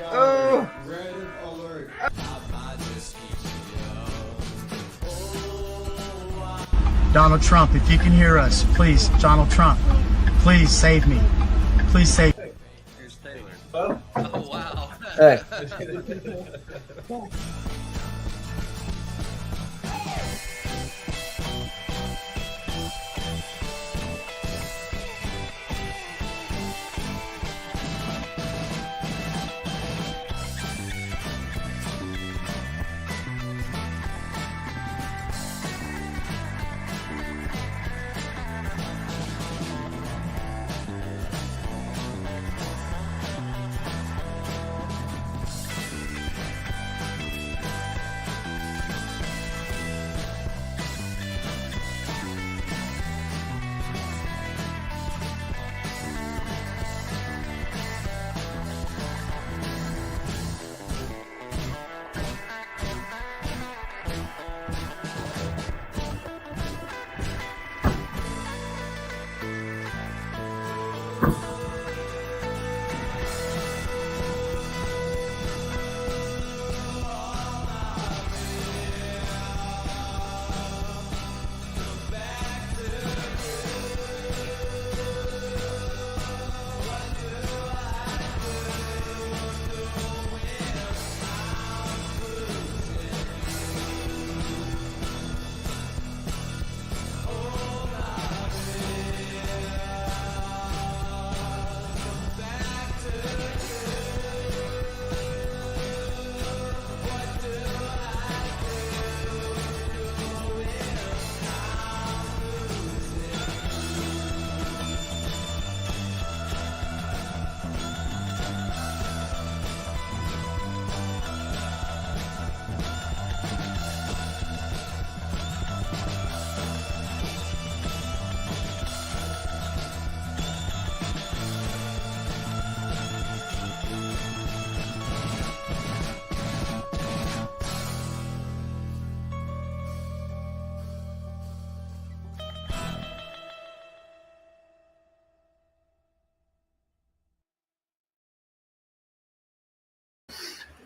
Oh. Red alert. Donald Trump, if you can hear us, please, Donald Trump, please save me. Please save me. Here's Taylor. Oh, wow. Hey.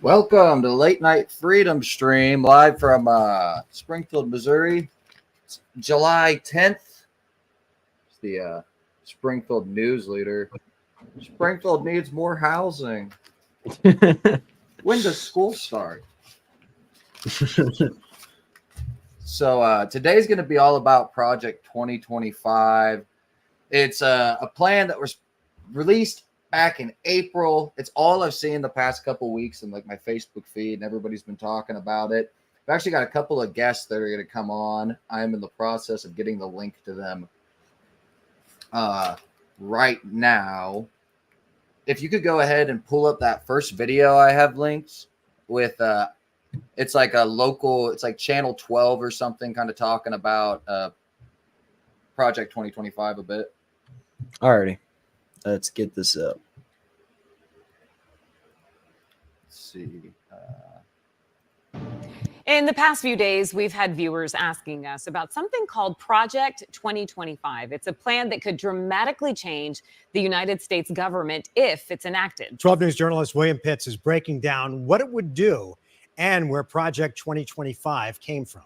Welcome to the Late Night Freedom Stream, live from Springfield, Missouri. It's July 10th. It's the Springfield news leader. Springfield needs more housing. When does school start? So today's going to be all about Project 2025. It's a plan that was released back in April. It's all I've seen the past couple weeks in like my Facebook feed, and everybody's been talking about it. I've actually got a couple of guests that are going to come on. I am in the process of getting the link to them right now. If you could go ahead and pull up that first video I have linked with, it's like a local, it's like channel 12 or something, kind of talking about Project 2025 a bit. Alrighty. Let's get this up. Let's see. In the past few days, we've had viewers asking us about something called Project 2025. It's a plan that could dramatically change the United States government if it's enacted. 12 News journalist William Pitts is breaking down what it would do and where Project 2025 came from.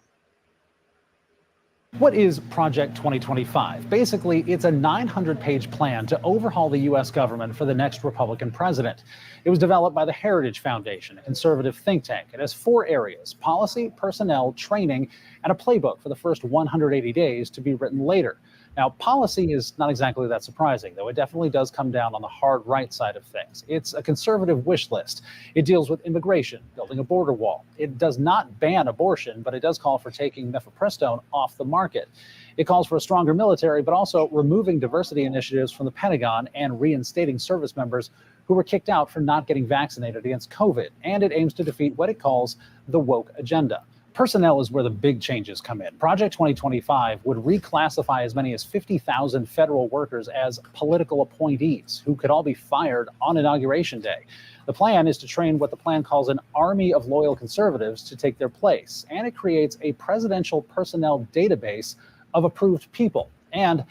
What is Project 2025? Basically, it's a 900-page plan to overhaul the U.S. government for the next Republican president. It was developed by the Heritage Foundation, a conservative think tank. It has 4 areas: policy, personnel, training, and a playbook for the first 180 days to be written later. Now, policy is not exactly that surprising, though it definitely does come down on the hard right side of things. It's a conservative wish list. It deals with immigration, building a border wall. It does not ban abortion, but it does call for taking mifepristone off the market. It calls for a stronger military, but also removing diversity initiatives from the Pentagon and reinstating service members who were kicked out for not getting vaccinated against COVID. And it aims to defeat what it calls the woke agenda. Personnel is where the big changes come in. Project 2025 would reclassify as many as 50,000 federal workers as political appointees who could all be fired on Inauguration Day. The plan is to train what the plan calls an army of loyal conservatives to take their place, and it creates a presidential personnel database of approved people. And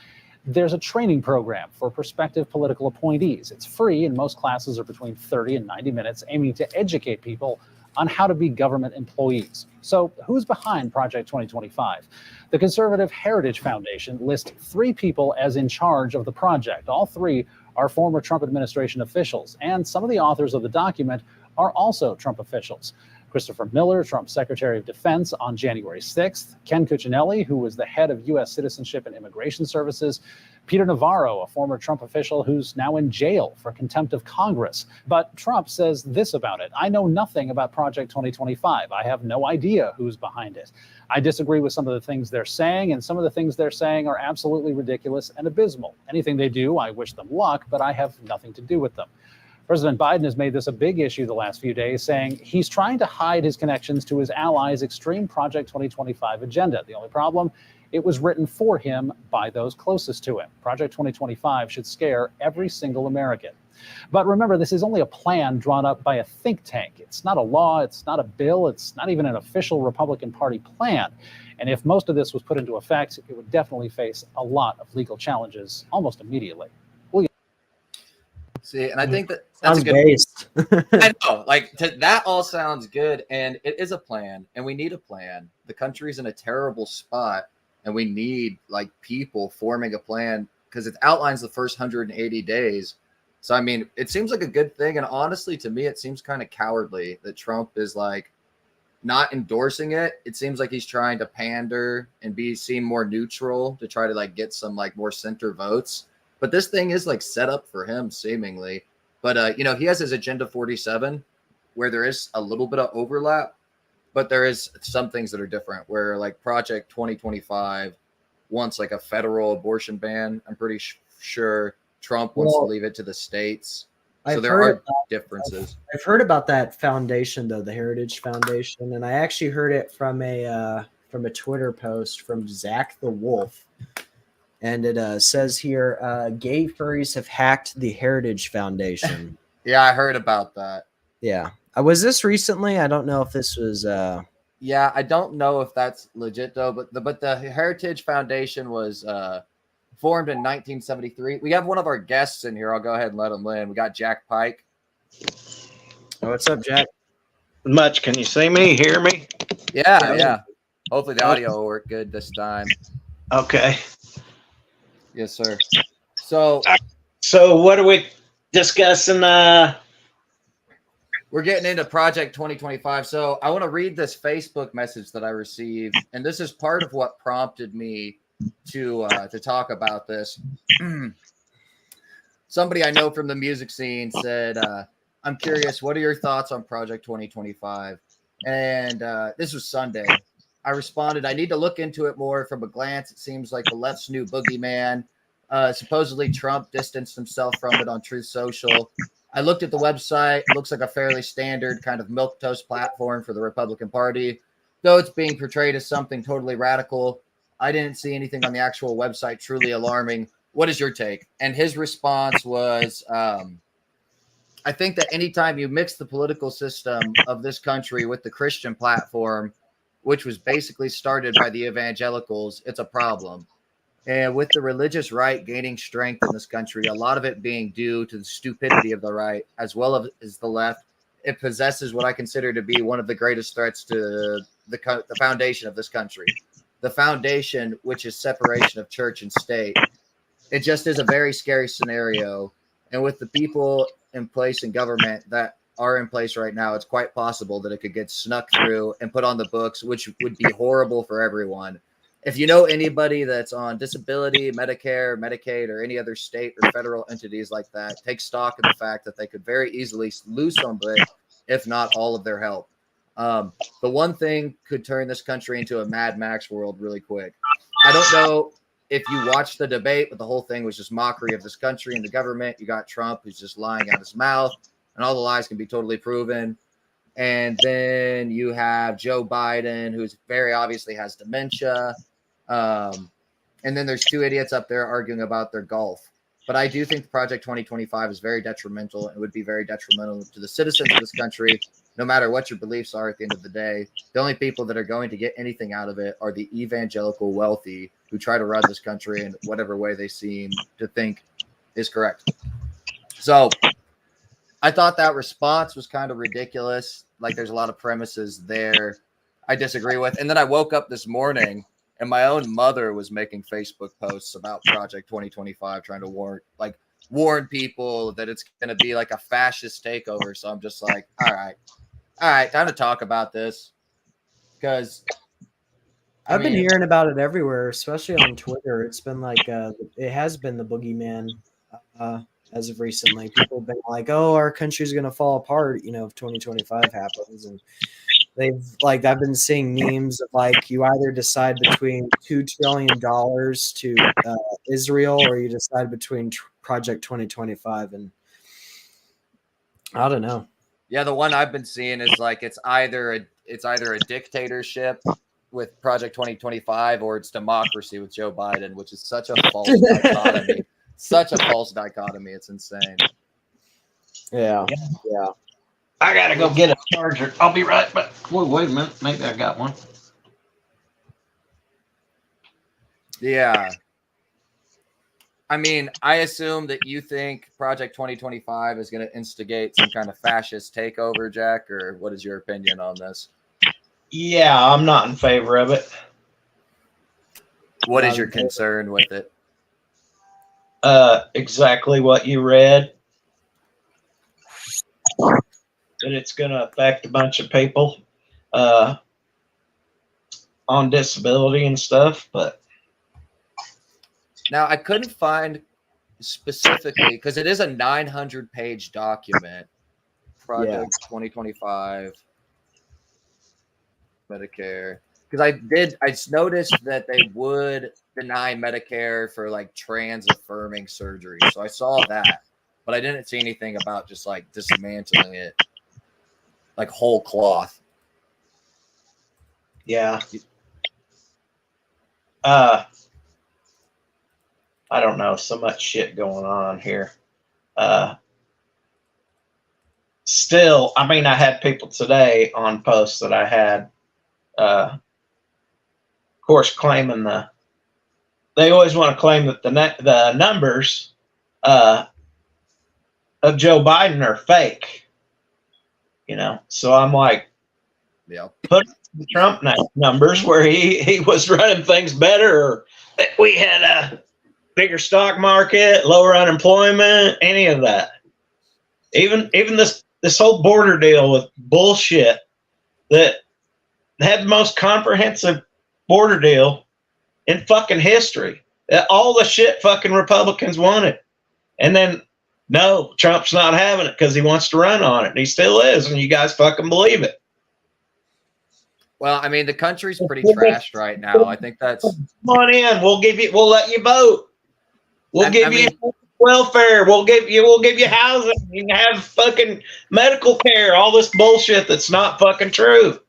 There's a training program for prospective political appointees. It's free, and most classes are between 30 and 90 minutes, aiming to educate people on how to be government employees. So who's behind Project 2025? The Conservative Heritage Foundation lists 3 people as in charge of the project. All 3 are former Trump administration officials, and some of the authors of the document are also Trump officials. Christopher Miller, Trump's Secretary of Defense on January 6th, Ken Cuccinelli, who was the head of U.S. Citizenship and Immigration Services, Peter Navarro, a former Trump official who's now in jail for contempt of Congress. But Trump says this about it: I know nothing about Project 2025. I have no idea who's behind it. I disagree with some of the things they're saying, and some of the things they're saying are absolutely ridiculous and abysmal. Anything they do, I wish them luck, but I have nothing to do with them. President Biden has made this a big issue the last few days, saying he's trying to hide his connections to his allies' extreme Project 2025 agenda. The only problem, it was written for him by those closest to him. Project 2025 should scare every single American. But remember, this is only a plan drawn up by a think tank. It's not a law, it's not a bill, it's not even an official Republican Party plan. And if most of this was put into effect, it would definitely face a lot of legal challenges almost immediately. See, and I think that's a good based. I know, like that all sounds good, and it is a plan, and we need a plan. The country's in a terrible spot, and we need like people forming a plan because it outlines the first 180 days. So I mean, it seems like a good thing, and honestly, to me, it seems kind of cowardly that Trump is like not endorsing it. It seems like he's trying to pander and seem more neutral to try to like get some like more center votes. But this thing is like set up for him seemingly. But, you know, he has his Agenda 47 where there is a little bit of overlap, but there is some things that are different where like Project 2025 wants like a federal abortion ban. I'm pretty sure Trump wants to leave it to the states. So there are differences. I've heard about that foundation, though, the Heritage Foundation, and I actually heard it from a Twitter post from Zach the Wolf. And it says here, gay furries have hacked the Heritage Foundation. Yeah, I heard about that. Yeah. Was this recently? I don't know if this was... Yeah, I don't know if that's legit, though. But the Heritage Foundation was formed in 1973. We have one of our guests in here. I'll go ahead and let him in. We got Jack Pike. Oh, what's up, Jack? Much. Can you see me, hear me? Yeah. Hopefully the audio will work good this time. Okay. Yes, sir. So what are we discussing? We're getting into Project 2025. So I want to read this Facebook message that I received, and this is part of what prompted me to talk about this. Somebody I know from the music scene said, I'm curious, what are your thoughts on Project 2025? And this was Sunday. I responded, I need to look into it more. From a glance, it seems like the left's new boogeyman. Supposedly, Trump distanced himself from it on Truth Social. I looked at the website. It looks like a fairly standard kind of milquetoast platform for the Republican Party, though it's being portrayed as something totally radical. I didn't see anything on the actual website truly alarming. What is your take? And his response was, I think that anytime you mix the political system of this country with the Christian platform, which was basically started by the evangelicals, it's a problem. And with the religious right gaining strength in this country, a lot of it being due to the stupidity of the right, as well as the left, it possesses what I consider to be one of the greatest threats to the foundation of this country. The foundation, which is separation of church and state. It just is a very scary scenario. And with the people in place in government that are in place right now, it's quite possible that it could get snuck through and put on the books, which would be horrible for everyone. If you know anybody that's on disability, Medicare, Medicaid, or any other state or federal entities like that, take stock in the fact that they could very easily lose some of it, if not all of their help. The one thing could turn this country into a Mad Max world really quick. I don't know if you watched the debate, but the whole thing was just mockery of this country and the government. You got Trump, who's just lying out his mouth, and all the lies can be totally proven. And then you have Joe Biden, who's very obviously has dementia. And then there's two idiots up there arguing about their golf. But I do think Project 2025 is very detrimental and would be very detrimental to the citizens of this country, no matter what your beliefs are at the end of the day. The only people that are going to get anything out of it are the evangelical wealthy who try to run this country in whatever way they seem to think is correct. So I thought that response was kind of ridiculous. Like, there's a lot of premises there I disagree with. And then I woke up this morning and my own mother was making Facebook posts about Project 2025, trying to warn people that it's going to be like a fascist takeover. So I'm just like, all right, time to talk about this. Because I've been hearing about it everywhere, especially on Twitter. It's been like, it has been the boogeyman as of recently. People have been like, oh, our country's going to fall apart, if 2025 happens. And I've been seeing memes of like, you either decide between $2 trillion to Israel, or you decide between Project 2025. And I don't know. Yeah, the one I've been seeing is like, it's either a dictatorship with Project 2025 or it's democracy with Joe Biden, which is such a false dichotomy. Such a false dichotomy. It's insane. Yeah. I gotta go get a charger. I'll be right back. Whoa, wait a minute. Maybe I got one. Yeah. I mean, I assume that you think Project 2025 is going to instigate some kind of fascist takeover, Jack, or what is your opinion on this? Yeah, I'm not in favor of it. What is your concern with it? Exactly what you read. That it's going to affect a bunch of people on disability and stuff. But now I couldn't find specifically, because it is a 900-page document, Project 2025 Medicare. Because I noticed that they would deny Medicare for like trans affirming surgery. So I saw that, but I didn't see anything about just like dismantling it like whole cloth. yeah. I don't know. So much shit going on here. Still, I mean, I had people today on posts that I had, of course, claiming they always want to claim that the numbers of Joe Biden are fake. So I'm like, Yeah. put the Trump numbers where he was running things better, or we had a bigger stock market, lower unemployment, any of that. Even this whole border deal with bullshit that had the most comprehensive border deal in fucking history. All the shit fucking Republicans wanted. And then, no, Trump's not having it because he wants to run on it. And he still is. And you guys fucking believe it. Well, I mean, the country's pretty trashed right now. I think that's. Come on in. We'll let you vote. We'll give you welfare. We'll give you housing. You can have fucking medical care. All this bullshit that's not fucking true.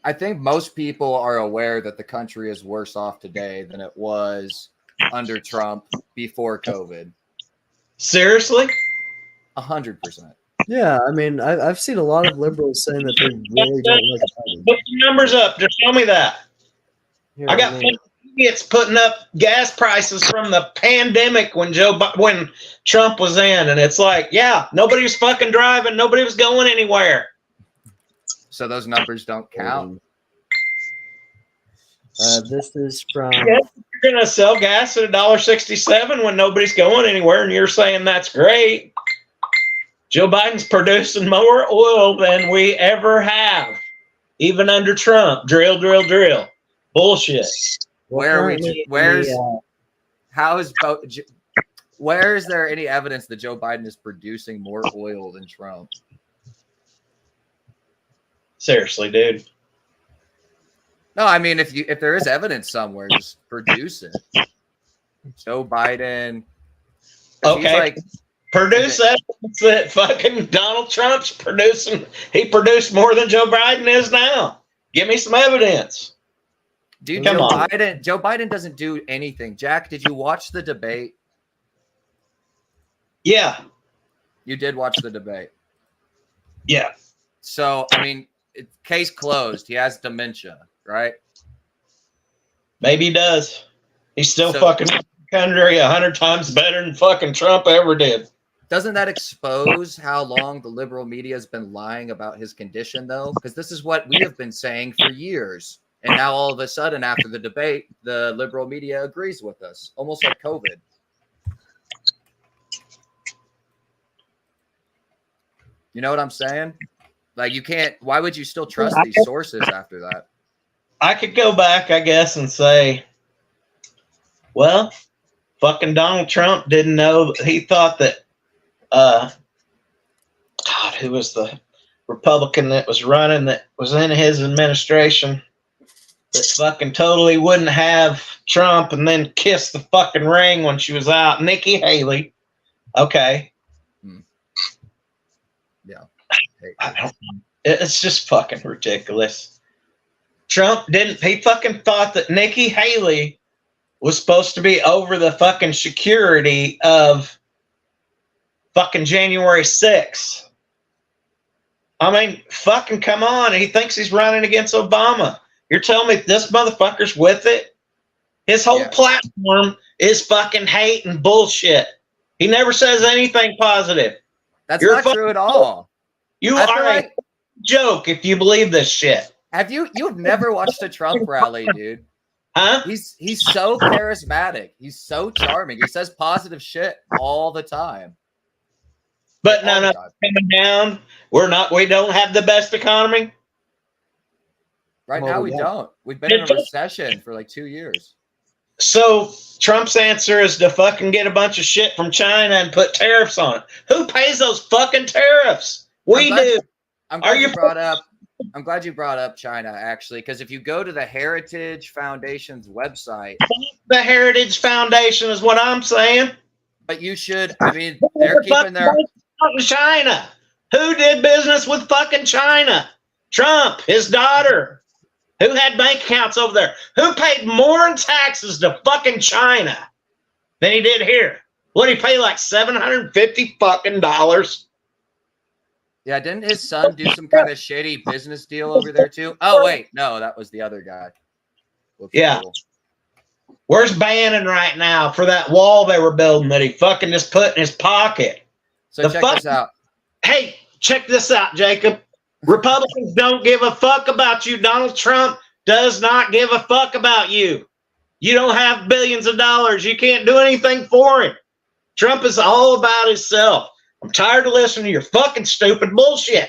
I think most people are aware that the country is worse off today than it was under Trump before COVID. Seriously? 100%. Yeah, I mean, I've seen a lot of liberals saying that they really don't like Biden. Put the numbers up. Just show me that. Here, I got idiots putting up gas prices from the pandemic when Trump was in, and it's like, yeah, nobody was fucking driving, nobody was going anywhere. So those numbers don't count. This is from. You're gonna sell gas at $1.67 when nobody's going anywhere, and you're saying that's great. Joe Biden's producing more oil than we ever have, even under Trump. Drill. Bullshit. Where is there any evidence that Joe Biden is producing more oil than Trump? Seriously, dude. No, I mean, if there is evidence somewhere, just produce it. Joe Biden. Okay. Produce evidence that fucking Donald Trump's producing. He produced more than Joe Biden is now. Give me some evidence. Dude, Come on. Joe Biden doesn't do anything. Jack, did you watch the debate? Yeah. You did watch the debate. Yeah. So, I mean, case closed. He has dementia, right? Maybe he does. He's still So- fucking country 100 times better than fucking Trump ever did. Doesn't that expose how long the liberal media has been lying about his condition, though? Because this is what we have been saying for years. And now all of a sudden, after the debate, the liberal media agrees with us, almost like COVID. You know what I'm saying? Like, you can't, why would you still trust these sources after that? I could go back, I guess, and say, well, fucking Donald Trump didn't know. He thought that, God, who was the Republican that was running that was in his administration that fucking totally wouldn't have Trump and then kissed the fucking ring when she was out? Nikki Haley. Okay. Yeah. I don't know. It's just fucking ridiculous. Trump didn't, he fucking thought that Nikki Haley was supposed to be over the fucking security of fucking January 6th. I mean, fucking come on. He thinks he's running against Obama. You're telling me this motherfucker's with it? His whole platform is fucking hate and bullshit. He never says anything positive. That's not true at all. You are a joke if you believe this shit. You've never watched a Trump rally, dude. Huh? He's so charismatic. He's so charming. He says positive shit all the time. But no, coming down. We don't have the best economy. Right now we don't. We've been in a recession for like 2 years. So Trump's answer is to fucking get a bunch of shit from China and put tariffs on it. Who pays those fucking tariffs? We do. I'm glad you brought up China, actually, because if you go to the Heritage Foundation's website, the Heritage Foundation is what I'm saying. But you should. I mean, they're keeping their China. Who did business with fucking China? Trump, his daughter. Who had bank accounts over there? Who paid more in taxes to fucking China than he did here? What did he pay, like $750 fucking dollars? Yeah, didn't his son do some kind of shady business deal over there too? Oh wait, no, that was the other guy. Whoops, yeah. Cool. Where's Bannon right now for that wall they were building that he fucking just put in his pocket? So check this out. Hey, check this out, Jacob. Republicans don't give a fuck about you. Donald Trump does not give a fuck about you. You don't have billions of dollars. You can't do anything for him. Trump is all about himself. I'm tired of listening to your fucking stupid bullshit.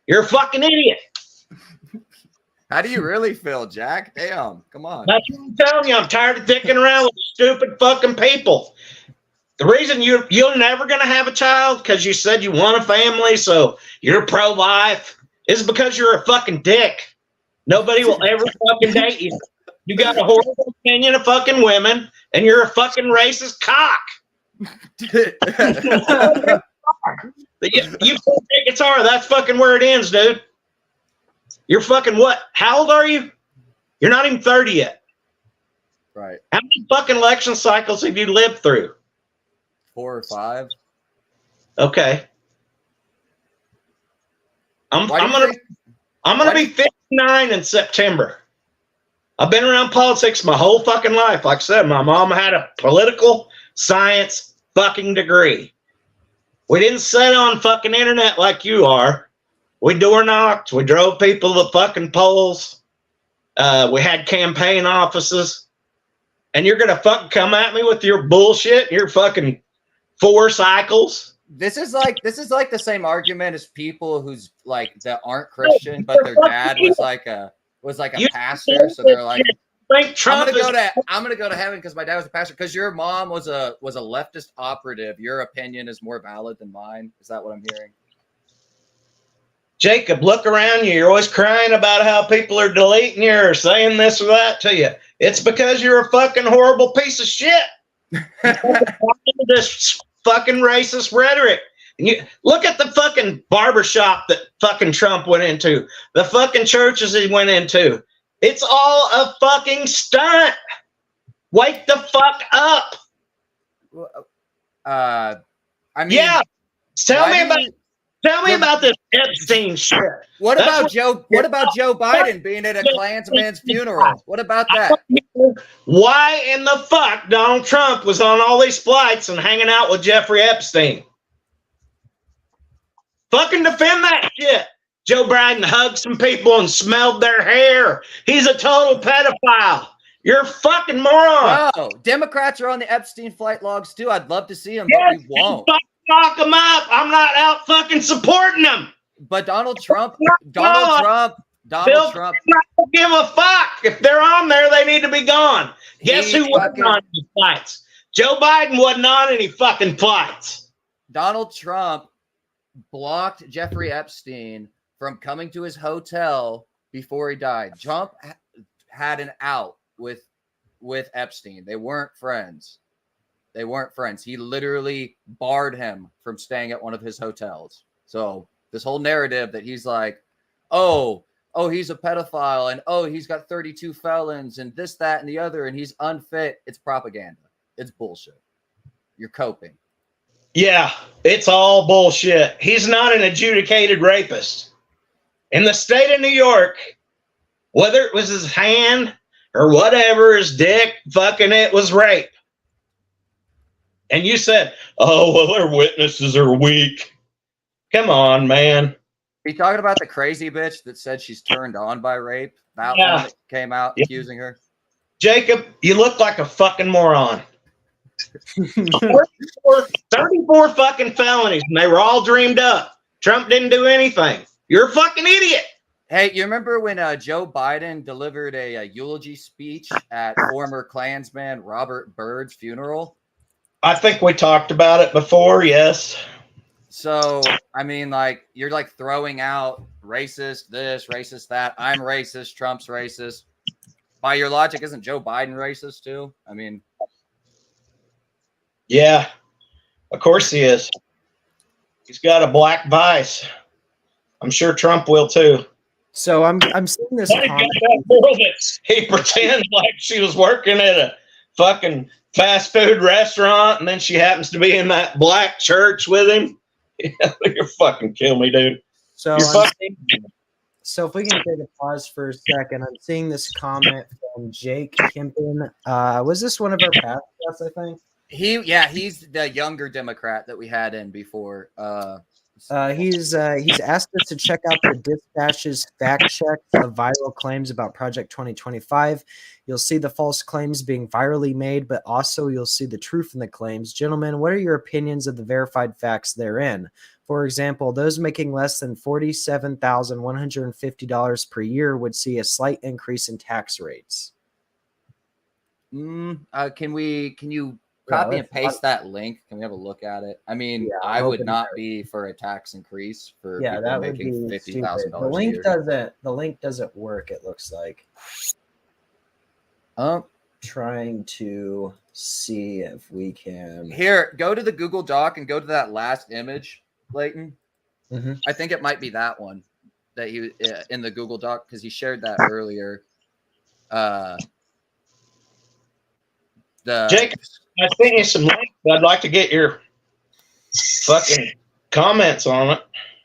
You're a fucking idiot. How do you really feel, Jack? Damn, come on. That's what I'm telling you. I'm tired of dicking around with stupid fucking people. The reason you're never going to have a child because you said you want a family, so you're pro-life, is because you're a fucking dick. Nobody will ever fucking date you. You got a horrible opinion of fucking women, and you're a fucking racist cock. You play guitar, that's fucking where it ends, dude. You're fucking what? How old are you? You're not even 30 yet. Right. How many fucking election cycles have you lived through? 4 or 5. Okay. I'm gonna be 59 in September. I've been around politics my whole fucking life. Like I said, my mom had a political science fucking degree. We didn't sit on fucking internet like you are. We door knocked. We drove people to the fucking polls. We had campaign offices. And you're gonna fucking come at me with your bullshit, your fucking 4 cycles. This is like the same argument as people who's like that aren't Christian, but their dad was like a pastor, so they're like, I'm gonna go to heaven because my dad was a pastor. Because your mom was a leftist operative. Your opinion is more valid than mine. Is that what I'm hearing? Jacob, look around you. You're always crying about how people are deleting you or saying this or that to you. It's because you're a fucking horrible piece of shit. This fucking racist rhetoric. And you look at the fucking barbershop that fucking Trump went into, the fucking churches he went into. It's all a fucking stunt. Wake the fuck up. I mean, yeah. Tell why me do about you- tell me about this Epstein shit. what That's about what- Joe? What about Joe Biden being at a Klansman's funeral? What about that? Why in the fuck Donald Trump was on all these flights and hanging out with Jeffrey Epstein? Fucking defend that shit. Joe Biden hugged some people and smelled their hair. He's a total pedophile. You're a fucking moron. No, Democrats are on the Epstein flight logs too. I'd love to see them, Yes, but we won't. fucking lock them up. I'm not out fucking supporting them. But Donald Trump, Bill Donald Trump. don't give a fuck. If they're on there, they need to be gone. Guess He who wasn't fucking- on any flights? Joe Biden wasn't on any fucking flights. Donald Trump blocked Jeffrey Epstein from coming to his hotel before he died. Trump had an out with Epstein. They weren't friends. They weren't friends. He literally barred him from staying at one of his hotels. So this whole narrative that he's like, oh, he's a pedophile, and oh, he's got 32 felons, and this, that, and the other, and he's unfit. It's propaganda. It's bullshit. You're coping. Yeah, it's all bullshit. He's not an adjudicated rapist. In the state of New York, whether it was his hand or whatever, his dick, fucking it was rape. And you said, oh, well, their witnesses are weak. Come on, man. Are you talking about the crazy bitch that said she's turned on by rape? That Yeah. one that came out Yeah. accusing her? Jacob, you look like a fucking moron. 34 fucking felonies, and they were all dreamed up. Trump didn't do anything. You're a fucking idiot. Hey, you remember when Joe Biden delivered a eulogy speech at former Klansman Robert Byrd's funeral? I think we talked about it before, yes. So, I mean, like, you're like throwing out racist this, racist that. I'm racist. Trump's racist. By your logic, isn't Joe Biden racist too? I mean, Yeah, of course he is. He's got a black vice. I'm sure Trump will too. So I'm seeing this He's got comment. that girl that he pretends like she was working at a fucking fast food restaurant, and then she happens to be in that black church with him. You're fucking kill me, dude. So You're I'm fucking. So if we can take a pause for a second, I'm seeing this comment from Jake Kempen. Was this one of our past guests, I think? he's the younger Democrat that we had in before. He's asked us to check out the Dispatch's fact checks of viral claims about Project 2025. You'll see the false claims being virally made, but also you'll see the truth in the claims. Gentlemen, what are your opinions of the verified facts therein? For example, those making less than $47,150 per year would see a slight increase in tax rates. Can you copy and paste that link? Can we have a look at it? I mean, Yeah, I would open not it. be for a tax increase for Yeah, people that would making be $50,000 stupid. a year. The link doesn't work, it looks like. Trying to see if we can. Here, go to the Google Doc and go to that last image, Leighton. Mhm. I think it might be that one that he in the Google Doc because he shared that earlier. Jake, I sent you some links. I'd like to get your fucking comments on it.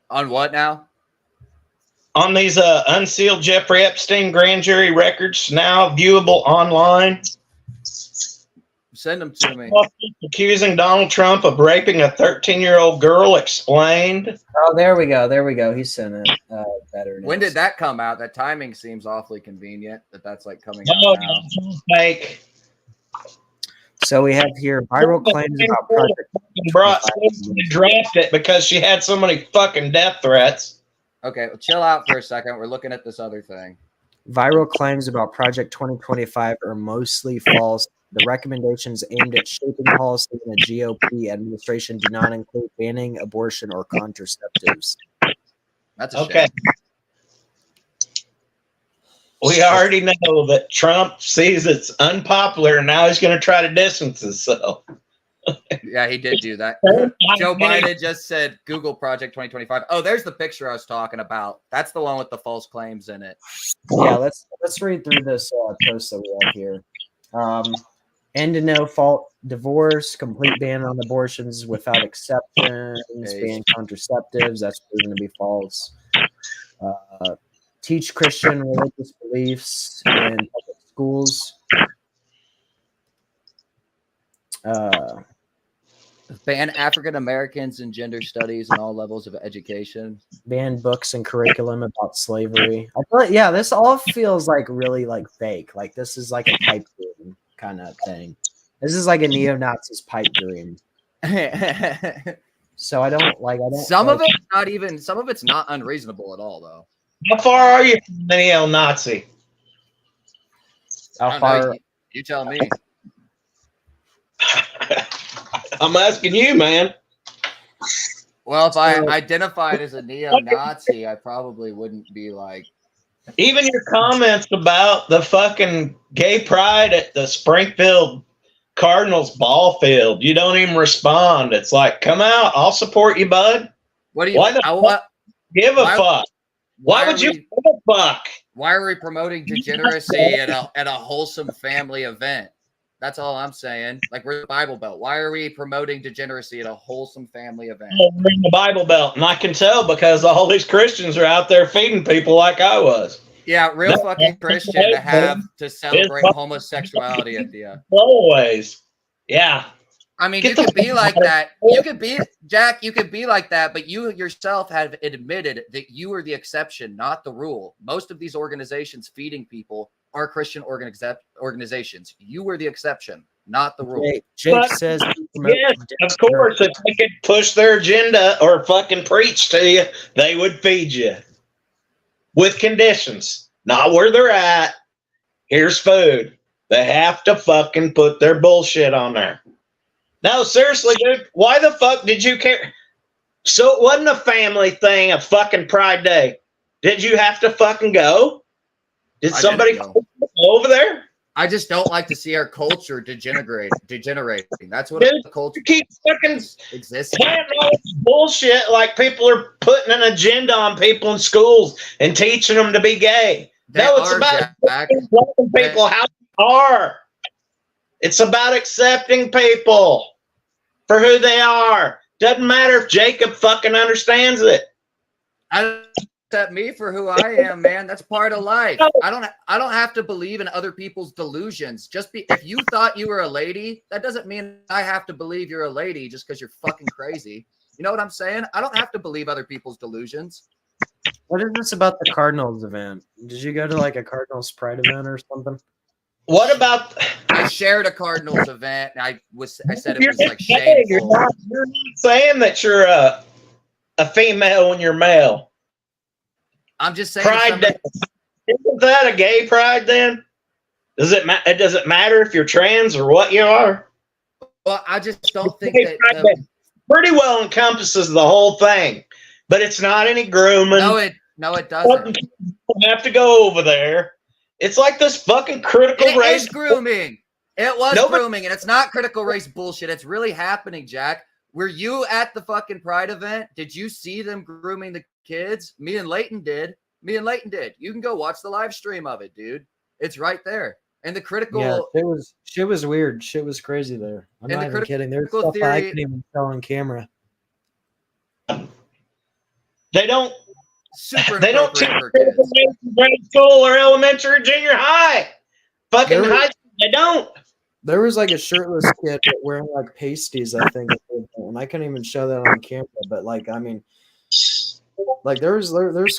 On what now? On these unsealed Jeffrey Epstein grand jury records now viewable online. Send them to me. Accusing Donald Trump of raping a 13-year-old girl explained. Oh, there we go. There we go. He sent it. Better. When news. did that come out? That timing seems awfully convenient that's like coming No, out now. it's fake. So we have here viral claims about Project. Brought to draft it because she had so many fucking death threats. Okay, well, chill out for a second. We're looking at this other thing. Viral claims about Project 2025 are mostly false. The recommendations aimed at shaping policy in the GOP administration do not include banning abortion or contraceptives. That's a Okay. shame. We already know that Trump sees it's unpopular and now he's going to try to distance himself. Yeah, he did do that. Joe Biden just said Google Project 2025. Oh, there's the picture I was talking about. That's the one with the false claims in it. Yeah, let's read through this post that we have here. end no fault divorce, complete ban on abortions without exceptions, ban contraceptives. That's proven to be false. Teach Christian religious beliefs in public schools. Ban African Americans in gender studies and all levels of education. Ban books and curriculum about slavery. I feel like, yeah, this all feels like really like fake. Like this is like a pipe dream kind of thing. This is like a neo-Nazi's pipe dream. So I don't. Some of it's not even. Some of it's not unreasonable at all, though. How far are you from the neo-Nazi? How far? You tell me. I'm asking you, man. Well, if I identified as a neo-Nazi, I probably wouldn't be like. Even your comments about the fucking gay pride at the Springfield Cardinals ball field, you don't even respond. It's like, come out, I'll support you, bud. What do you? Why the fuck give a fuck? Why would you give a fuck? Why are we promoting degeneracy at a wholesome family event? That's all I'm saying. Like, we're the Bible Belt. Why are we promoting degeneracy at a wholesome family event? We're in the Bible Belt, and I can tell because all these Christians are out there feeding people like I was. Yeah, real fucking Christian to have to celebrate homosexuality at the always. Yeah. I mean, you could be like that. You could be, Jack, you could be like that, but you yourself have admitted that you are the exception, not the rule. Most of these organizations feeding people are Christian organizations. You were the exception, not the rule. Jake says, yes, of course, if they could push their agenda or fucking preach to you, they would feed you. With conditions, not where they're at. Here's food. They have to fucking put their bullshit on there. No, seriously, dude, why the fuck did you care? So it wasn't a family thing, a fucking Pride Day. Did you have to fucking go? Did somebody go over there? I just don't like to see our culture degenerating. That's what the culture keeps fucking existing. Planting all this bullshit like people are putting an agenda on people in schools and teaching them to be gay. No, it's about letting people how they are. It's about accepting people for who they are. Doesn't matter if Jacob fucking understands it. I accept me for who I am, man. That's part of life. I don't have to believe in other people's delusions. If you thought you were a lady, that doesn't mean I have to believe you're a lady just because you're fucking crazy. You know what I'm saying? I don't have to believe other people's delusions. What is this about the Cardinals event? Did you go to like a Cardinals Pride event or something? What about? I shared a Cardinals event. And I said it was like shameful. You're not saying that you're a female when you're male. I'm just saying. Pride Day. Isn't that a gay pride then? Does it matter if you're trans or what you are? Well, I just don't think that pretty well encompasses the whole thing, but it's not any grooming. No, it doesn't. You have to go over there. It's like this fucking critical race. It is grooming. It was grooming, and it's not critical race bullshit. It's really happening, Jack. Were you at the fucking Pride event? Did you see them grooming the kids? Me and Leighton did. You can go watch the live stream of it, dude. It's right there. And the critical... Yeah, shit was weird. Shit was crazy there. I'm not even kidding. There's stuff I couldn't even tell on camera. They don't... They don't teach grade school or elementary or junior high. Fucking high school, they don't. There was like a shirtless kid wearing like pasties, I think, and I couldn't even show that on camera. But like, I mean, like there's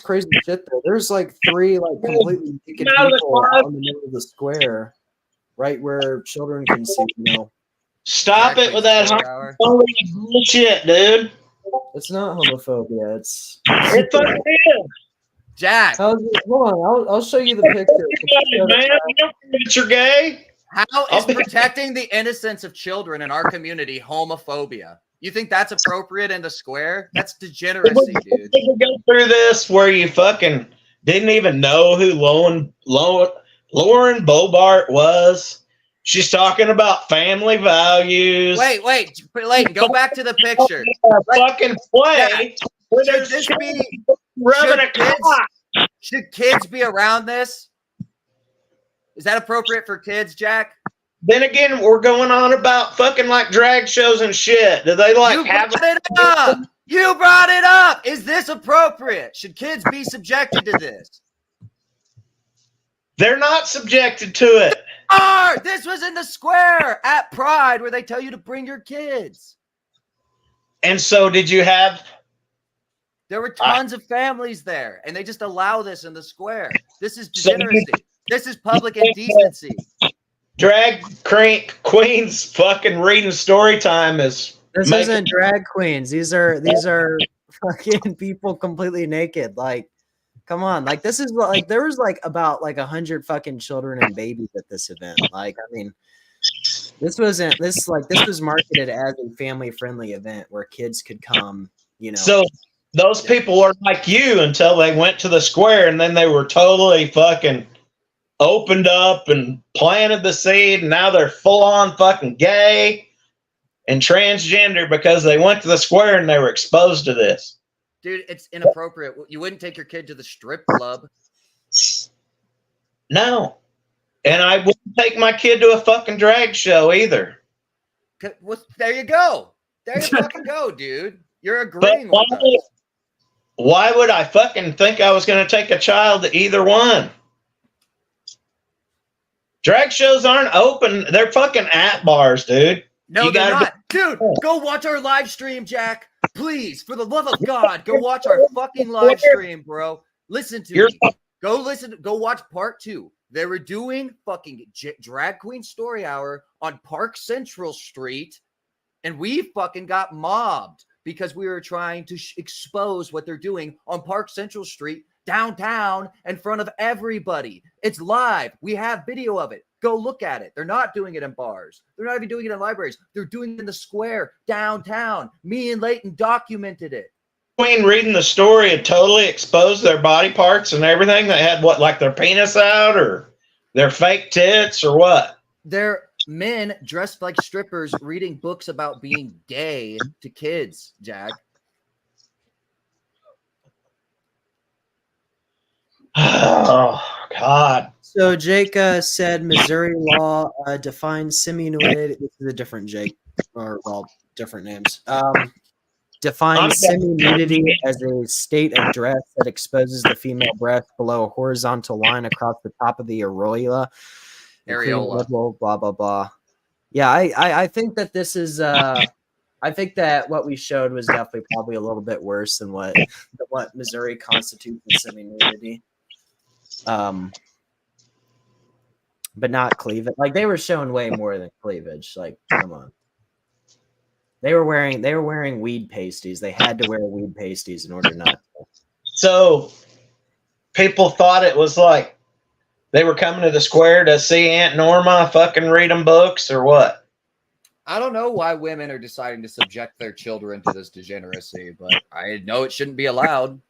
crazy shit there. There's like 3 like completely naked people out in the middle of the square, right where children can see. Stop it with that bullshit, dude. It's not homophobia. It's fucking is. Jack. Hold on, I'll show you the picture. Man, you don't think that you're gay? How is protecting the innocence of children in our community homophobia? You think that's appropriate in the square? That's degeneracy, dude. You go through this where you fucking didn't even know who Lauren Bobart was. She's talking about family values. Wait, Leighton, go back to the picture. Fucking play. Should kids be around this? Is that appropriate for kids, Jack? then again, we're going on about fucking like drag shows and shit. Do they like have it up? You brought it up. Is this appropriate? Should kids be subjected to this? They're not subjected to it. This was in the square at Pride where they tell you to bring your kids. And so did you have... There were tons of families there, and they just allow this in the square. This is degeneracy. This is public indecency. Drag queens fucking reading story time is... This isn't drag queens. These are fucking people completely naked. Like, come on. Like, this is like, there was like about like 100 fucking children and babies at this event. Like, I mean, this was marketed as a family friendly event where kids could come, you know. So those people are like you until they went to the square, and then they were totally fucking opened up and planted the seed, and now they're full on fucking gay and transgender because they went to the square and they were exposed to this. Dude, it's inappropriate. You wouldn't take your kid to the strip club. No. And I wouldn't take my kid to a fucking drag show either. Well, there you go. There you fucking go, dude. You're agreeing with us. Why would I fucking think I was going to take a child to either one? Drag shows aren't open. They're fucking at bars, dude. No, they're not. Dude, go watch our live stream, Jack. Please, for the love of God, go watch our fucking live stream, bro. Listen to me. Go watch part 2. They were doing fucking drag queen story hour on Park Central Street, and we fucking got mobbed because we were trying to expose what they're doing on Park Central Street downtown in front of everybody. It's live. We have video of it. Go look at it. They're not doing it in bars. They're not even doing it in libraries. They're doing it in the square downtown. Me and Leighton documented it. Queen reading the story had totally exposed their body parts and everything. They had what, like their penis out or their fake tits or what? They're men dressed like strippers reading books about being gay to kids, Jack. Oh, God. So Jake said Missouri law defines semi-nudity. This is a different Jake, or well, different names. Defines semi-nudity as a state of dress that exposes the female breast below a horizontal line across the top of the areola. Blah blah blah. Yeah, I think that this is. I think that what we showed was definitely probably a little bit worse than what Missouri constitutes as semi-nudity. But not cleavage. Like, they were showing way more than cleavage. Like, come on. They were wearing weed pasties. They had to wear weed pasties in order not to. So people thought it was like they were coming to the square to see Aunt Norma fucking read them books or what? I don't know why women are deciding to subject their children to this degeneracy, but I know it shouldn't be allowed.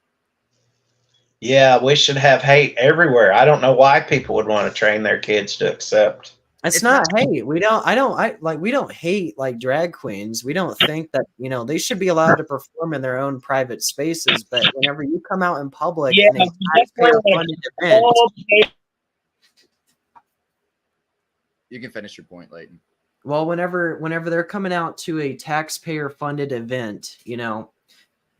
Yeah, we should have hate everywhere. I don't know why people would want to train their kids to accept. It's not hate. We don't hate like drag queens. We don't think that, you know, they should be allowed to perform in their own private spaces. But whenever you come out in public in a taxpayer-funded event, you can finish your point, Leighton. Well, whenever they're coming out to a taxpayer-funded event, you know,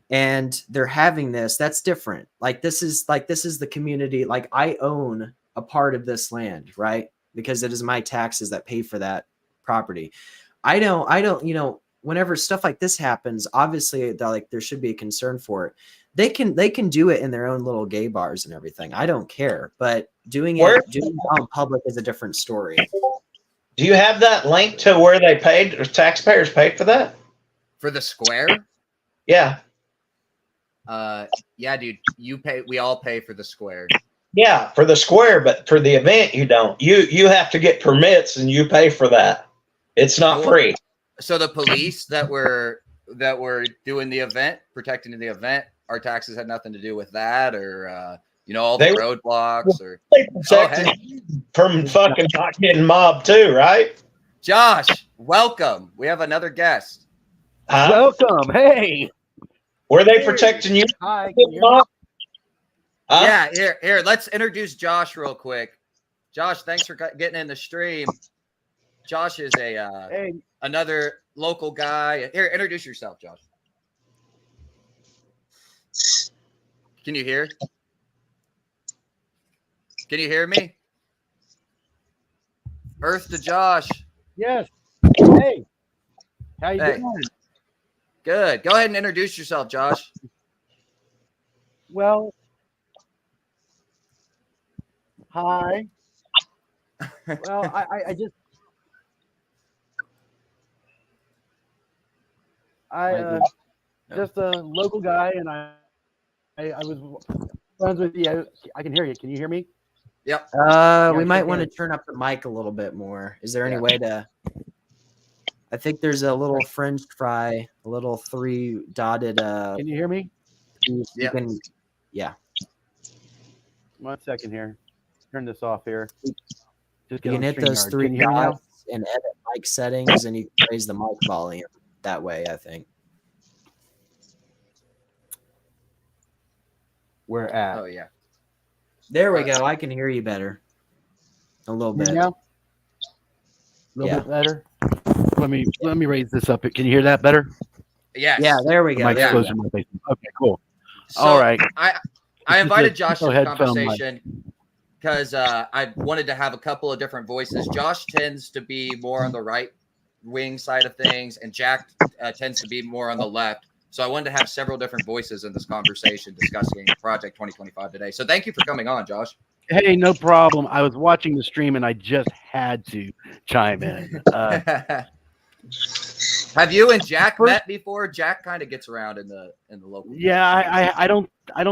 and they're having this, that's different. Like, this is the community. Like, I own a part of this land, right? Because it is my taxes that pay for that property. I don't, you know, whenever stuff like this happens, obviously there should be a concern for it. They can do it in their own little gay bars and everything. I don't care, but doing it out in public is a different story. Do you have that link to where they paid, or taxpayers paid for that? For the square? Yeah. Yeah, dude, you pay. We all pay for the square. Yeah, for the square, but for the event, you don't. You have to get permits and you pay for that. It's not free. So the police that were doing the event, protecting the event, our taxes had nothing to do with that, or you know, all the roadblocks, or from fucking not getting mobbed too, right? Josh, welcome. We have another guest. Huh? Welcome. Hey. Were they protecting you? Hi. Yeah, here. Let's introduce Josh real quick. Josh, thanks for getting in the stream. Josh is another local guy. Here, introduce yourself, Josh. Can you hear? Can you hear me? Earth to Josh. Yes. Hey. How you Hey. doing? Good. Go ahead and introduce yourself, Josh. Well, hi. Well, I just a local guy, and I was friends with you. I can hear you. Can you hear me? Yep. We might want to turn up the mic a little bit more. Is there any way to? I think there's a little French fry, a little 3 dotted. Can you hear me? Yeah. Yeah. 1 second here. Turn this off here. Just You can hit those 3 dots and edit mic settings, and you can raise the mic volume that way, I think. We're at. Oh yeah. There we go. I can hear you better. A little bit. Now? A little bit better. Let me raise this up. Can you hear that better? Yes. Yeah, there we go. Mic's There we closer go. to my face. Okay, cool. So All right. I invited Josh to the headphone mic. conversation because I wanted to have a couple of different voices. Josh tends to be more on the right wing side of things, and Jack tends to be more on the left. So I wanted to have several different voices in this conversation discussing Project 2025 today. So thank you for coming on, Josh. Hey, no problem. I was watching the stream and I just had to chime in. Have you and Jack met before? Jack kind of gets around in the local. Yeah, I don't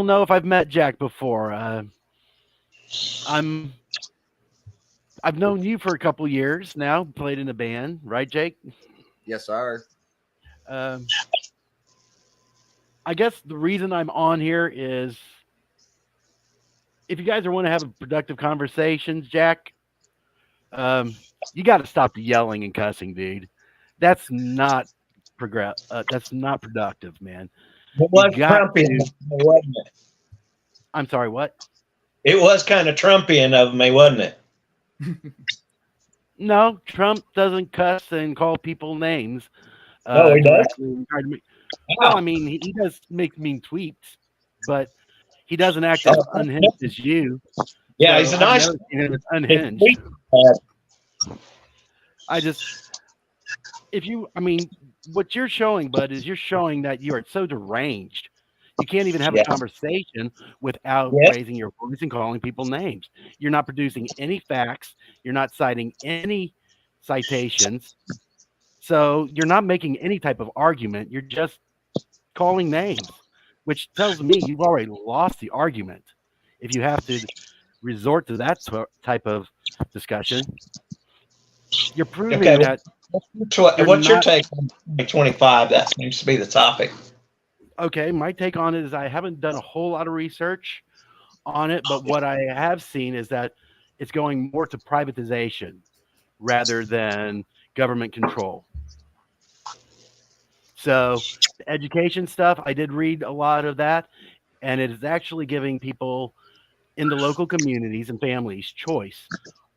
know if I've met Jack before. I've known you for a couple years now. Played in a band, right, Jake? Yes, sir. I guess the reason I'm on here is if you guys want to have a productive conversations, Jack, you got to stop the yelling and cussing, dude. That's not that's not productive, man. It was Trumpian, wasn't it? I'm sorry, what? It was kind of Trumpian of me, wasn't it? No, Trump doesn't cuss and call people names. No, he does. Well, I mean, he does make mean tweets, but he doesn't act as unhinged as you. Yeah, So he's a nice. unhinged. What you're showing, bud, is you're showing that you are so deranged. You can't even have a conversation without raising your voice and calling people names. You're not producing any facts. You're not citing any citations. So you're not making any type of argument. You're just calling names, which tells me you've already lost the argument. If you have to resort to that type of discussion, you're proving that. What's your take on 2025? That seems to be the topic. Okay, my take on it is I haven't done a whole lot of research on it, but what I have seen is that it's going more to privatization rather than government control. So the education stuff, I did read a lot of that, and it is actually giving people in the local communities and families choice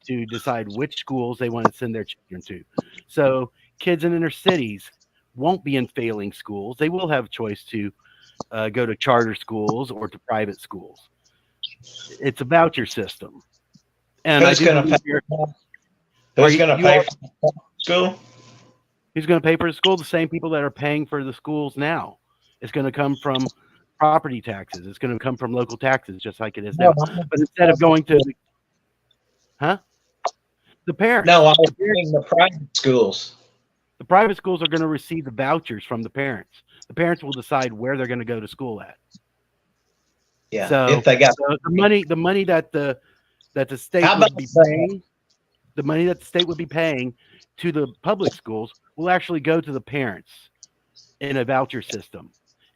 to decide which schools they want to send their children to. So kids in inner cities won't be in failing schools. They will have choice to go to charter schools or to private schools. It's a voucher system. And who's going to pay for school? Who's going to pay for the school? The same people that are paying for the schools now. It's going to come from property taxes. It's going to come from local taxes, just like it is now. But instead of going to, the parents. No, I was hearing the private schools. The private schools are going to receive the vouchers from the parents. The parents will decide where they're going to go to school at. Yeah. So if they got the money that the state would be paying, the money that the state would be paying to the public schools will actually go to the parents in a voucher system.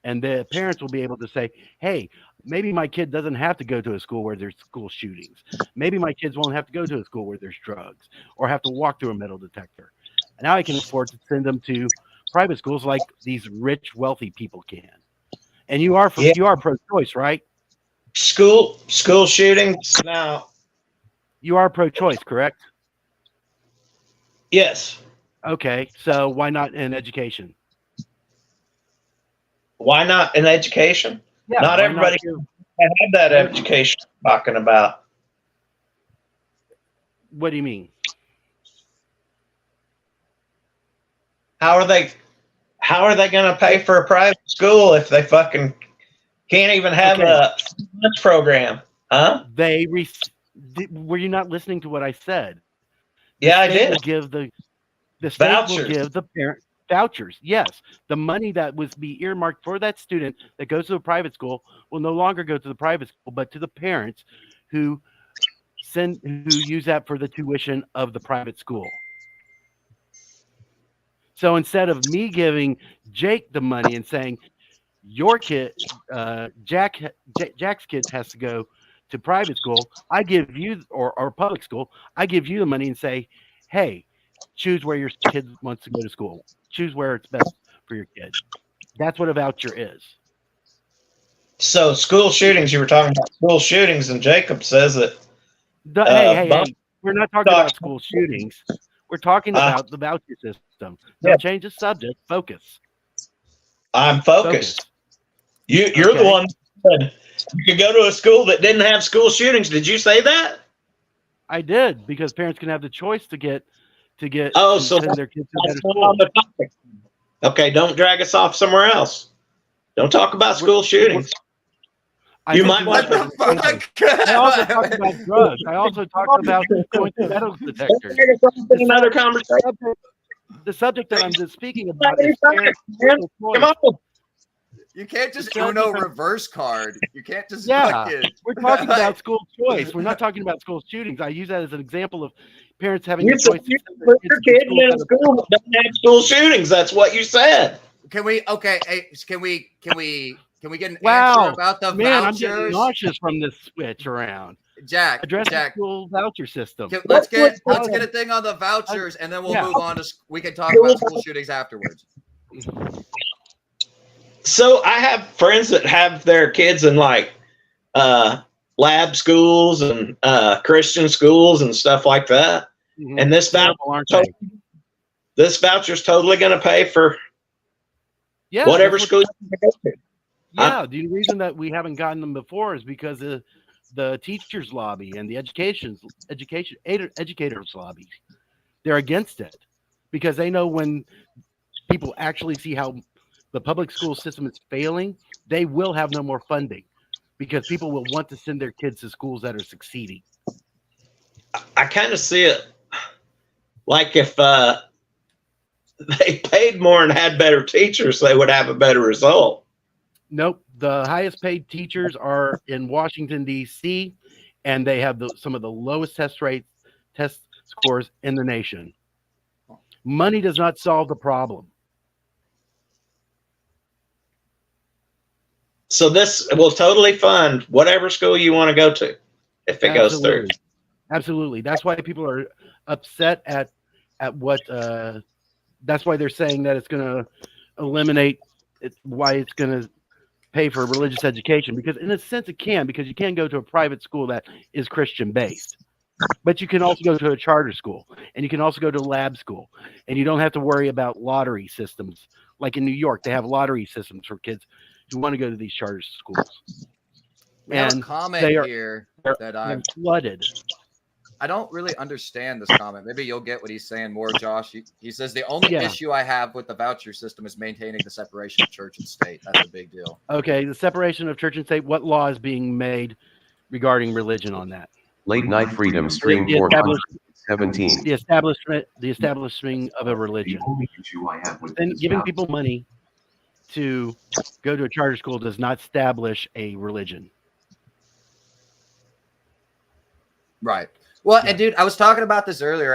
And the parents will be able to say, hey, maybe my kid doesn't have to go to a school where there's school shootings. Maybe my kids won't have to go to a school where there's drugs or have to walk through a metal detector. Now I can afford to send them to private schools like these rich, wealthy people can. And you are pro-choice, right? School shootings now. You are pro-choice, correct? Yes. Okay, so why not in education? Why not in education? Yeah, Not why everybody give- can have that education I'm talking about. What do you mean? How are they going to pay for a private school if they fucking can't even have a lunch program? Huh? Were you not listening to what I said? Yeah, I did. Will give the state Vouchers. will give the parent vouchers. Yes, the money that was be earmarked for that student that goes to a private school will no longer go to the private school, but to the parents who use that for the tuition of the private school. So instead of me giving Jake the money and saying your kid, Jack's kids has to go to private school, I give you or public school, I give you the money and say, hey, choose where your kid wants to go to school. Choose where it's best for your kid. That's what a voucher is. So school shootings, you were talking about school shootings, and Jacob says that. Hey, we're not talking about school shootings. We're talking about the voucher system. Don't change the subject. Focus. I'm focused. You're the one that said you could go to a school that didn't have school shootings. Did you say that? I did, because parents can have the choice to send their kids to better on the topic. Okay, don't drag us off somewhere else. Don't talk about school shootings. You might want to. I also talked about drugs. I also talked about going to metal detectors. Another conversation. The subject that I'm just speaking about is parents. Come on. You can't just Uno reverse card. You can't just We're talking about school choice. We're not talking about school shootings. I use that as an example of parents having a choice. Put your kid in a school that doesn't have school shootings. That's what you said. Can we? Okay. Hey, can we get an answer about the vouchers? I'm getting nauseous from this switch around. Jack, address the school voucher system. Let's get a thing on the vouchers, and then we'll move on to. We can talk about school shootings afterwards. So I have friends that have their kids in like lab schools and Christian schools and stuff like that. Mm-hmm. And this voucher's totally going to pay for whatever school you go to. Yeah, the reason that we haven't gotten them before is because of the teachers lobby and the educators lobby. They're against it because they know when people actually see how the public school system is failing, they will have no more funding because people will want to send their kids to schools that are succeeding. I kind of see it like if they paid more and had better teachers, they would have a better result. Nope. The highest paid teachers are in Washington, D.C., and they have some of the lowest test scores in the nation. Money does not solve the problem. So this will totally fund whatever school you want to go to if it goes through. Absolutely. That's why people are upset at what that's why they're saying that it's going to eliminate why it's going to pay for religious education, because in a sense it can, because you can go to a private school that is Christian based, but you can also go to a charter school, and you can also go to lab school, and you don't have to worry about lottery systems. Like in New York, they have lottery systems for kids who want to go to these charter schools. We have a comment here that I'm flooded. I don't really understand this comment. Maybe you'll get what he's saying more, Josh. He says the only issue I have with the voucher system is maintaining the separation of church and state. That's a big deal. Okay, the separation of church and state. What law is being made regarding religion on that? Late Night Freedom Stream 417. The establishment of a religion. The only issue I have with then giving people money to go to a charter school does not establish a religion. Right. Well, and dude, I was talking about this earlier.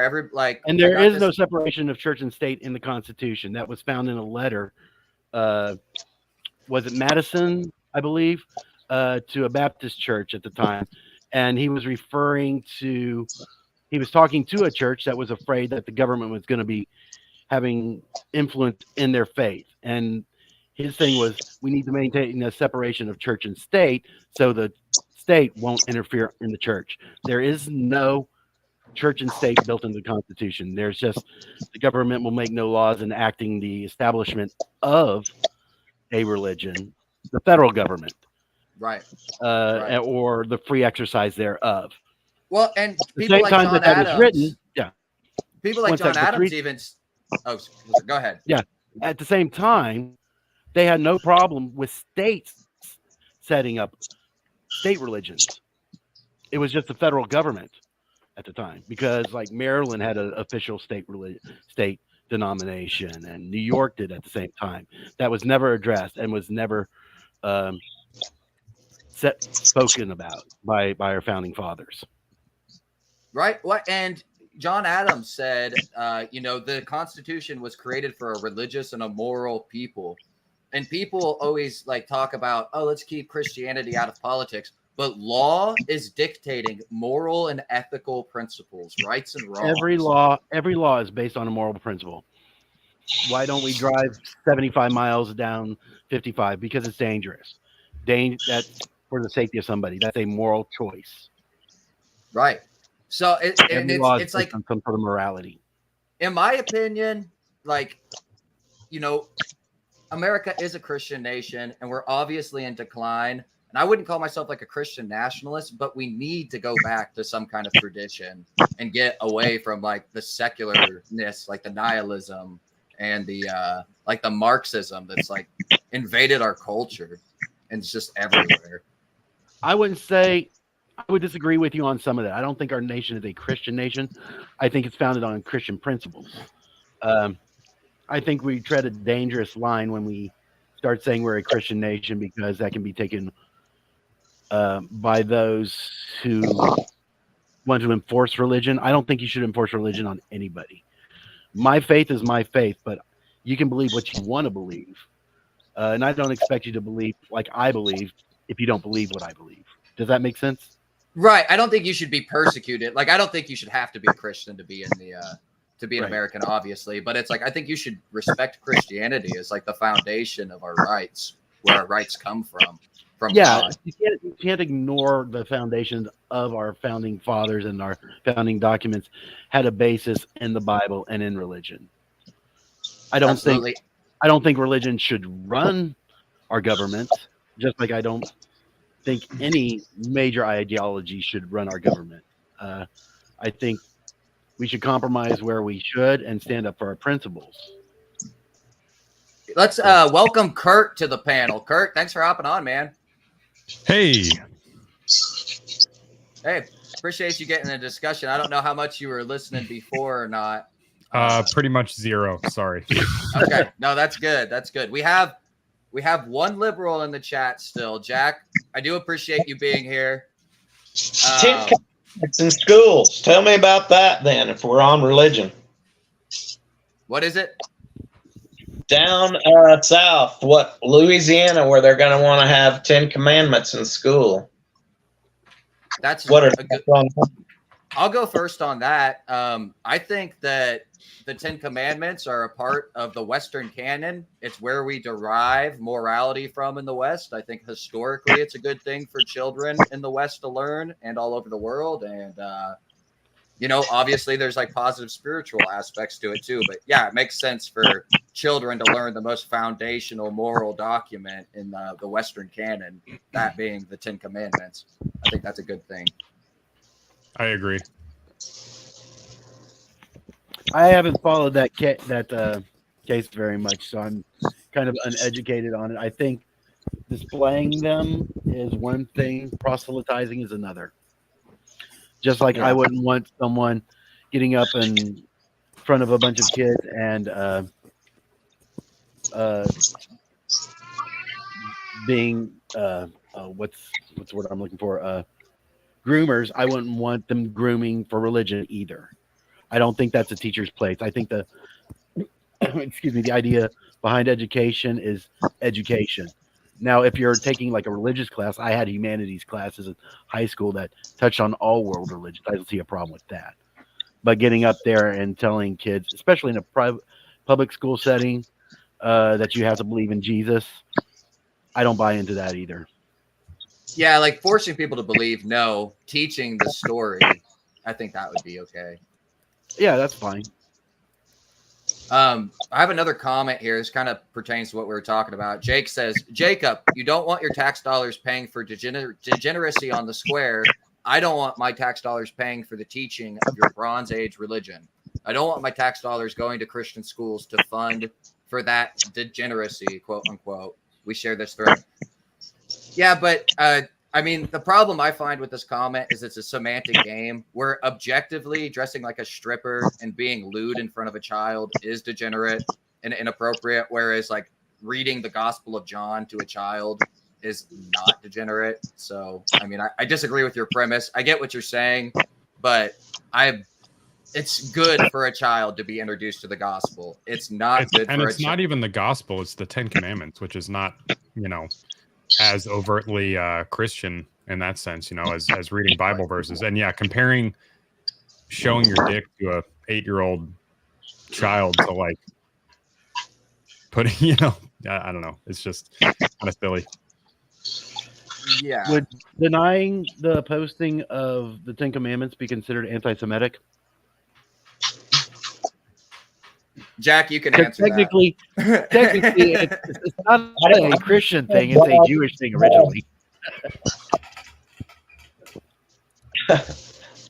And there is no separation of church and state in the Constitution. That was found in a letter. Was it Madison, I believe, to a Baptist church at the time, and he was talking to a church that was afraid that the government was going to be having influence in their faith, and his thing was, we need to maintain a separation of church and state so the state won't interfere in the church. There is no church and state built into the Constitution. There's just the government will make no laws enacting the establishment of a religion, the federal government, Right. or the free exercise thereof. Well, and The people same like time John that that Adams, was written, yeah. people like One John second, Adams even. Oh, go ahead. Yeah. At the same time, they had no problem with states setting up state religions. It was just the federal government at the time, because like Maryland had an official state denomination, and New York did at the same time. That was never addressed and was never spoken about by our founding fathers. Right. What? And John Adams said, the Constitution was created for a religious and a moral people. And people always like talk about, oh, let's keep Christianity out of politics. But law is dictating moral and ethical principles, rights and wrongs. Every law is based on a moral principle. Why don't we drive 75 miles down 55? Because it's dangerous. That's for the safety of somebody. That's a moral choice. Right. So it's like some sort of morality. In my opinion, like, America is a Christian nation, and we're obviously in decline. And I wouldn't call myself like a Christian nationalist, but we need to go back to some kind of tradition and get away from like the secularness, like the nihilism and the like the Marxism that's like invaded our culture and it's just everywhere. I would disagree with you on some of that. I don't think our nation is a Christian nation. I think it's founded on Christian principles. I think we tread a dangerous line when we start saying we're a Christian nation, because that can be taken by those who want to enforce religion. I don't think you should enforce religion on anybody. My faith is my faith, but you can believe what you want to believe. And I don't expect you to believe like I believe if you don't believe what I believe. Does that make sense? Right. I don't think you should be persecuted. Like, I don't think you should have to be a Christian to be in the to be an American, obviously. But it's like, I think you should respect Christianity as like the foundation of our rights, where our rights come from God. You can't ignore the foundations of our founding fathers, and our founding documents had a basis in the Bible and in religion. I don't think religion should run our government, just like I don't think any major ideology should run our government. I think we should compromise where we should and stand up for our principles. Let's welcome Kurt to the panel. Kurt, thanks for hopping on, man. Hey, appreciate you getting in the discussion. I don't know how much you were listening before or not. Pretty much zero. Sorry. Okay, no, that's good. That's good. We have one liberal in the chat still. Jack, I do appreciate you being here. 10 Catholics in schools. Tell me about that then, if we're on religion. What is it? Down south, Louisiana, where they're going to want to have 10 commandments in school. That's what are I'll go first on that. I think that the 10 commandments are a part of the Western canon. It's where we derive morality from in the West. I think historically it's a good thing for children in the West to learn, and all over the world. And, obviously there's like positive spiritual aspects to it too. But yeah, it makes sense for children to learn the most foundational moral document in the Western canon, that being the 10 commandments. I think that's a good thing. I agree. I haven't followed that case very much, so I'm kind of uneducated on it. I think displaying them is one thing, proselytizing is another. Just like I wouldn't want someone getting up in front of a bunch of kids and being what's the word I'm looking for? Groomers. I wouldn't want them grooming for religion either. I don't think that's a teacher's place. I think the idea behind education is education. Now, if you're taking like a religious class, I had humanities classes in high school that touched on all world religions. I don't see a problem with that. But getting up there and telling kids, especially in a public school setting, that you have to believe in Jesus, I don't buy into that either. Yeah, like forcing people to believe, no, teaching the story I think that would be okay. Yeah, that's fine. I have another comment here. This kind of pertains to what we were talking about. Jake says, Jacob, you don't want your tax dollars paying for degeneracy on the square. I don't want my tax dollars paying for the teaching of your Bronze Age religion. I don't want my tax dollars going to Christian schools to fund for that degeneracy, quote unquote. We share this thread. Yeah, but I mean, the problem I find with this comment is it's a semantic game where objectively dressing like a stripper and being lewd in front of a child is degenerate and inappropriate, whereas like reading the Gospel of John to a child is not degenerate. So, I mean, I disagree with your premise. I get what you're saying, but it's good for a child to be introduced to the gospel. It's not good and for it's not even the gospel. It's the 10 Commandments, which is not, as overtly Christian in that sense, as reading Bible verses. And yeah, comparing showing your dick to a 8-year-old child to like putting, I don't know. It's just kind of silly. Yeah. Would denying the posting of the 10 Commandments be considered anti-Semitic? Jack, you can answer technically, it's not a Christian thing; it's a Jewish thing originally.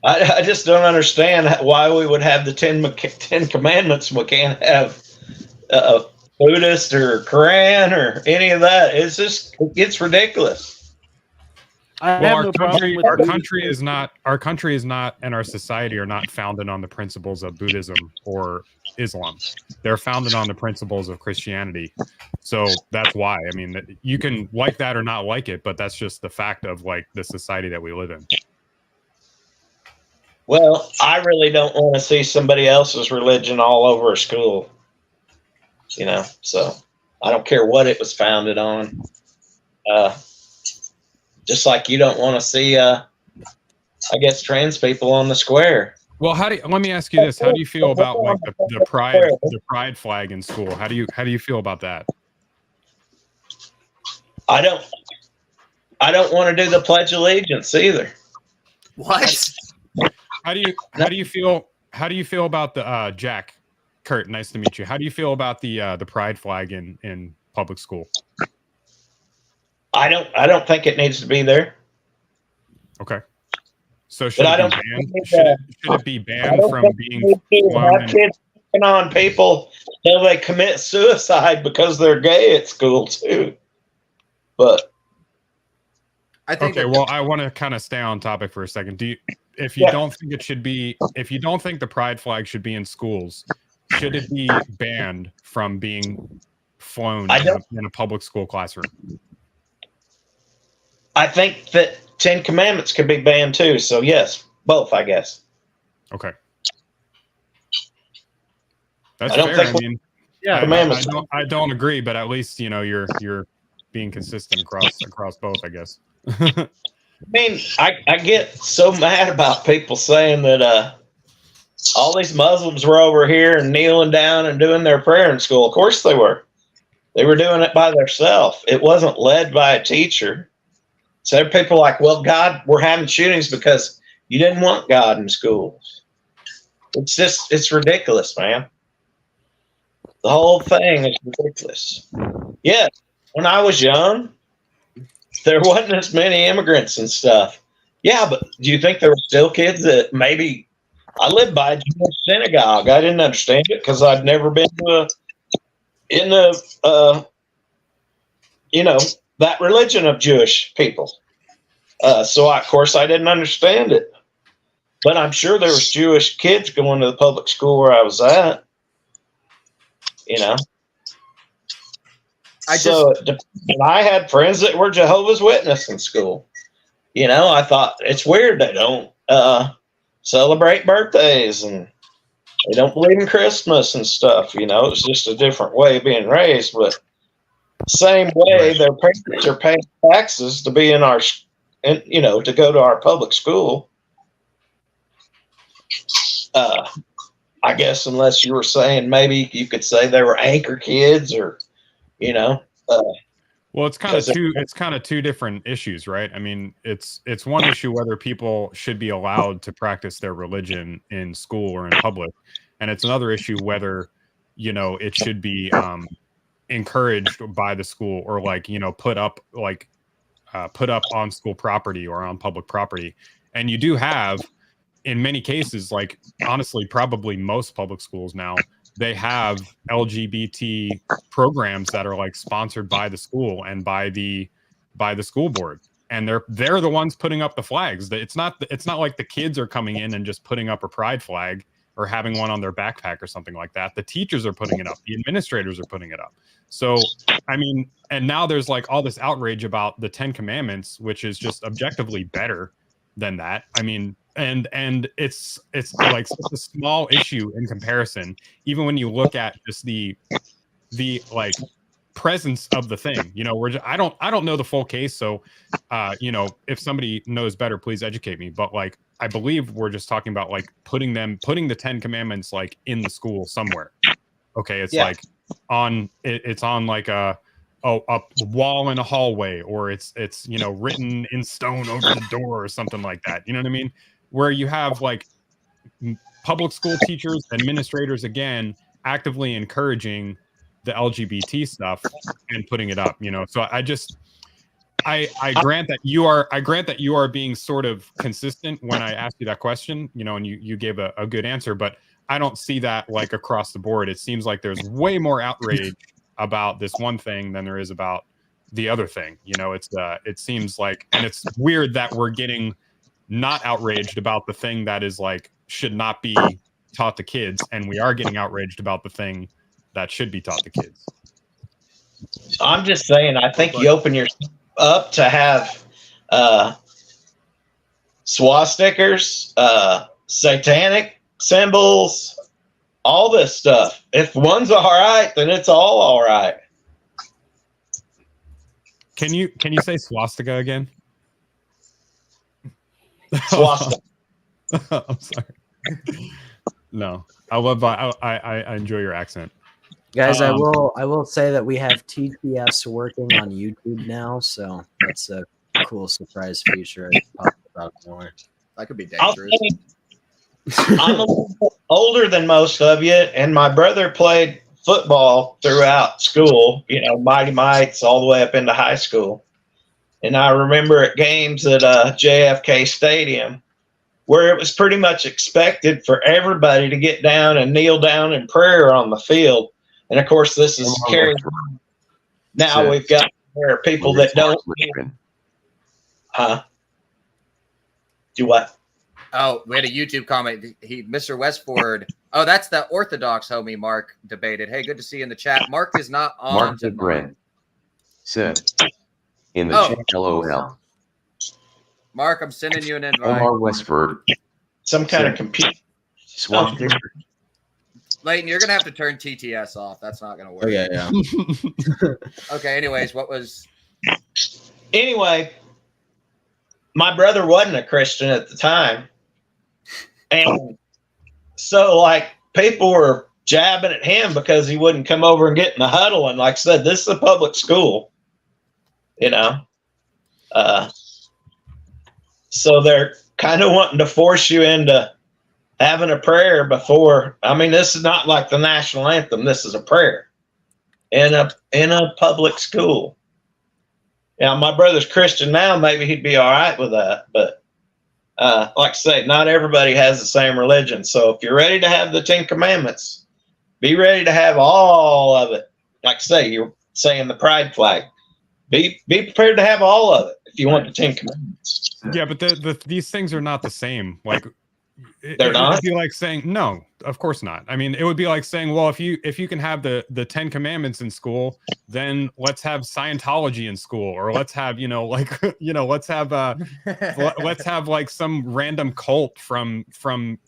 I just don't understand why we would have the 10 Commandments. We can't have Buddhist or Quran or any of that. It's ridiculous. Our country is not, and our society are not founded on the principles of Buddhism or Islam. They're founded on the principles of Christianity. So that's why. I mean, you can like that or not like it, but that's just the fact of like the society that we live in. Well, I really don't want to see somebody else's religion all over a school. So I don't care what it was founded on. Just like you don't want to see, I guess, trans people on the square. Well, let me ask you this: how do you feel about like the pride flag in school? How do you feel about that? I don't want to do the Pledge of Allegiance either. What? How do you feel about the Jack? Kurt, nice to meet you. How do you feel about the pride flag in public school? I don't think it needs to be there. Okay. So should it be banned from being flown? Have kids picking on people till they commit suicide because they're gay at school too. But I think well, I want to kind of stay on topic for a second. If you don't think the pride flag should be in schools, should it be banned from being flown in a public school classroom? I think that 10 Commandments could be banned too. So yes, both, I guess. Okay. That's fair. I don't agree, but at least you're being consistent across both, I guess. I mean, I get so mad about people saying that all these Muslims were over here and kneeling down and doing their prayer in school. Of course they were. They were doing it by themselves. It wasn't led by a teacher. So people are like, well, God, we're having shootings because you didn't want God in schools. It's ridiculous, man. The whole thing is ridiculous. Yes, when I was young, there wasn't as many immigrants and stuff. Yeah, but do you think there were still kids that maybe I lived by a Jewish synagogue? I didn't understand it because I'd never been to that religion of Jewish people. So of course I didn't understand it, but I'm sure there was Jewish kids going to the public school where I was at, I had friends that were Jehovah's Witnesses in school. I thought it's weird they don't celebrate birthdays and they don't believe in Christmas and stuff. It's just a different way of being raised, but same way their parents are paying taxes to be to go to our public school. I guess unless you were saying maybe you could say they were anchor kids or, Well, Well, it's kind of two different issues, right? I mean, it's one issue whether people should be allowed to practice their religion in school or in public, and it's another issue whether, you know, it should be encouraged by the school or like, you know, put up on school property or on public property. And you do have, in many cases, like honestly, probably most public schools now, they have LGBT programs that are like sponsored by the school and by the school board, and they're the ones putting up the flags. It's not like the kids are coming in and just putting up a pride flag or having one on their backpack or something like that. The teachers are putting it up, the administrators are putting it up. So I mean, and now there's like all this outrage about the 10 Commandments, which is just objectively better than that. I mean, and it's like such a small issue in comparison, even when you look at just the like presence of the thing. You know, I don't know the full case, so you know, if somebody knows better, please educate me. But like, I believe we're just talking about like putting the 10 Commandments like in the school somewhere. Okay, it's like it's on like a wall in a hallway, or it's you know, written in stone over the door or something like that. You know what I mean? Where you have like public school teachers, administrators, again, actively encouraging the LGBT stuff and putting it up, you know. So I grant that you are being sort of consistent when I asked you that question, you know, and you gave a good answer, but I don't see that like across the board. It seems like there's way more outrage about this one thing than there is about the other thing. You know, it seems like, and it's weird that we're getting not outraged about the thing that is like should not be taught to kids, and we are getting outraged about the thing that should be taught to kids. I'm just saying, I think you open yourself up to have swastikas, satanic symbols, all this stuff. If one's all right, then it's all right. Can you say swastika again? Swastika. I'm sorry. No, I enjoy your accent, guys. I will say that we have TTS working on YouTube now, so that's a cool surprise feature. I talked about more. That could be dangerous. I'm a little older than most of you, and my brother played football throughout school, you know, Mighty Mites all the way up into high school. And I remember at games at JFK Stadium where it was pretty much expected for everybody to get down and kneel down in prayer on the field. And of course, this is carried. Now we've got there are people that don't. Do what? Oh, we had a YouTube comment. Mr. Westford. Oh, that's the Orthodox homie Mark debated. Hey, good to see you in the chat. Mark is not on. Mark the Brent said in the chat, LOL. Mark, I'm sending you an invite. Omar Westford. Some kind of computer. Swastika. Leighton, you're going to have to turn TTS off. That's not going to work. Oh, yeah. Okay, anyways, what was... Anyway, my brother wasn't a Christian at the time. And so, like, people were jabbing at him because he wouldn't come over and get in the huddle. And like I said, this is a public school, you know. So they're kind of wanting to force you into having a prayer before. I mean, this is not like the national anthem. This is a prayer in a public school. Yeah, my brother's Christian now. Maybe he'd be all right with that. But like I say, not everybody has the same religion. So if you're ready to have the 10 Commandments, be ready to have all of it. Like I say, you're saying the pride flag. Be prepared to have all of it if you want the 10 Commandments. Yeah, but these things are not the same. Like, they're not. It would be like saying no, of course not. I mean, it would be like saying, well, if you can have the 10 Commandments in school, then let's have Scientology in school, or let's have let's have like some random cult from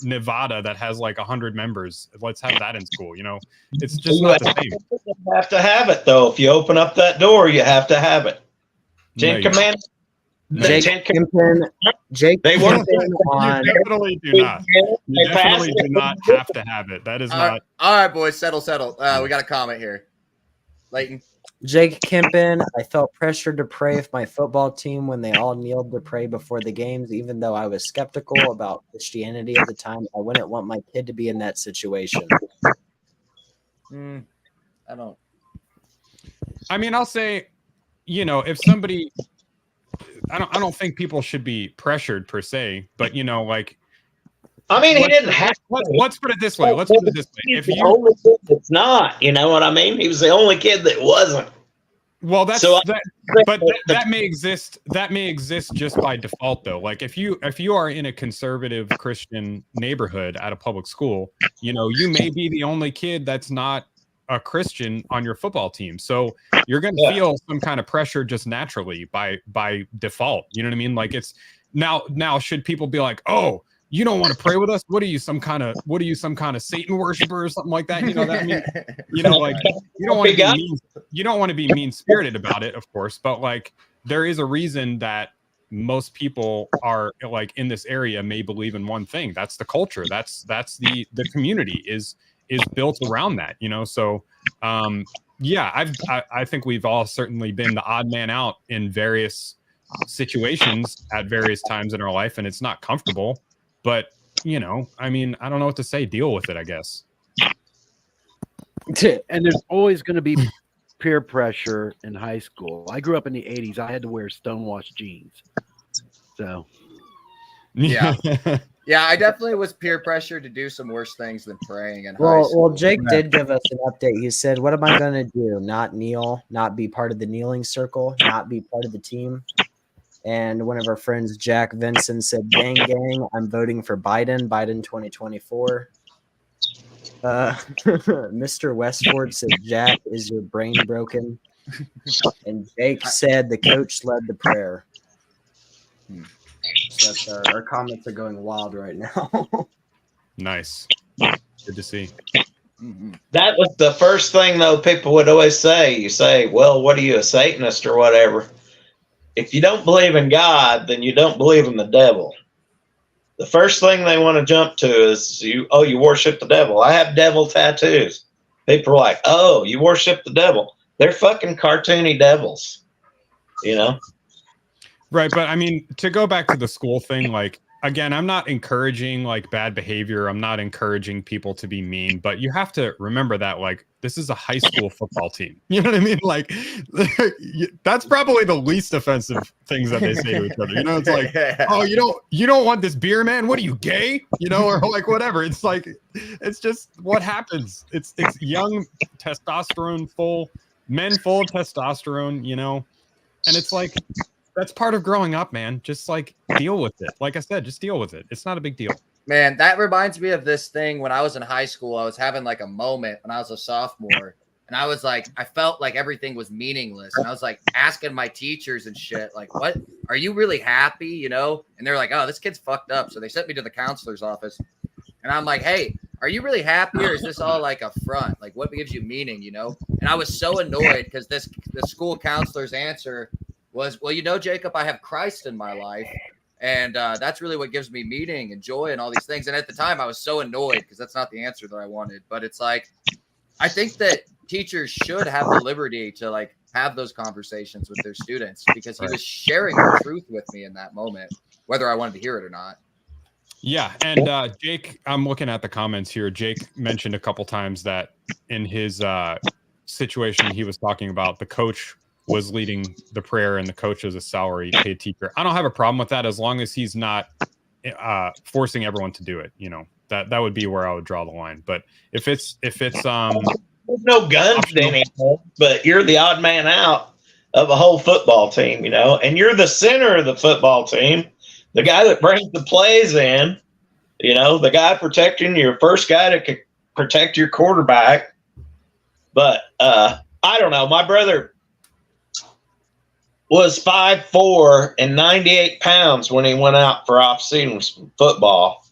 Nevada that has like 100 members. Let's have that in school. You know, it's just not the same. You have to have it though. If you open up that door, you have to have it. 10 Commandments. Jake Kempton on. You definitely do not. You definitely do not have to have it. That is not. All right, boys, settle. We got a comment here. Leighton. Jake Kempen, I felt pressured to pray with my football team when they all kneeled to pray before the games, even though I was skeptical about Christianity at the time. I wouldn't want my kid to be in that situation. I don't. I mean, I'll say, if somebody, I don't think people should be pressured per se, but like, I mean, he didn't have to. Let's put it this way. He's the only kid that's not, you know what I mean? He was the only kid that wasn't. Well, that may exist. That may exist just by default, though. Like if you are in a conservative Christian neighborhood at a public school, you may be the only kid that's not a Christian on your football team. So you're going to feel some kind of pressure just naturally by default. You know what I mean? Like it's now should people be like, oh, you don't want to pray with us? What are you, some kind of Satan worshiper or something like that? Like you don't want to be mean spirited about it, of course, but like there is a reason that most people are like in this area may believe in one thing. That's the culture. That's the community is built around that, So I think we've all certainly been the odd man out in various situations at various times in our life, and it's not comfortable. But, I mean, I don't know what to say. Deal with it, I guess. And there's always going to be peer pressure in high school. I grew up in the 80s. I had to wear stonewashed jeans. So. Yeah. Yeah, I definitely was peer pressure to do some worse things than praying in high school. Well, Jake did give us an update. He said, what am I going to do? Not kneel, not be part of the kneeling circle, not be part of the team. And one of our friends, Jack Vinson, said, gang, I'm voting for Biden 2024. Mr. Westford said, Jack, is your brain broken? And Jake said the coach led the prayer. So that's our comments are going wild right now. Nice. Good to see. That was the first thing, though, people would always say. You say, well, what are you, a Satanist or whatever? If you don't believe in God, then you don't believe in the devil. The first thing they want to jump to is, you worship the devil. I have devil tattoos. People are like, oh, you worship the devil. They're fucking cartoony devils, Right, but I mean, to go back to the school thing, like, again, I'm not encouraging like bad behavior. I'm not encouraging people to be mean, but you have to remember that like this is a high school football team. You know what I mean? Like that's probably the least offensive things that they say to each other. It's like, oh, you don't want this beer, man? What are you, gay? Or like whatever. It's like it's just what happens. It's young testosterone full men full of testosterone, and it's like that's part of growing up, man. Just like deal with it. Like I said, just deal with it. It's not a big deal. Man, that reminds me of this thing when I was in high school. I was having like a moment when I was a sophomore, and I was like, I felt like everything was meaningless. And I was like asking my teachers and shit, like, what? Are you really happy? And they're like, oh, this kid's fucked up. So they sent me to the counselor's office. And I'm like, hey, are you really happy, or is this all like a front? Like, what gives you meaning, And I was so annoyed because the school counselor's answer was, well, Jacob, I have Christ in my life. And that's really what gives me meaning and joy and all these things. And at the time I was so annoyed because that's not the answer that I wanted. But it's like, I think that teachers should have the liberty to like have those conversations with their students, because he was sharing the truth with me in that moment, whether I wanted to hear it or not. Yeah. And Jake, I'm looking at the comments here. Jake mentioned a couple times that in his situation, he was talking about the coach was leading the prayer and the coach is a salary paid teacher. I don't have a problem with that as long as he's not forcing everyone to do it. That would be where I would draw the line. But if it's there's no guns anymore, but you're the odd man out of a whole football team, and you're the center of the football team, the guy that brings the plays in, the guy protecting your first guy to protect your quarterback. But I don't know. My brother was 5'4" and 98 pounds when he went out for off-season football.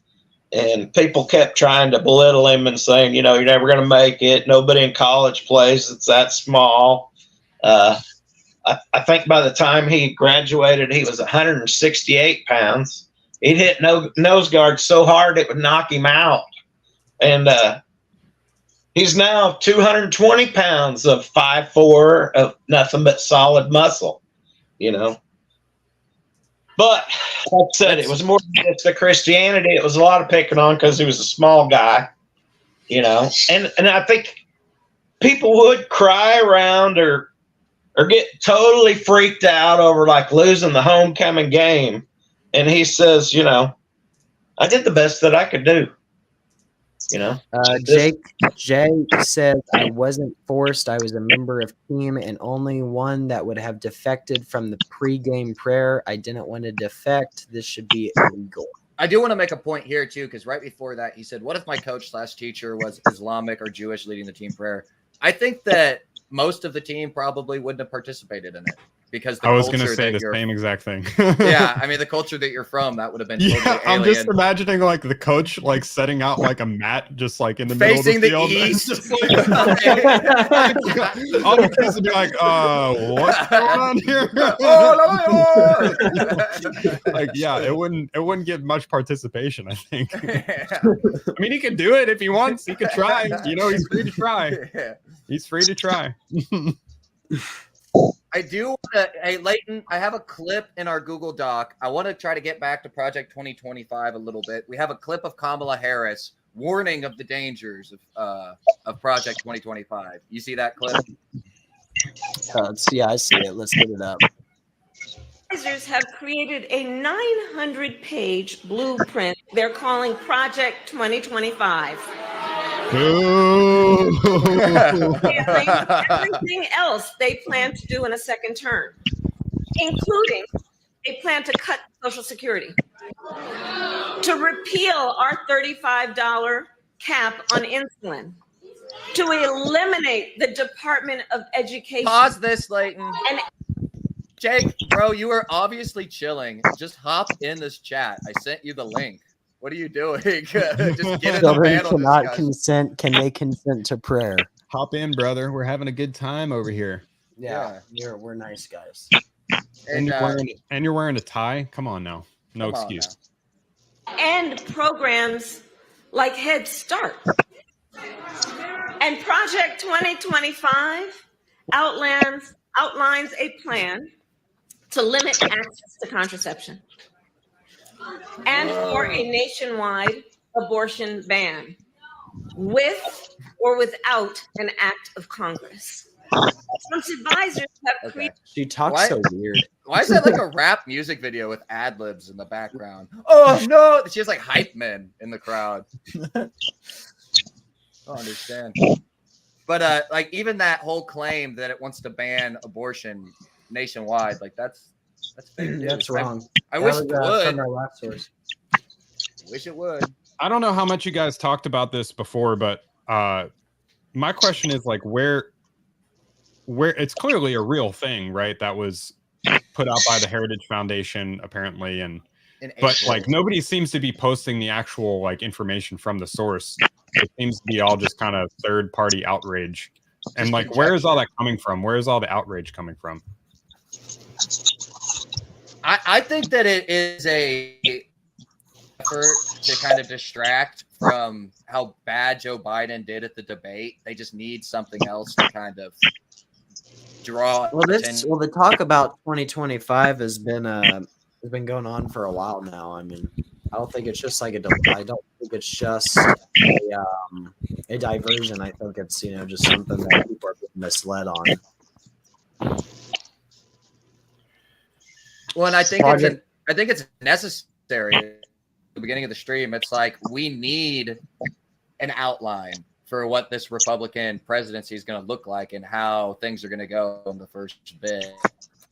And people kept trying to belittle him and saying, you're never going to make it. Nobody in college plays. It's that small. I think by the time he graduated, he was 168 pounds. He'd hit nose guard so hard it would knock him out. And He's now 220 pounds of 5'4", of nothing but solid muscle, you know. But like I said, it was more than just the Christianity. It was a lot of picking on because he was a small guy, you know. And I think people would cry around or get totally freaked out over like losing the homecoming game. And he says, you know, I did the best that I could do. You know, Jake says, I wasn't forced. I was a member of team and only one that would have defected from the pregame prayer. I didn't want to defect. This should be illegal. I do want to make a point here too, because right before that, he said, what if my coach / teacher was Islamic or Jewish leading the team prayer? I think that most of the team probably wouldn't have participated in it because I was going to say the same exact thing. Yeah, I mean, the culture that you're from, that would have been totally alien. I'm just imagining like the coach like setting out like a mat just like in the facing middle of the the field. east. All the kids would be like, what's going on here? Like, yeah, it wouldn't get much participation, I think. I mean, he could do it if he wants. He could try. You know, he's free to try. He's free to try. I do want to, hey, Leighton, I have a clip in our Google Doc. I want to try to get back to Project 2025 a little bit. We have a clip of Kamala Harris warning of the dangers of Project 2025. You see that clip? Yeah, I see it. Let's get it up. Advisors have created a 900-page blueprint they're calling Project 2025. Everything else they plan to do in a second term, including they plan to cut Social Security, to repeal our $35 cap on insulin, to eliminate the Department of Education. Pause this, Leighton. And Jake, bro, you are obviously chilling. Just hop in this chat. I sent you the link. What are you doing? Just get in the Children panel cannot discussion. consent. Can they consent to prayer? Hop in, brother. We're having a good time over here. Yeah. We're nice guys. And you're wearing a tie? Come on now. No excuse. and programs like Head Start. And Project 2025 outlines a plan to limit access to contraception and for a nationwide abortion ban, with or without an act of Congress. Trump's advisors have created. She talks so weird. Why is that like a rap music video with ad libs in the background? Oh no! She has like hype men in the crowd. I don't understand. But like even that whole claim that it wants to ban abortion nationwide, like that's fake news. That's wrong. I wish it would. From our last source. Wish it would. I don't know how much you guys talked about this before, but my question is like where it's clearly a real thing, right? That was put out by the Heritage Foundation apparently, but like nobody seems to be posting the actual like information from the source. It seems to be all just kind of third party outrage. And like where is all that coming from? Where is all the outrage coming from? I think that it is a effort to kind of distract from how bad Joe Biden did at the debate. They just need something else to kind of draw attention. The talk about 2025 has been going on for a while now. I mean, I don't think it's just like I don't think it's just a diversion. I think it's just something that people are being misled on. Well, and I think it's necessary. At the beginning of the stream, it's like we need an outline for what this Republican presidency is going to look like and how things are going to go in the first bit. I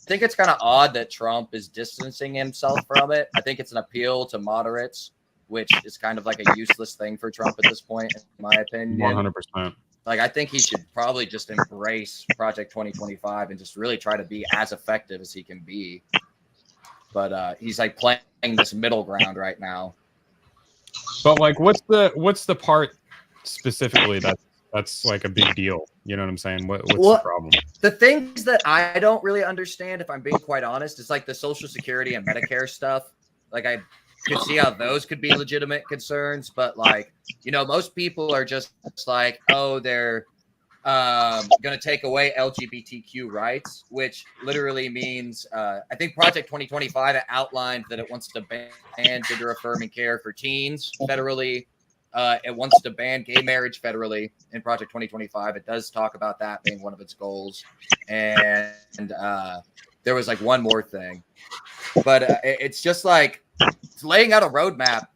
think it's kind of odd that Trump is distancing himself from it. I think it's an appeal to moderates, which is kind of like a useless thing for Trump at this point, in my opinion. 100%. Like, I think he should probably just embrace Project 2025 and just really try to be as effective as he can be. But he's like playing this middle ground right now. But like, what's the part specifically that's like a big deal? You know what I'm saying? What's the problem? The things that I don't really understand, if I'm being quite honest, is like the Social Security and Medicare stuff. Like I could see how those could be legitimate concerns. But like, you know, most people are just like, oh, they're going to take away LGBTQ rights, which literally means I think Project 2025 outlined that it wants to ban gender affirming care for teens federally. It wants to ban gay marriage federally in Project 2025. It does talk about that being one of its goals. And there was like one more thing, but it's just like it's laying out a roadmap,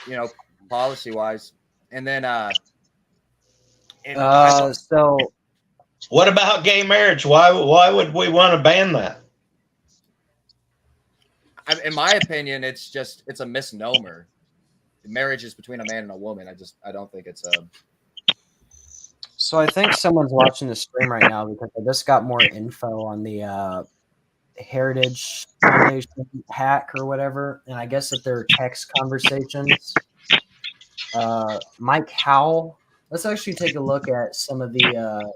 you know, policy wise. And then so what about gay marriage? Why would we want to ban that? In my opinion, it's a misnomer. Marriage is between a man and a woman. I don't think it's a. So I think someone's watching the stream right now because I just got more info on the Heritage Foundation hack or whatever, and I guess that they're text conversations. Mike Howell. Let's actually take a look at some of the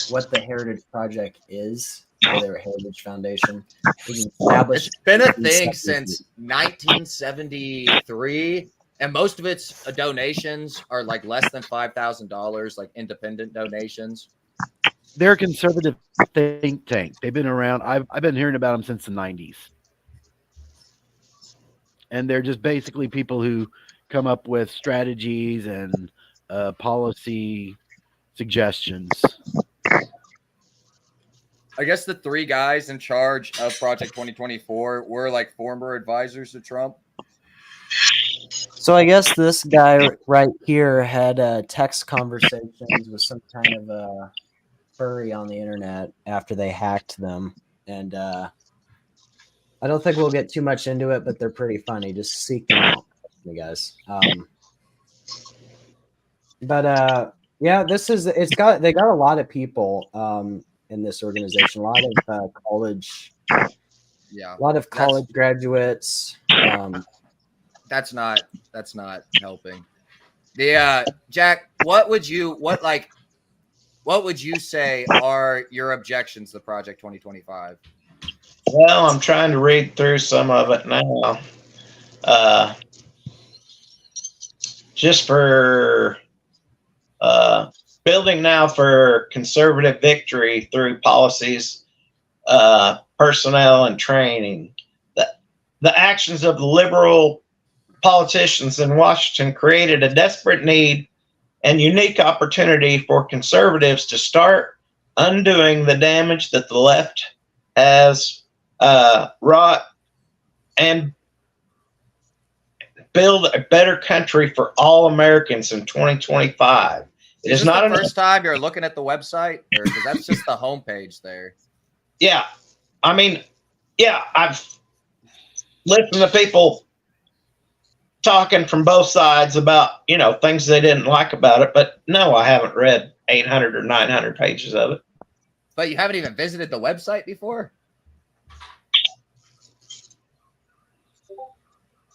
what the Heritage Project is. Their Heritage Foundation. It's been a thing since 1973, and most of its donations are like less than $5,000, like independent donations. They're a conservative think tank. They've been around. I've been hearing about them since the 90s. And they're just basically people who come up with strategies and policy suggestions. I guess the three guys in charge of Project 2024 were like former advisors to Trump. So I guess this guy right here had text conversations with some kind of a furry on the internet after they hacked them. And I don't think we'll get too much into it, but they're pretty funny. Just seek them out, you guys. Yeah, they got a lot of people in this organization, a lot of college graduates. That's not helping. Jack, what would you say are your objections to Project 2025? Well, I'm trying to read through some of it now. Just for building now for conservative victory through policies, personnel, and training. The actions of the liberal politicians in Washington created a desperate need and unique opportunity for conservatives to start undoing the damage that the left has wrought and build a better country for all Americans in 2025. It is not the first time you're looking at the website, because that's just the homepage there. Yeah, I mean, yeah, I've listened to people talking from both sides about, you know, things they didn't like about it, but no, I haven't read 800 or 900 pages of it. But you haven't even visited the website before?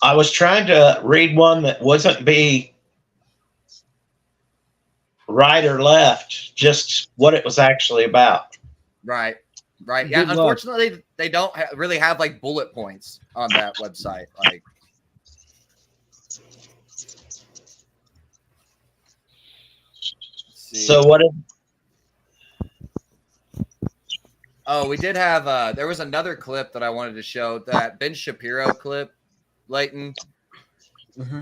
I was trying to read one that wasn't be right or left, just what it was actually about. Right. Yeah, unfortunately, they don't really have like bullet points on that website. Like, so what? We did have. There was another clip that I wanted to show. That Ben Shapiro clip, Leighton. Mm-hmm.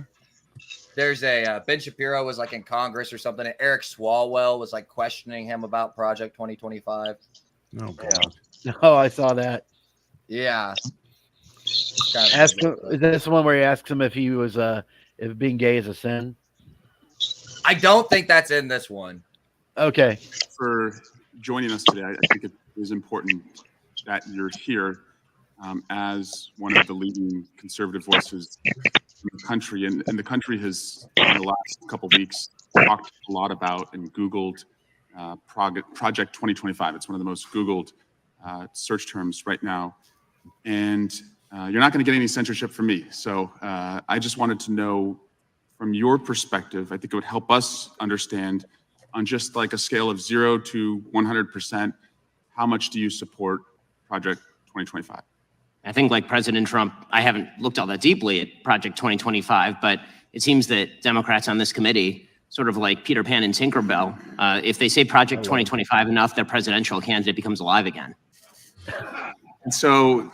There's a Ben Shapiro was like in Congress or something, and Eric Swalwell was like questioning him about Project 2025. Oh God! Oh, I saw that. Yeah. Ask him, is this the one where he asks him if he was if being gay is a sin? I don't think that's in this one. Okay. For joining us today, I think it is important that you're here as one of the leading conservative voices in the country. And the country has, in the last couple of weeks, talked a lot about and Googled Project 2025. It's one of the most Googled search terms right now. And you're not going to get any censorship from me. So I just wanted to know, from your perspective, I think it would help us understand on just like a scale of 0 to 100%, how much do you support Project 2025? I think like President Trump, I haven't looked all that deeply at Project 2025, but it seems that Democrats on this committee, sort of like Peter Pan and Tinkerbell, if they say Project 2025 enough, their presidential candidate becomes alive again. And so,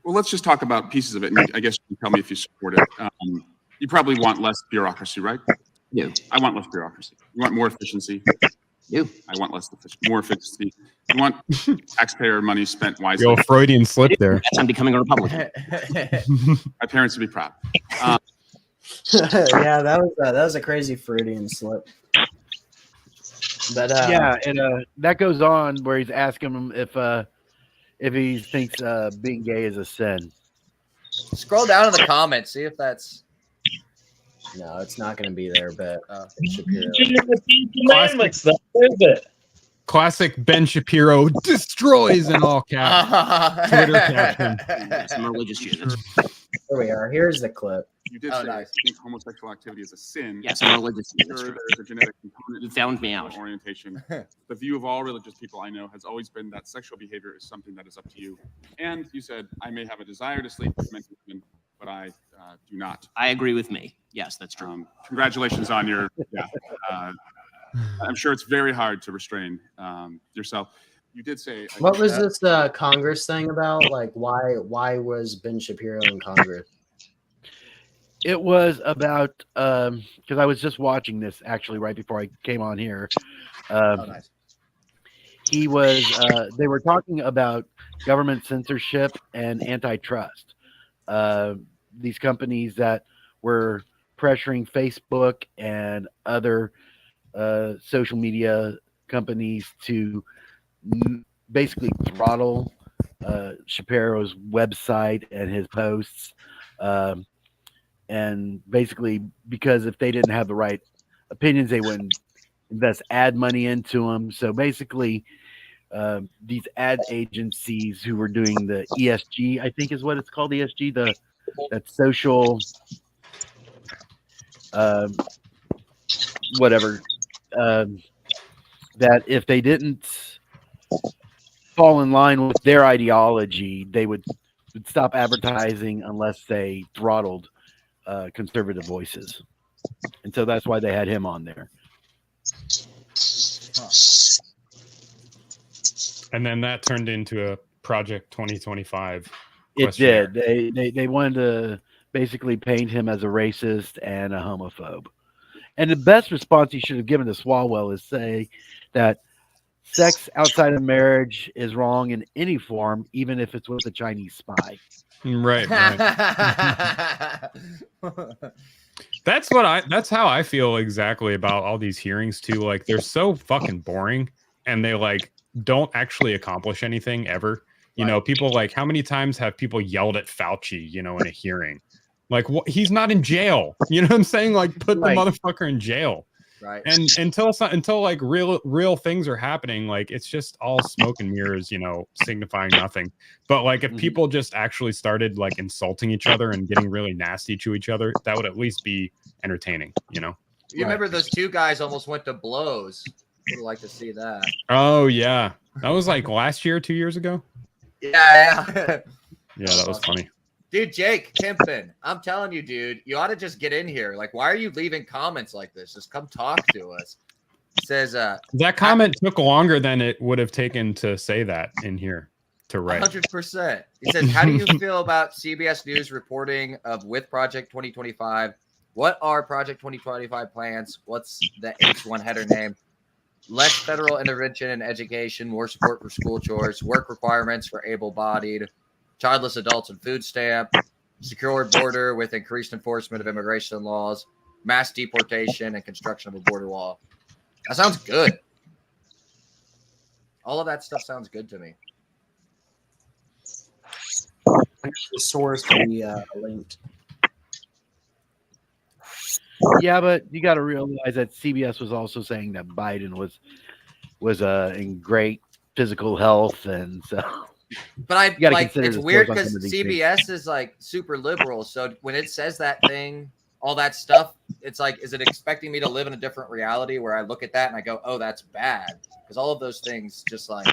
well, let's just talk about pieces of it. And I guess you can tell me if you support it. You probably want less bureaucracy, right? Yeah. I want less bureaucracy. You want more efficiency. You. I want more efficiency. You want taxpayer money spent wisely. Yo, Freudian slip there. That's I'm becoming a Republican. My parents would be proud. Yeah, that was a crazy Freudian slip. But yeah, and that goes on where he's asking him if he thinks being gay is a sin. Scroll down in the comments, see if that's. No, it's not going to be there. But Shapiro. Commandments, though, is it? Classic Ben Shapiro destroys in all caps. Twitter caption. Some religious Jesus. Here we are. Here's the clip. You did say I think homosexual activity is a sin. Yes, I'm religious. Sure, there's a genetic component. You found me out. Orientation. The view of all religious people I know has always been that sexual behavior is something that is up to you. And you said I may have a desire to sleep with men, but I do not. I agree with me. Yes, that's true. Congratulations on your. Yeah. I'm sure it's very hard to restrain yourself. You did say. What was this Congress thing about? Like, why was Ben Shapiro in Congress? It was about because I was just watching this actually right before I came on here. Nice. He was. They were talking about government censorship and antitrust. These companies that were pressuring Facebook and other social media companies to basically throttle Shapiro's website and his posts. And basically, because if they didn't have the right opinions, they wouldn't invest ad money into them. So basically, these ad agencies who were doing the ESG, I think is what it's called, ESG, that social, whatever, that if they didn't fall in line with their ideology, they would stop advertising unless they throttled conservative voices. And so that's why they had him on there. And then that turned into a Project 2025. It did. They wanted to basically paint him as a racist and a homophobe. And the best response he should have given to Swalwell is say that sex outside of marriage is wrong in any form, even if it's with a Chinese spy. Right. That's how I feel exactly about all these hearings too. Like, they're so fucking boring, and they like don't actually accomplish anything ever. You know, people like, how many times have people yelled at Fauci, you know, in a hearing? Like, he's not in jail. You know what I'm saying? Like, put the motherfucker in jail. Right. And until like real things are happening, like, it's just all smoke and mirrors, you know, signifying nothing. But like, if people just actually started like insulting each other and getting really nasty to each other, that would at least be entertaining, you know? You remember those two guys almost went to blows. Would like to see that. Oh yeah. That was like last year, 2 years ago. Yeah. Yeah, that was funny. Dude, Jake Timpton, I'm telling you, dude, you ought to just get in here. Like, why are you leaving comments like this? Just come talk to us. It says that comment took longer than it would have taken to say that in here to write. 100%. He says, how do you feel about CBS News reporting of with Project 2025? What are Project 2025 plans? What's the H1 header name? Less federal intervention in education, more support for school chores, work requirements for able-bodied, childless adults and food stamp, secure border with increased enforcement of immigration laws, mass deportation, and construction of a border wall. That sounds good. All of that stuff sounds good to me. The source can be linked. Yeah, but you got to realize that CBS was also saying that Biden was in great physical health, and so. But I like it's weird because CBS things. is like super liberal. So when it says that thing, all that stuff, it's like, is it expecting me to live in a different reality where I look at that and I go, oh, that's bad? Because all of those things just like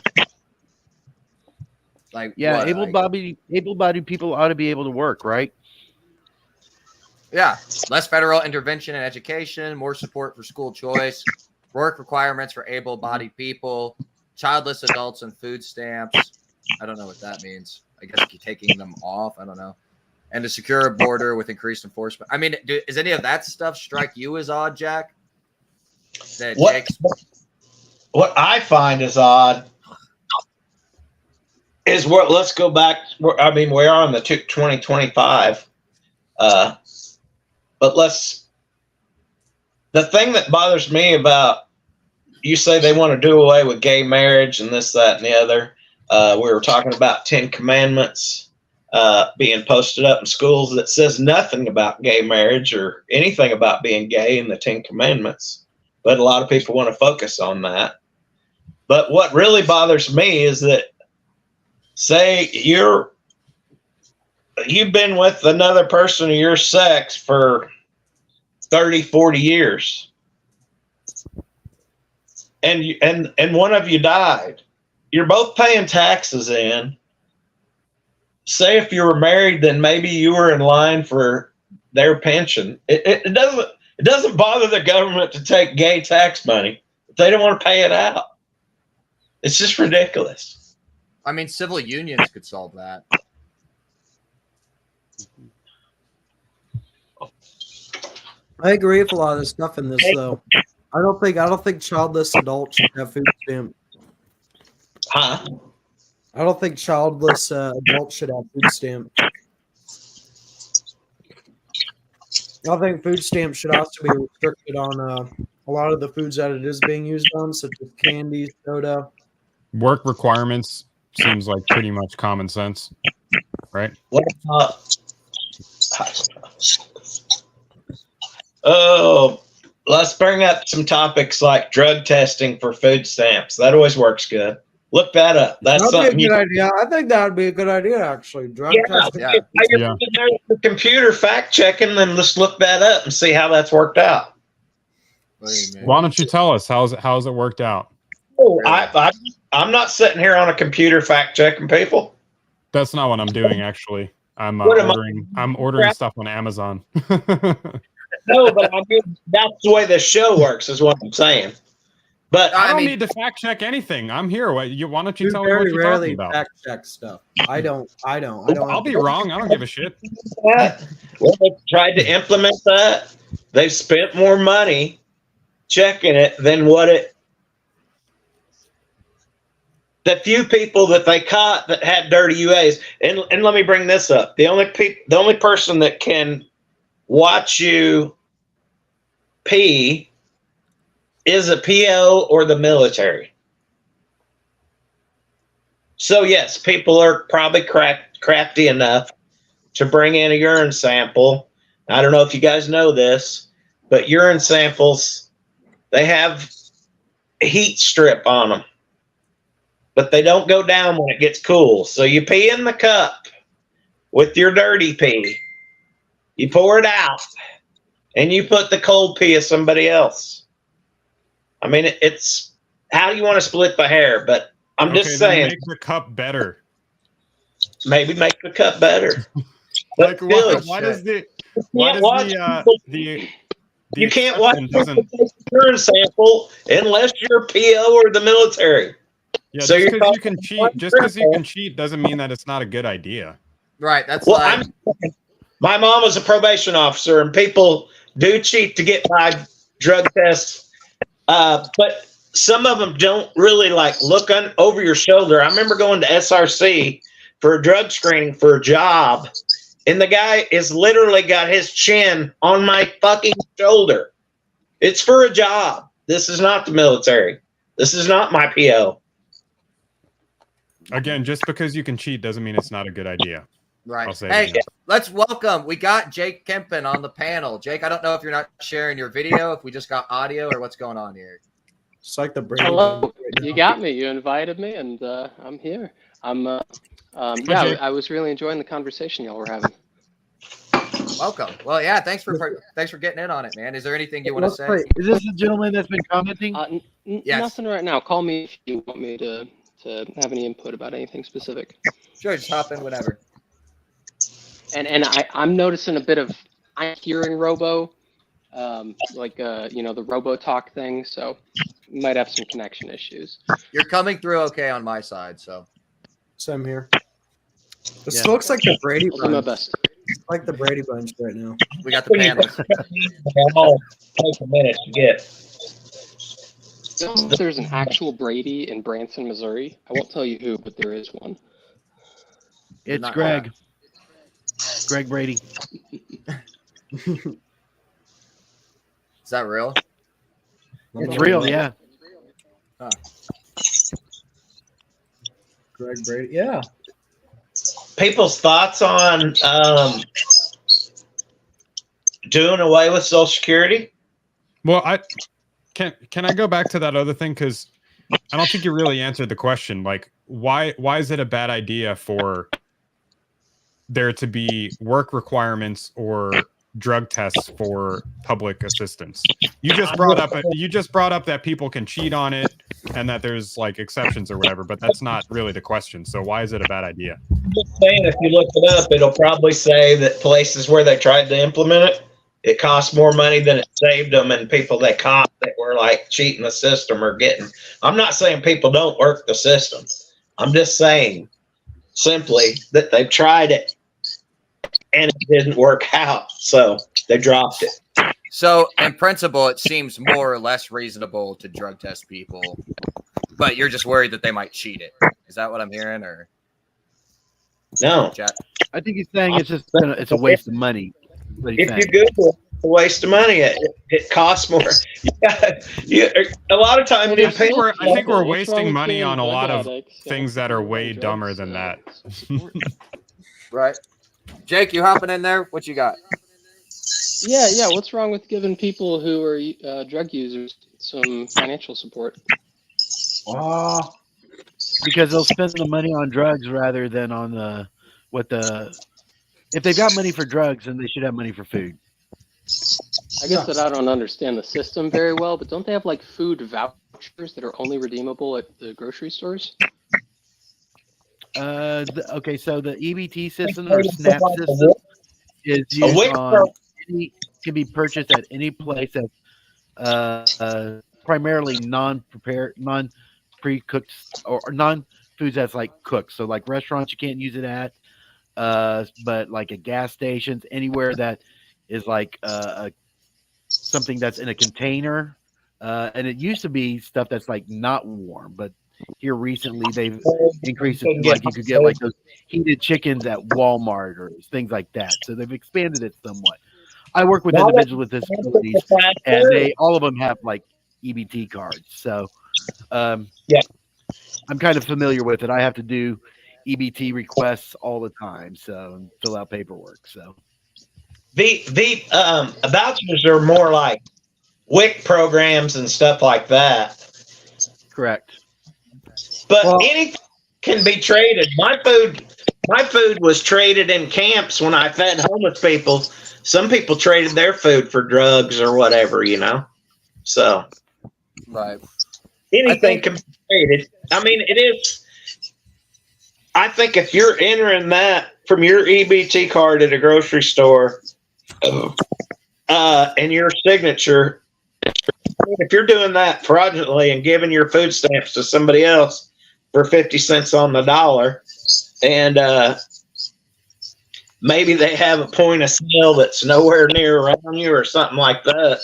Like, Yeah, what, able-bodied people ought to be able to work, right? Yeah, less federal intervention in education, more support for school choice, work requirements for able-bodied people, childless adults and food stamps. I don't know what that means. I guess you're taking them off. I don't know. And a secure border with increased enforcement. I mean, is any of that stuff strike you as odd, Jack? That What I find is odd is let's go back. I mean, we are on the 2025. But the thing that bothers me about, you say they want to do away with gay marriage and this, that, and the other. We were talking about 10 commandments being posted up in schools that says nothing about gay marriage or anything about being gay in the 10 commandments. But a lot of people want to focus on that. But what really bothers me is that, say you've been with another person of your sex for 30, 40 years, and one of you died. You're both paying taxes in. Say if you were married, then maybe you were in line for their pension. It doesn't bother the government to take gay tax money if they don't want to pay it out. It's just ridiculous. I mean, civil unions could solve that. I agree with a lot of the stuff in this, though. I don't think childless adults should have food stamps. Huh? I don't think childless adults should have food stamps. I think food stamps should also be restricted on a lot of the foods that it is being used on, such as candy, soda. Work requirements seems like pretty much common sense, right? Let's bring up some topics like drug testing for food stamps. That always works good. Look that up. That's That'd something be a good idea. I think that would be a good idea, actually. Drug testing. You're the computer fact checking, then let's look that up and see how that's worked out. Why don't you tell us how's it worked out? Oh, I'm not sitting here on a computer fact checking people. That's not what I'm doing, actually. I'm ordering stuff on Amazon. No, but I mean, that's the way this show works, is what I'm saying. But I don't need to fact check anything. I'm here. Why don't you tell me what very you're rarely talking about? fact check stuff. I don't. I'll be wrong. I don't give a shit. Well, they tried to implement that. They've spent more money checking it than the few people that they caught that had dirty UAs. And let me bring this up. The only person that can watch you pee is a PO or the military. So yes, people are probably crafty enough to bring in a urine sample. I don't know if you guys know this, but urine samples, they have a heat strip on them, but they don't go down when it gets cool. So you pee in the cup with your dirty pee, you pour it out, and you put the cold pee of somebody else. I mean, it's how do you want to split the hair? But I'm just saying, make the cup better. Maybe make the cup better. Like, why does the you can't watch the urine sample unless you're PO or the military. Yeah, so just because you can cheat, doesn't mean that it's not a good idea. Right. That's my mom was a probation officer, and people do cheat to get by drug tests. But some of them don't really look over your shoulder. I remember going to SRC for a drug screening for a job, and the guy is literally got his chin on my fucking shoulder. It's for a job. This is not the military. This is not my PO. Again, just because you can cheat doesn't mean it's not a good idea. Right. Hey, let's welcome. We got Jake Kempen on the panel. Jake, I don't know if you're not sharing your video, if we just got audio, or what's going on here. It's like the brain. Hello. You got me. You invited me, and I'm here. I was really enjoying the conversation y'all were having. Welcome. Well, yeah, thanks for getting in on it, man. Is there anything you want to say? Is this the gentleman that's been commenting? Yes. Nothing right now. Call me if you want me to to have any input about anything specific. Sure, just hop in whenever. And I'm noticing a bit of, I'm hearing robo, the robo talk thing. So you might have some connection issues. You're coming through okay on my side, so. Same here. This looks like the Brady I'll do my Bunch. best. It's like the Brady Bunch right now. We got the panels. Take a minute to get. There's an actual Brady in Branson, Missouri. I won't tell you who, but there is one. It's Not Greg. Greg Brady. Is that real? It's real, yeah. Huh. Greg Brady, yeah. People's thoughts on doing away with Social Security? Well, can I go back to that other thing, because I don't think you really answered the question. Like, why is it a bad idea for there to be work requirements or drug tests for public assistance? You just brought up that people can cheat on it and that there's like exceptions or whatever, but that's not really the question. So why is it a bad idea? I'm just saying, if you look it up, it'll probably say that places where they tried to implement it, it cost more money than it saved them, and people they caught that were like cheating the system are getting. I'm not saying people don't work the system. I'm just saying simply that they've tried it and it didn't work out, so they dropped it. So, in principle, it seems more or less reasonable to drug test people, but you're just worried that they might cheat it. Is that what I'm hearing, or no? Jack? I think he's saying it's just it's a waste of money. If you Google it, it's a waste of money. It costs more. A lot of times, I think we're wasting money on a lot of things that are way dumber than that. Right. Jake, you hopping in there? What you got? Yeah. What's wrong with giving people who are drug users some financial support? Because they'll spend the money on drugs rather than on if they've got money for drugs, then they should have money for food. I guess that I don't understand the system very well, but don't they have like food vouchers that are only redeemable at the grocery stores? Okay, so the EBT system or SNAP system is used can be purchased at any place that's primarily non-pre-cooked or non-foods that's like cooked. So like restaurants, you can't use it at, but like at gas stations, anywhere that is like something that's in a container. And it used to be stuff that's like not warm, but here recently they've increased it to like you could get like those heated chickens at Walmart or things like that. So they've expanded it somewhat. I work with individuals with disabilities, and all of them have like EBT cards. So I'm kind of familiar with it. I have to do EBT requests all the time, so fill out paperwork. So the vouchers are more like WIC programs and stuff like that. Correct. But anything can be traded. My food was traded in camps when I fed homeless people. Some people traded their food for drugs or whatever, So, right. Anything can be traded. I mean, it is. I think if you're entering that from your EBT card at a grocery store, and your signature, if you're doing that fraudulently and giving your food stamps to somebody else for 50 cents on the dollar, and maybe they have a point of sale that's nowhere near around you or something like that.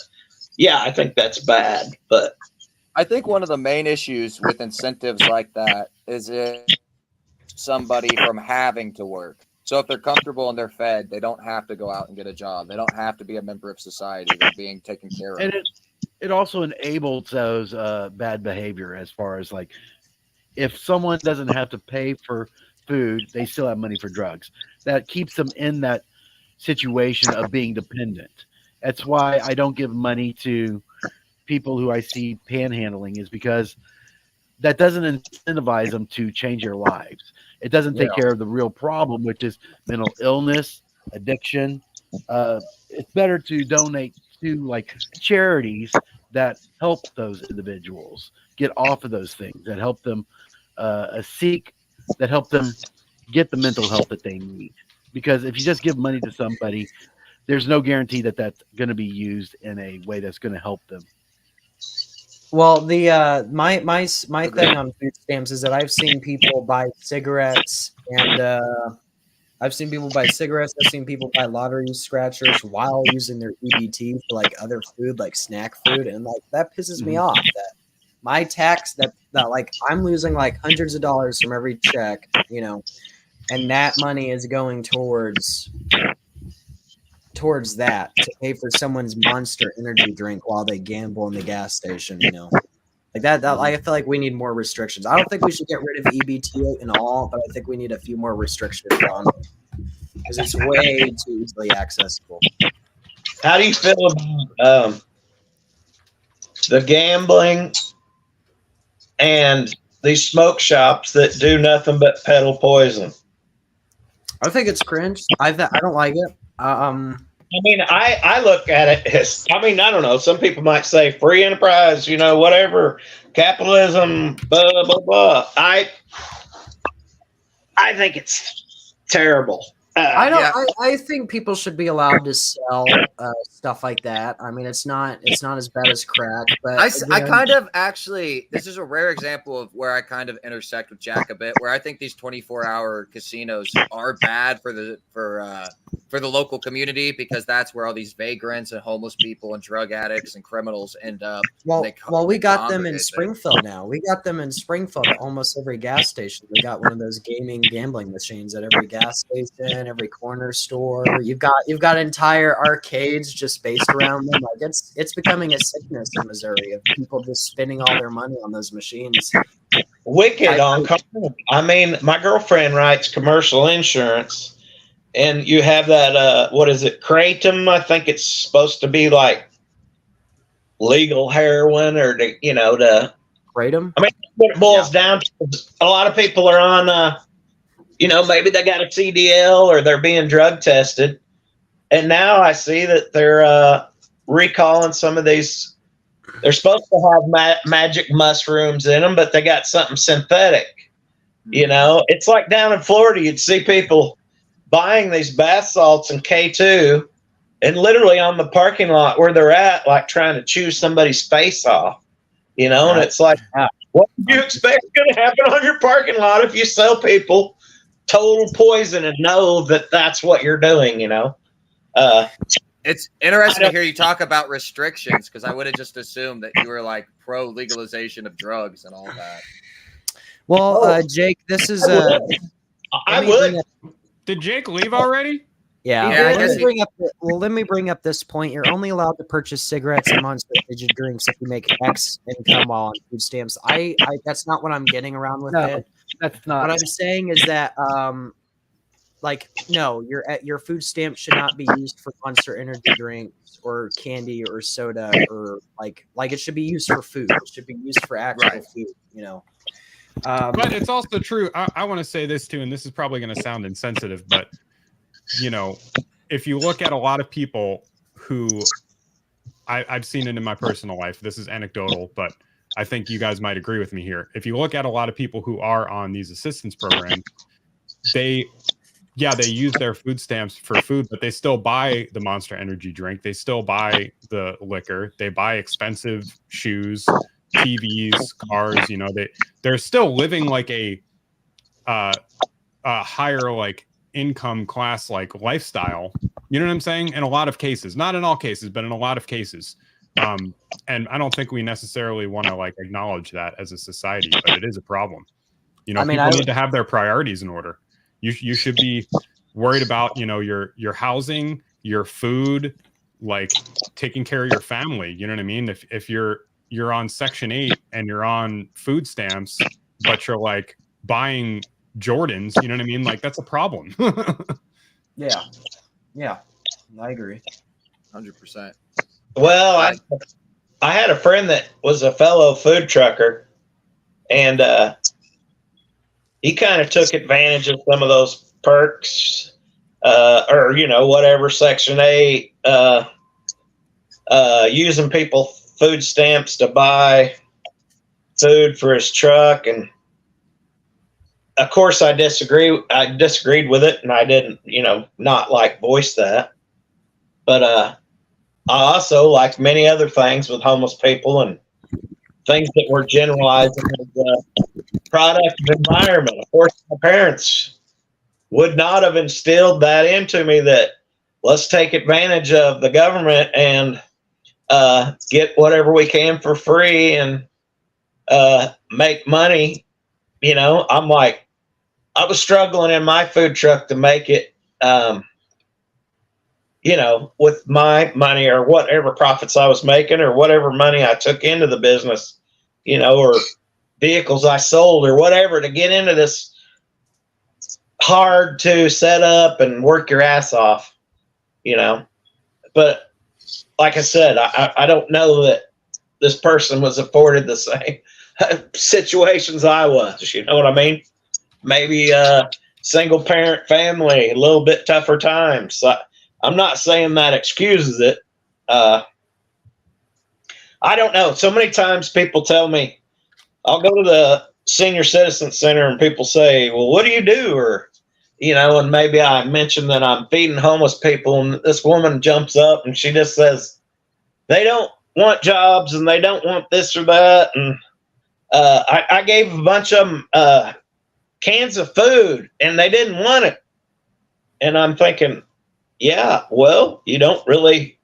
Yeah, I think that's bad. But I think one of the main issues with incentives like that is somebody from having to work. So if they're comfortable and they're fed, they don't have to go out and get a job. They don't have to be a member of society. They're being taken care of. And it also enables those bad behavior as far as like if someone doesn't have to pay for food, they still have money for drugs. That keeps them in that situation of being dependent. That's why I don't give money to people who I see panhandling, is because that doesn't incentivize them to change their lives. It doesn't take care of the real problem, which is mental illness, addiction. It's better to donate to like charities that help those individuals get off of those things, that help them a seek that help them get the mental health that they need. Because if you just give money to somebody, there's no guarantee that that's going to be used in a way that's going to help them. Well, the my thing on food stamps is that I've seen people buy cigarettes, and I've seen people buy lottery scratchers while using their EBT for like other food, like snack food, and like that pisses me off. That my tax that like I'm losing like hundreds of dollars from every check, you know, and that money is going towards that to pay for someone's Monster Energy drink while they gamble in the gas station, you know. Like that I feel like we need more restrictions. I don't think we should get rid of EBT in all, but I think we need a few more restrictions on it because it's way too easily accessible. How do you feel about the gambling and these smoke shops that do nothing but peddle poison? I think it's cringe. I don't like it. I mean, I look at it as, I mean, I don't know. Some people might say free enterprise, you know, whatever, capitalism, blah, blah, blah. I think it's terrible. I think people should be allowed to sell stuff like that. I mean, it's not as bad as crack, but I kind of actually, this is a rare example of where I kind of intersect with Jack a bit, where I think these 24-hour casinos are bad for the local community because that's where all these vagrants and homeless people and drug addicts and criminals end up. Well, we got them in Springfield now. We got them in Springfield at almost every gas station. We got one of those gambling machines at every gas station, every corner store. You've got entire arcades just based around them. Like it's becoming a sickness in Missouri of people just spending all their money on those machines. Wicked on. I mean, my girlfriend writes commercial insurance. And you have that, what is it, kratom? I think it's supposed to be like legal heroin or, kratom? I mean, what it boils down to, a lot of people are on, maybe they got a CDL or they're being drug tested. And now I see that they're recalling some of these. They're supposed to have magic mushrooms in them, but they got something synthetic. You know, it's like down in Florida, you'd see people buying these bath salts and K2 and literally on the parking lot where they're at, like trying to chew somebody's face off, and it's like, what do you expect is going to happen on your parking lot if you sell people total poison and know that that's what you're doing, It's interesting to hear you talk about restrictions because I would have just assumed that you were like pro legalization of drugs and all that. Well, Jake, this is I would. Did Jake leave already? Yeah. Let me bring up this point. You're only allowed to purchase cigarettes and Monster Energy drinks if you make X income while on food stamps. I that's not what I'm getting around with it. That's not. What I'm saying is that your food stamp should not be used for Monster Energy drinks or candy or soda or like it should be used for food. It should be used for actual food, But it's also true. I want to say this too, and this is probably going to sound insensitive, but if you look at a lot of people who I've seen it in my personal life, this is anecdotal, but I think you guys might agree with me here. If you look at a lot of people who are on these assistance programs, they use their food stamps for food, but they still buy the Monster Energy drink. They still buy the liquor. They buy expensive shoes, TVs, cars. They're still living like a higher like income class like lifestyle. You know what I'm saying? In a lot of cases, not in all cases, but in a lot of cases. And I don't think we necessarily want to like acknowledge that as a society, but it is a problem. People need to have their priorities in order. You should be worried about your housing, your food, like taking care of your family. You know what I mean? If you're on Section 8 and you're on food stamps, but you're like buying Jordans, you know what I mean? Like that's a problem. Yeah, I agree. 100%. Well, I had a friend that was a fellow food trucker, and he kind of took advantage of some of those perks, or whatever, Section 8, using people food stamps to buy food for his truck, and of course, I disagree. I disagreed with it, and I didn't, not like voice that. But I also, like many other things with homeless people and things that were generalized as a product of environment. Of course, my parents would not have instilled that into me, that let's take advantage of the government and get whatever we can for free and make money. I'm like, I was struggling in my food truck to make it, with my money or whatever profits I was making or whatever money I took into the business, or vehicles I sold or whatever, to get into this hard to set up and work your ass off, But like I said, I don't know that this person was afforded the same situations I was, you know what I mean? Maybe a single parent family, a little bit tougher times. I'm not saying that excuses it. I don't know. So many times people tell me, I'll go to the senior citizen center and people say, well, what do you do? Or, and maybe I mention that I'm feeding homeless people, and this woman jumps up and she just says, they don't want jobs and they don't want this or that. And I gave a bunch of them cans of food and they didn't want it. And I'm thinking, yeah, well, you don't really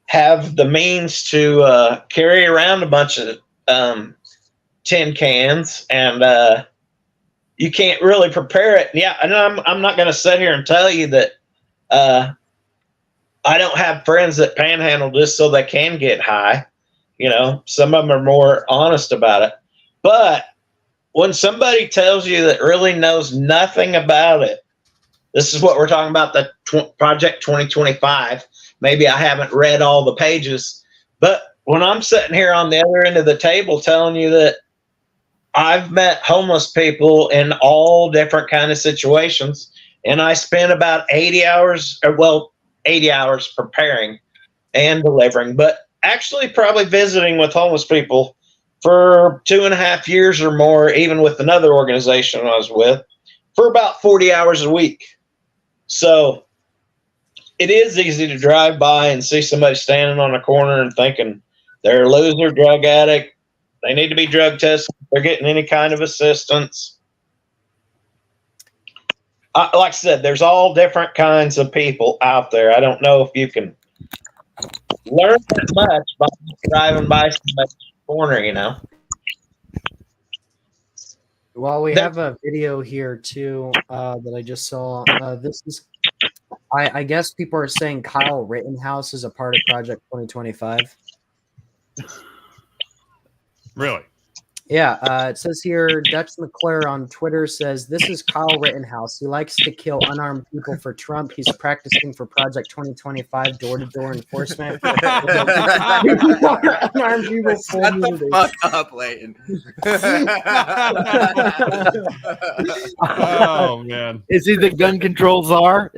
have the means to carry around a bunch of tin cans, and you can't really prepare it. Yeah, and I'm not going to sit here and tell you that I don't have friends that panhandle just so they can get high. Some of them are more honest about it. But when somebody tells you that really knows nothing about it, this is what we're talking about, the Project 2025. Maybe I haven't read all the pages, but when I'm sitting here on the other end of the table telling you that I've met homeless people in all different kind of situations, and I spent about 80 hours preparing and delivering, but actually probably visiting with homeless people for 2.5 years or more, even with another organization I was with, for about 40 hours a week. So it is easy to drive by and see somebody standing on a corner and thinking they're a loser, drug addict, they need to be drug tested, they're getting any kind of assistance. Like I said, there's all different kinds of people out there. I don't know if you can learn that much by driving by somebody's corner, Well, we have a video here too that I just saw. This is, I guess people are saying Kyle Rittenhouse is a part of Project 2025. Really? Yeah, it says here, Dutch McClure on Twitter says, this is Kyle Rittenhouse. He likes to kill unarmed people for Trump. He's practicing for Project 2025 door-to-door enforcement. Unarmed people. Shut the fuck up, Leighton. Oh, man. Is he the gun control czar?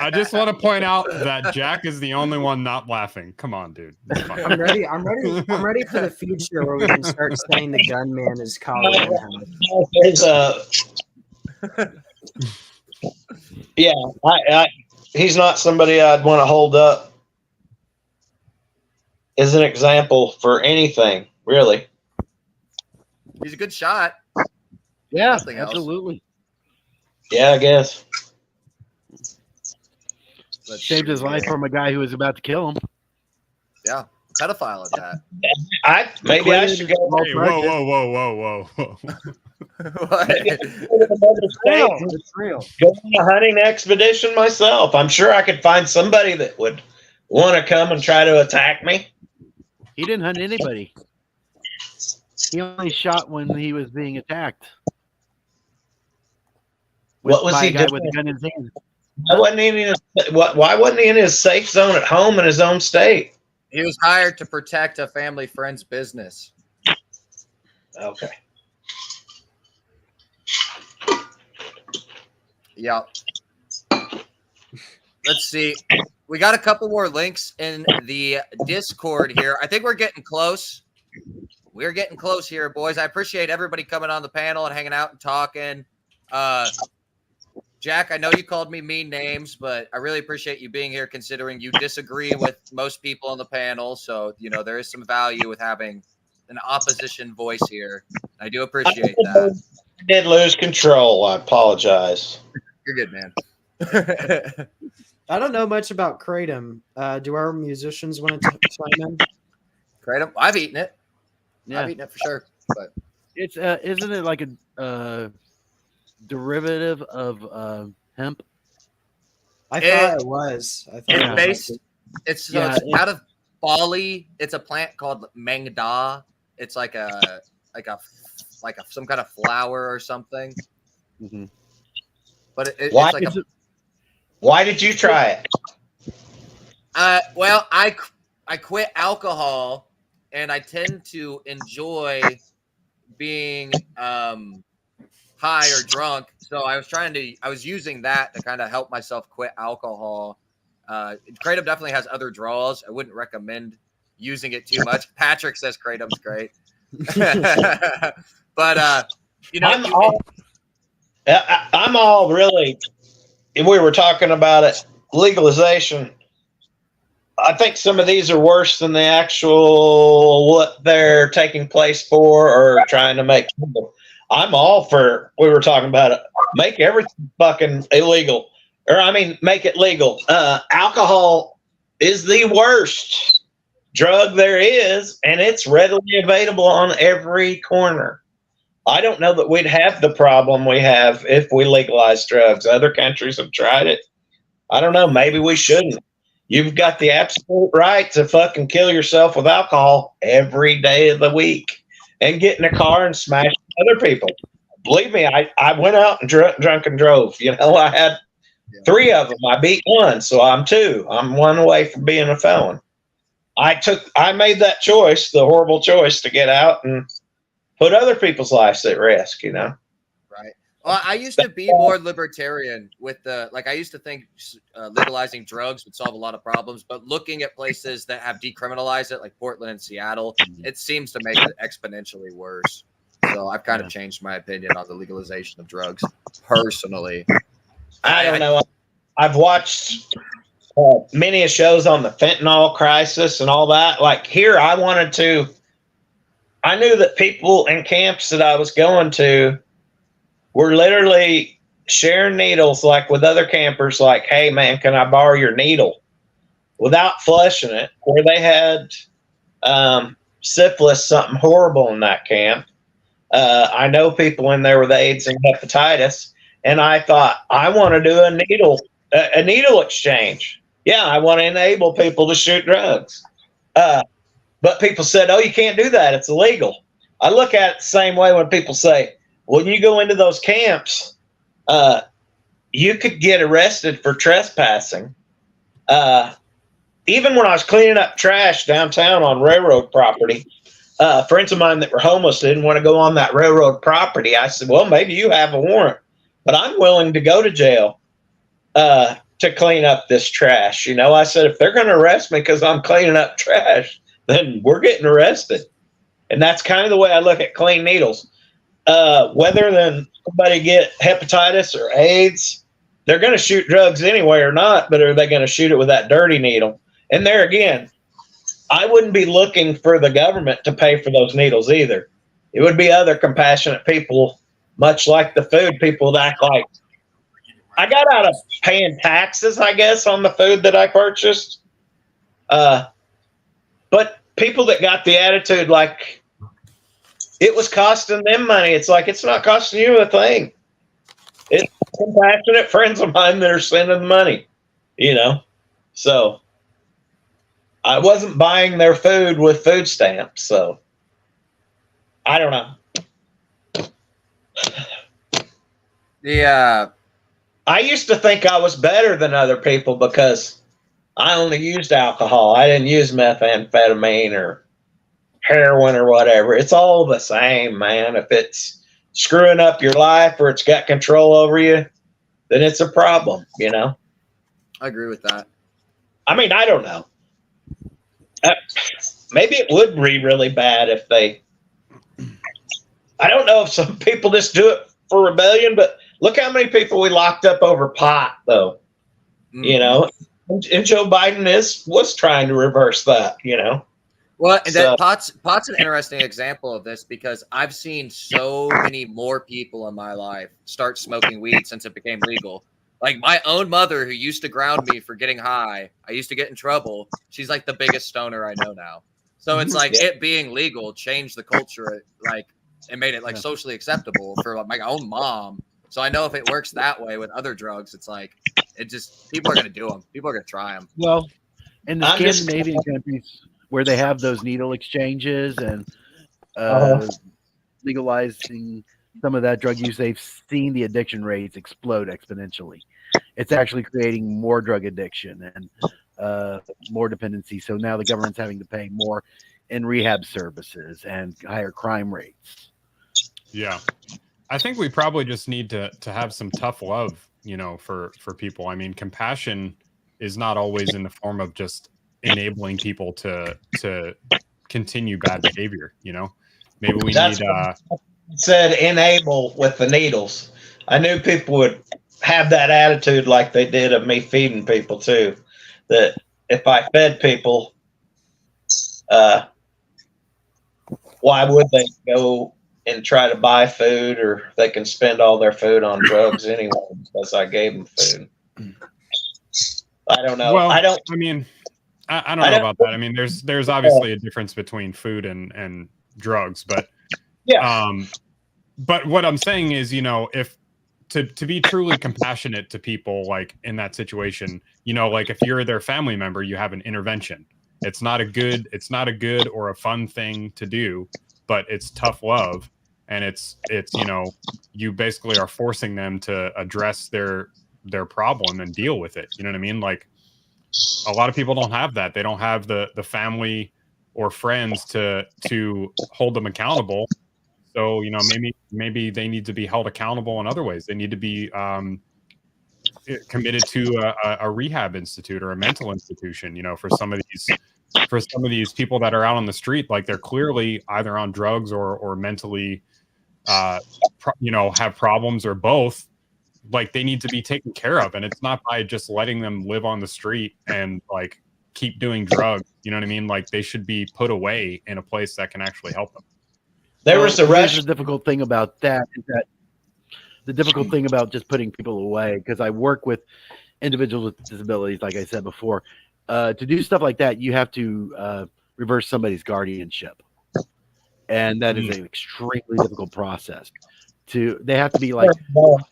I just want to point out that Jack is the only one not laughing. Come on, dude. I'm ready for the future where we can start saying the gunman is Kyle Rittenhouse. Yeah, he's not somebody I'd want to hold up as an example for anything, really. He's a good shot. Yeah, Nothing else. absolutely. Yeah, I guess. Saved his life from a guy who was about to kill him. Yeah, pedophile at that. Maybe I should go. Hey, whoa. It's real. Go on a hunting expedition myself. I'm sure I could find somebody that would want to come and try to attack me. He didn't hunt anybody. He only shot when he was being attacked. What was he doing? With a gun in his hand. Why wasn't he in his safe zone at home in his own state? He was hired to protect a family friend's business. Okay. Yep. Let's see. We got a couple more links in the Discord here. I think we're getting close. we're getting close here, boys. I appreciate everybody coming on the panel and hanging out and talking. Jack, I know you called me mean names, but I really appreciate you being here considering you disagree with most people on the panel. So, there is some value with having an opposition voice here. I do appreciate that. I did lose control. I apologize. You're good, man. I don't know much about Kratom. Do our musicians want to chime in? Kratom? I've eaten it. Yeah. I've eaten it for sure. But It's isn't it like a derivative of hemp? I thought it was. I thought it's it was. based. It's out of Bali. It's a plant called mangda. It's like some kind of flower or something. Mm-hmm. But why did you try it? Well, I quit alcohol, and I tend to enjoy being high or drunk. So I was using that to kind of help myself quit alcohol. Kratom definitely has other draws. I wouldn't recommend using it too much. Patrick says Kratom's great. But I'm all really, if we were talking about it, legalization. I think some of these are worse than the actual what they're taking place for or trying to make. I'm all for, we were talking about it, make everything fucking illegal. Or, make it legal. Alcohol is the worst drug there is, and it's readily available on every corner. I don't know that we'd have the problem we have if we legalize drugs. Other countries have tried it. I don't know. Maybe we shouldn't. You've got the absolute right to fucking kill yourself with alcohol every day of the week and get in a car and smash other people. Believe me, I went out and drunk and drove. I had 3 of them. I beat 1, so I'm 2. I'm 1 away from being a felon. I made that choice, the horrible choice, to get out and put other people's lives at risk, Right. Well, I used to be more libertarian with I used to think legalizing drugs would solve a lot of problems, but looking at places that have decriminalized it, like Portland and Seattle, it seems to make it exponentially worse. So I've kind of changed my opinion on the legalization of drugs personally. I don't know. I've watched many shows on the fentanyl crisis and all that. Like here, I knew that people in camps that I was going to were literally sharing needles, like with other campers, like, hey man, can I borrow your needle? Without flushing it, where they had syphilis, something horrible in that camp. I know people in there with AIDS and hepatitis, and I thought, I want to do a needle exchange. Yeah, I want to enable people to shoot drugs. But people said, oh, you can't do that. It's illegal. I look at it the same way when people say, when you go into those camps, you could get arrested for trespassing. Even when I was cleaning up trash downtown on railroad property, friends of mine that were homeless didn't want to go on that railroad property. I said, well, maybe you have a warrant, but I'm willing to go to jail to clean up this trash. I said, if they're going to arrest me because I'm cleaning up trash, then we're getting arrested. And that's kind of the way I look at clean needles. Whether then somebody get hepatitis or AIDS, they're going to shoot drugs anyway or not, but are they going to shoot it with that dirty needle? And there again, I wouldn't be looking for the government to pay for those needles either. It would be other compassionate people, much like the food people that act like, I got out of paying taxes, I guess, on the food that I purchased. But people that got the attitude like it was costing them money, it's like, it's not costing you a thing. It's compassionate friends of mine that are sending money, So I wasn't buying their food with food stamps, so I don't know. I used to think I was better than other people because I only used alcohol. I didn't use methamphetamine or heroin or whatever. It's all the same, man. If it's screwing up your life or it's got control over you, then it's a problem, I agree with that. I don't know. Maybe it would be really bad if they I don't know if some people just do it for rebellion, but look how many people we locked up over pot, though. Mm-hmm. You know, and Joe Biden was trying to reverse that. You know. Well, and So, that pot's an interesting example of this because I've seen so many more people in my life start smoking weed since it became legal. Like my own mother, who used to ground me for getting high, I used to get in trouble. She's like the biggest stoner I know now. So it's like it being legal changed the culture, like it made it like socially acceptable for like, my own mom. So I know if it works that way with other drugs, it's like it just people are gonna do them. People are gonna try them. Well, in the Scandinavian countries where they have those needle exchanges and legalizing some of that drug use, they've seen the addiction rates explode exponentially. It's actually creating more drug addiction and more dependency. So now the government's having to pay more in rehab services and higher crime rates. Yeah. I think we probably just need to have some tough love, you know, for people. I mean, compassion is not always in the form of just enabling people to continue bad behavior, you know. Maybe we need said enable with the needles. I knew people would have that attitude like they did of me feeding people too, that if I fed people, why would they go and try to buy food, or they can spend all their food on drugs anyway because I gave them food. I don't know. Well, I don't know about that. I mean, there's obviously a difference between food and drugs, but but what I'm saying is, you know, if to be truly compassionate to people like in that situation, you know, like if you're their family member, you have an intervention. It's not a good or a fun thing to do, but it's tough love, and it's you know, you basically are forcing them to address their problem and deal with it. You know what I mean? Like a lot of people don't have that. They don't have the family or friends to hold them accountable. So, you know, maybe they need to be held accountable in other ways. They need to be committed to a rehab institute or a mental institution, you know, for some of these people that are out on the street, like they're clearly either on drugs or mentally, you know, have problems or both. Like they need to be taken care of, and it's not by just letting them live on the street and like keep doing drugs. You know what I mean? Like they should be put away in a place that can actually help them. Here's the difficult thing about that is that the difficult thing about just putting people away, because I work with individuals with disabilities, like I said before, to do stuff like that, you have to reverse somebody's guardianship, and that is an extremely difficult process. They have to be like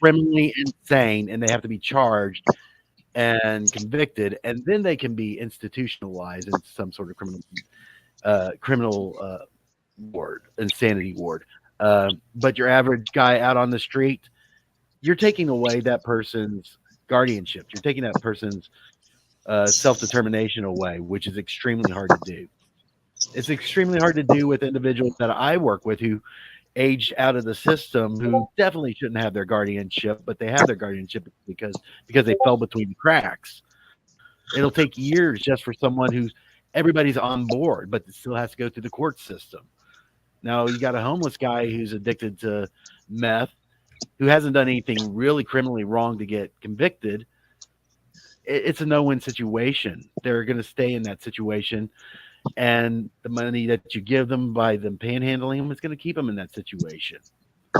criminally insane, and they have to be charged and convicted, and then they can be institutionalized in some sort of criminal ward, insanity ward. But your average guy out on the street, you're taking away that person's guardianship. You're taking that person's self-determination away, which is extremely hard to do. It's extremely hard to do with individuals that I work with who aged out of the system, who definitely shouldn't have their guardianship, but they have their guardianship because they fell between the cracks. It'll take years just for someone who's everybody's on board, but it still has to go through the court system. Now you got a homeless guy who's addicted to meth, who hasn't done anything really criminally wrong to get convicted. It's a no-win situation. They're going to stay in that situation, and the money that you give them by them panhandling them is going to keep them in that situation.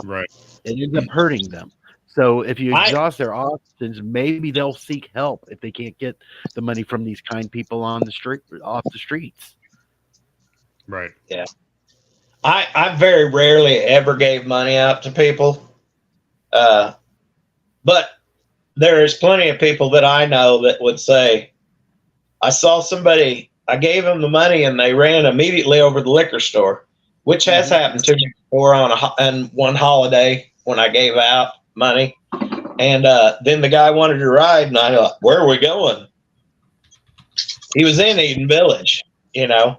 Right. It ends up hurting them. So if you exhaust their options, maybe they'll seek help if they can't get the money from these kind people on the street, off the streets. Right. Yeah. I very rarely ever gave money out to people. But there is plenty of people that I know that would say, I saw somebody, I gave them the money and they ran immediately over the liquor store, which has happened to me before on one holiday when I gave out money. And then the guy wanted to ride, and I thought, where are we going? He was in Eden Village, you know.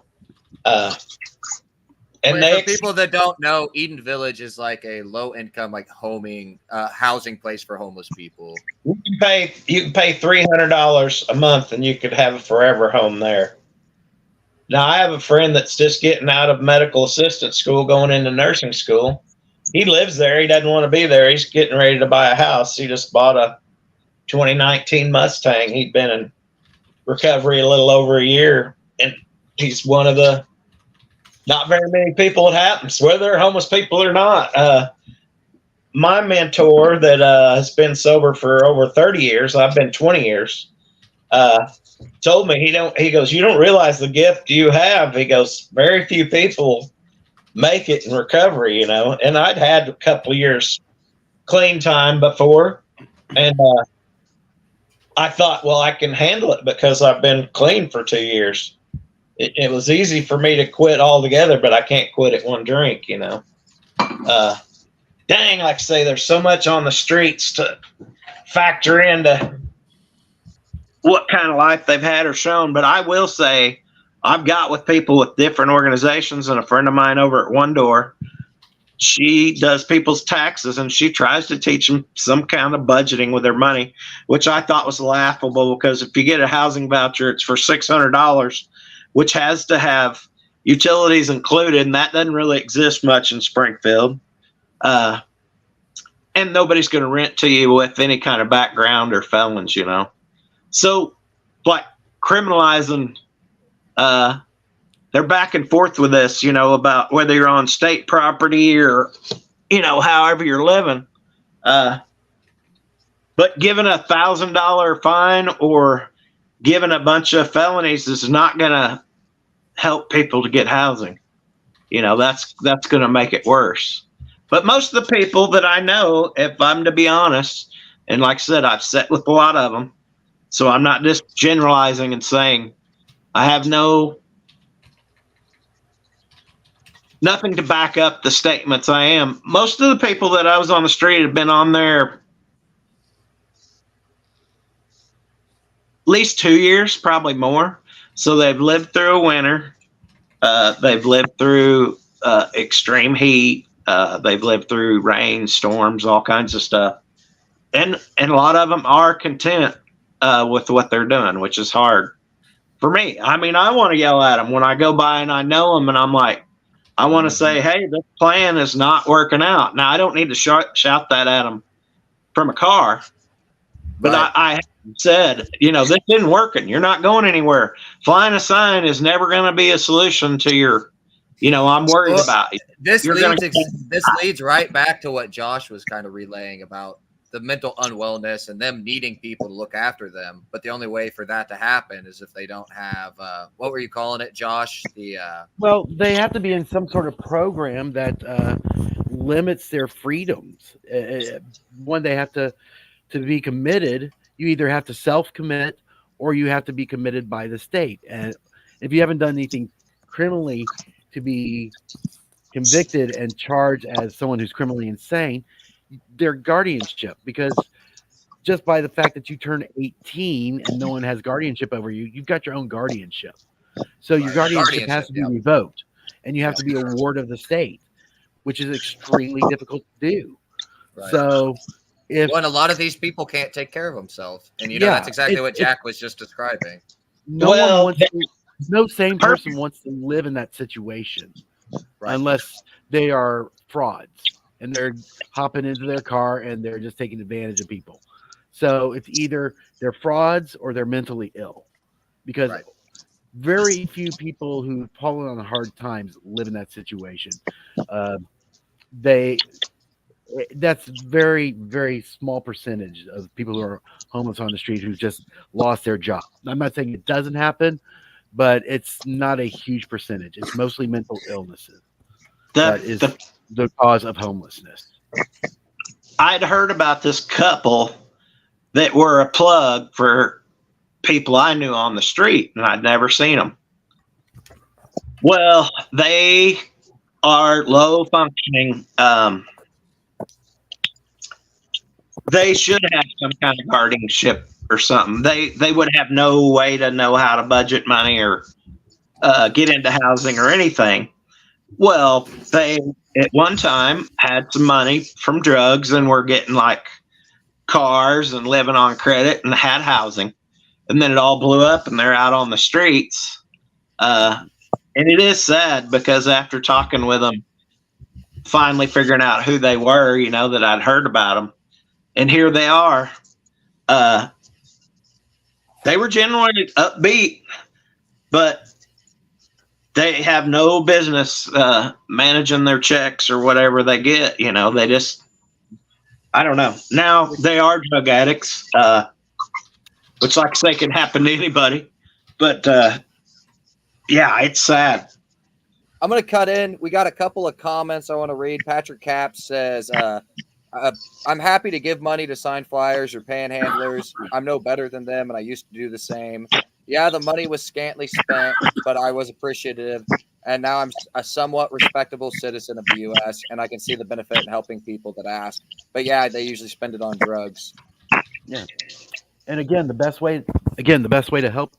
And for people that don't know, Eden Village is like a low-income, like housing place for homeless people. You can pay $300 a month, and you could have a forever home there. Now, I have a friend that's just getting out of medical assistant school, going into nursing school. He lives there. He doesn't want to be there. He's getting ready to buy a house. He just bought a 2019 Mustang. He'd been in recovery a little over a year, and he's one of the not very many people it happens, whether they're homeless people or not. My mentor that has been sober for over 30 years, I've been 20 years, told me he goes, you don't realize the gift you have. He goes, very few people make it in recovery, you know. And I'd had a couple of years clean time before, and I thought, well, I can handle it because I've been clean for 2 years. It was easy for me to quit altogether, but I can't quit at one drink, you know. Dang, like I say, there's so much on the streets to factor into what kind of life they've had or shown. But I will say, I've got with people with different organizations, and a friend of mine over at One Door, she does people's taxes, and she tries to teach them some kind of budgeting with their money, which I thought was laughable, because if you get a housing voucher, it's for $600, which has to have utilities included, and that doesn't really exist much in Springfield. And nobody's going to rent to you with any kind of background or felons, you know. So, like, criminalizing, they're back and forth with this, you know, about whether you're on state property or, you know, however you're living. But giving a $1,000 fine or giving a bunch of felonies is not going to help people to get housing. You know, that's going to make it worse. But most of the people that I know, if I'm to be honest, and like I said, I've sat with a lot of them, so I'm not just generalizing and saying I have nothing to back up the statements I am. Most of the people that I was on the street have been on there at least 2 years, probably more. So they've lived through a winter. They've lived through extreme heat. They've lived through rain, storms, all kinds of stuff. And a lot of them are content with what they're doing, which is hard for me. I mean, I want to yell at them when I go by and I know them, and I'm like, I want to say, hey, this plan is not working out. Now, I don't need to shout that at them from a car, but right. I said, you know, this isn't working. You're not going anywhere. Flying a sign is never going to be a solution to your, you know, I'm worried about you. This leads right back to what Josh was kind of relaying about the mental unwellness and them needing people to look after them. But the only way for that to happen is if they don't have, what were you calling it, Josh? Well, they have to be in some sort of program that limits their freedoms. One, they have to be committed. You either have to self-commit or you have to be committed by the state. And if you haven't done anything criminally to be convicted and charged as someone who's criminally insane, their guardianship, because just by the fact that you turn 18 and no one has guardianship over you, you've got your own guardianship. So your guardianship has to be revoked, and you have to be a ward of the state, which is extremely difficult to do. Right. So a lot of these people can't take care of themselves, and you know that's exactly what Jack was just describing. No sane person wants to live in that situation, unless they are frauds and they're hopping into their car and they're just taking advantage of people. So it's either they're frauds or they're mentally ill, because very few people who've fallen on hard times live in that situation. That's very, very small percentage of people who are homeless on the street who just lost their job. I'm not saying it doesn't happen, but it's not a huge percentage. It's mostly mental illnesses that is the cause of homelessness. I'd heard about this couple that were a plug for people I knew on the street, and I'd never seen them. Well, they are low functioning. They should have some kind of guardianship or something. They would have no way to know how to budget money or get into housing or anything. Well, they at one time had some money from drugs and were getting like cars and living on credit and had housing. And then it all blew up and they're out on the streets. And it is sad because after talking with them, finally figuring out who they were, you know, that I'd heard about them, and here they are. They were genuinely upbeat, but they have no business managing their checks or whatever they get. You know, they just, I don't know. Now they are drug addicts, which, like I say, can happen to anybody. But yeah, it's sad. I'm going to cut in. We got a couple of comments I want to read. Patrick Cap says, I'm happy to give money to sign flyers or panhandlers. I'm no better than them, and I used to do the same. Yeah, the money was scantily spent, but I was appreciative. And now I'm a somewhat respectable citizen of the U.S., and I can see the benefit in helping people that ask. But yeah, they usually spend it on drugs. Yeah. And again, the best way to help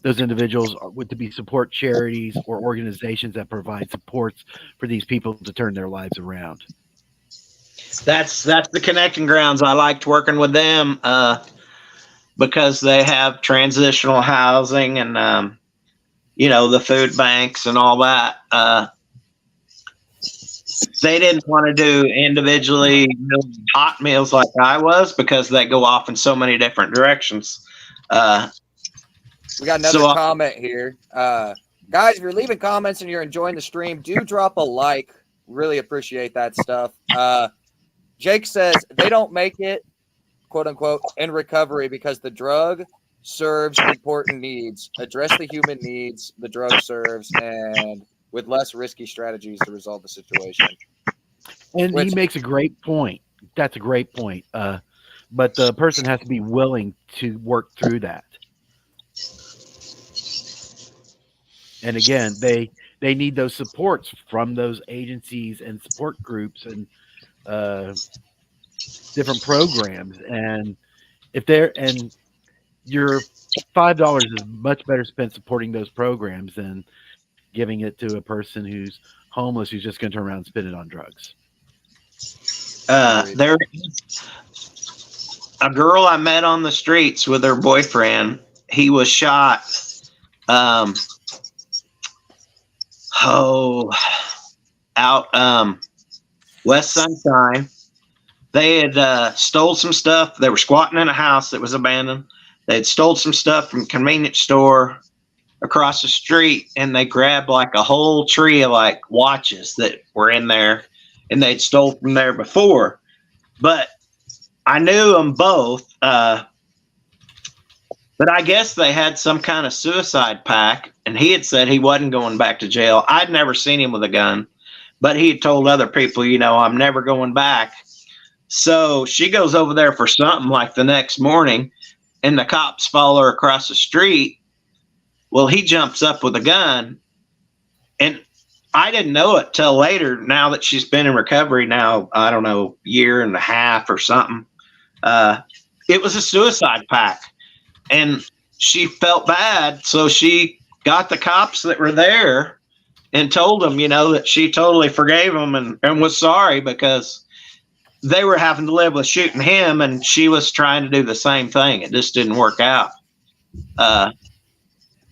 those individuals would to be support charities or organizations that provide supports for these people to turn their lives around. That's the connecting grounds. I liked working with them because they have transitional housing and you know, the food banks and all that. They didn't want to do individually hot meals like I was because they go off in so many different directions. We got another comment here. Guys, if you're leaving comments and you're enjoying the stream, do drop a like. Really appreciate that stuff. Jake says they don't make it, quote unquote, in recovery because the drug serves important needs. Address the human needs the drug serves and with less risky strategies to resolve the situation. And he makes a great point. That's a great point. But the person has to be willing to work through that. And again, they need those supports from those agencies and support groups and different programs. And if your $5 is much better spent supporting those programs than giving it to a person who's homeless who's just going to turn around and spend it on drugs. There, a girl I met on the streets with her boyfriend. He was shot. Out West Sunshine. They had stole some stuff. They were squatting in a house that was abandoned. They had stole some stuff from a convenience store across the street, and they grabbed like a whole tree of like watches that were in there, and they'd stole from there before. But I knew them both. But I guess they had some kind of suicide pact, and he had said he wasn't going back to jail. I'd never seen him with a gun, but he had told other people, you know, I'm never going back. So she goes over there for something like the next morning, and the cops follow her across the street. Well, he jumps up with a gun, and I didn't know it till later. Now that she's been in recovery now, I don't know, year and a half or something. It was a suicide pact. And she felt bad, so she got the cops that were there and told them, you know, that she totally forgave them and was sorry because they were having to live with shooting him, and she was trying to do the same thing. It just didn't work out. But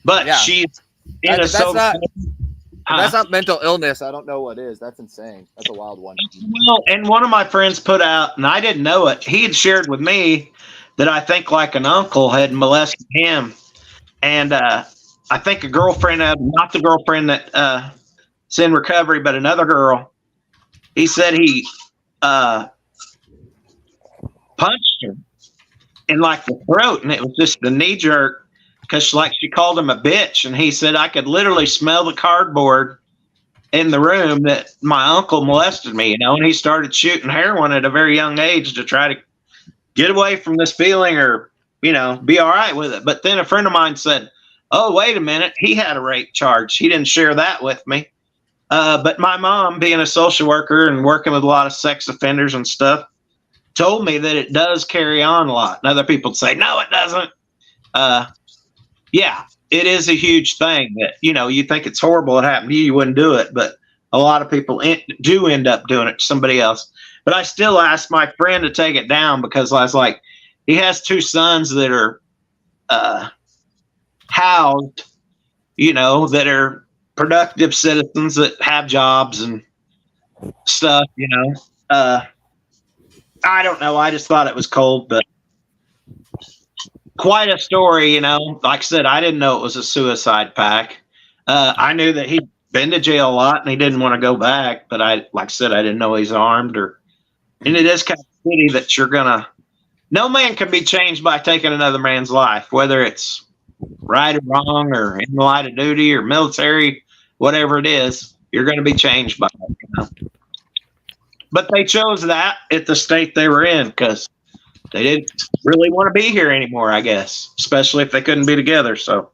yeah. She's in that's a not mental illness. I don't know what is. That's insane. That's a wild one. Well, and one of my friends put out, and I didn't know it, he had shared with me that I think like an uncle had molested him. And I think a girlfriend, not the girlfriend that is in recovery, but another girl, he said he punched her in like the throat, and it was just a knee jerk because she called him a bitch. And he said, I could literally smell the cardboard in the room that my uncle molested me, you know, and he started shooting heroin at a very young age to try to get away from this feeling or, you know, be all right with it. But then a friend of mine said, oh, wait a minute, he had a rape charge. He didn't share that with me. But my mom, being a social worker and working with a lot of sex offenders and stuff, told me that it does carry on a lot. And other people say, no, it doesn't. Yeah, it is a huge thing that, you know, you think it's horrible it happened to you, you wouldn't do it. But a lot of people do end up doing it to somebody else. But I still asked my friend to take it down because I was like, he has 2 sons that are housed, you know, that are productive citizens that have jobs and stuff, you know. I don't know. I just thought it was cold, but quite a story, you know. Like I said, I didn't know it was a suicide pact. I knew that he'd been to jail a lot and he didn't want to go back, but like I said, I didn't know he's armed and it is kind of pity that no man can be changed by taking another man's life, whether it's right or wrong or in the line of duty or military, whatever it is, you're going to be changed by it, you know? But they chose that at the state they were in because they didn't really want to be here anymore, I guess, especially if they couldn't be together. So,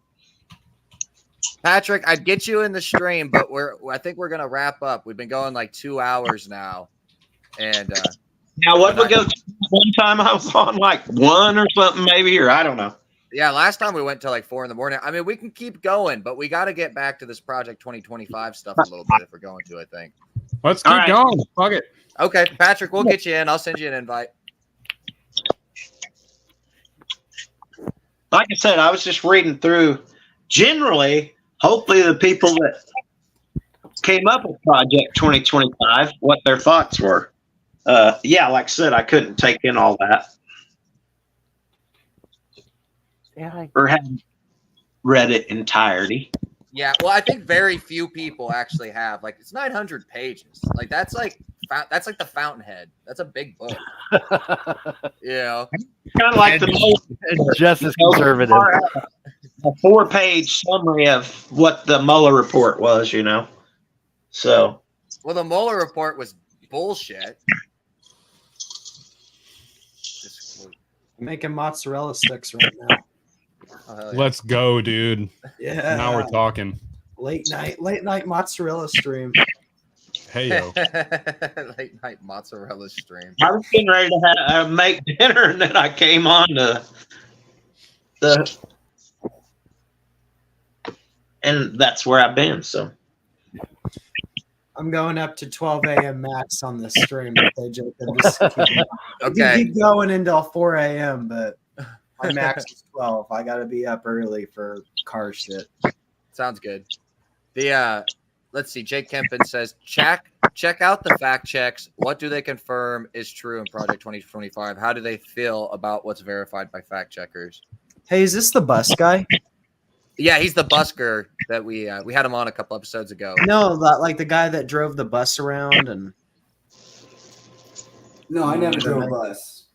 Patrick, I'd get you in the stream, but I think we're gonna wrap up. We've been going like 2 hours now, and now what we go? One time I was on like 1 or something, maybe, or I don't know. Yeah, last time we went till like 4 in the morning. I mean, we can keep going, but we got to get back to this Project 2025 stuff a little bit if we're going to. I think. Let's keep going. Fuck it. Okay, Patrick, we'll get you in. I'll send you an invite. Like I said, I was just reading through. Generally, hopefully, the people that came up with Project 2025, what their thoughts were. Yeah, like I said, I couldn't take in all that. Yeah, or haven't read it entirety. Yeah, well, I think very few people actually have. Like, it's 900 pages. Like, that's like the Fountainhead. That's a big book. You know, kind of like just as conservative. A 4-page summary of what the Mueller report was, you know. So, well, the Mueller report was bullshit. I'm making mozzarella sticks right now. Oh, yeah. Let's go, dude. Yeah. Now we're talking. Late night mozzarella stream. Hey, yo. Late night mozzarella stream. I was getting ready to make dinner, and then I came on and that's where I've been. So I'm going up to 12 a.m. max on this stream. Okay. Keep going until 4 a.m., but my max is 12. I got to be up early for car shit. Sounds good. Let's see. Jake Kempin says, check out the fact checks. What do they confirm is true in Project 2025? How do they feel about what's verified by fact checkers? Hey, is this the bus guy? Yeah, he's the busker that we had him on a couple episodes ago. No, like the guy that drove the bus around and. No, I never drove a bus.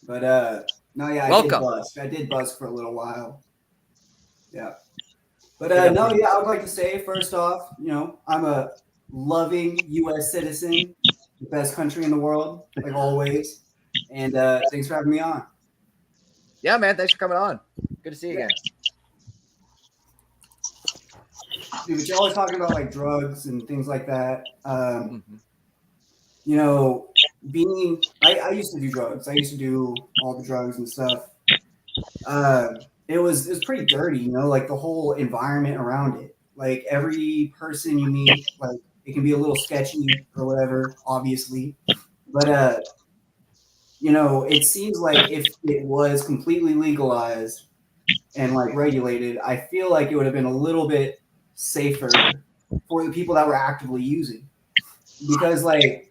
But no, yeah, Welcome. I did bus for a little while. Yeah. But no, yeah, I would like to say first off, you know, I'm a loving U.S. citizen, the best country in the world, like always. And thanks for having me on. Yeah, man, thanks for coming on. Good to see you again. Dude, but you're always talking about like drugs and things like that. You know, I used to do drugs. I used to do all the drugs and stuff. It was pretty dirty, you know, like the whole environment around it. Like every person you meet, like it can be a little sketchy or whatever, obviously. But you know, it seems like if it was completely legalized and like regulated, I feel like it would have been a little bit safer for the people that were actively using. Because like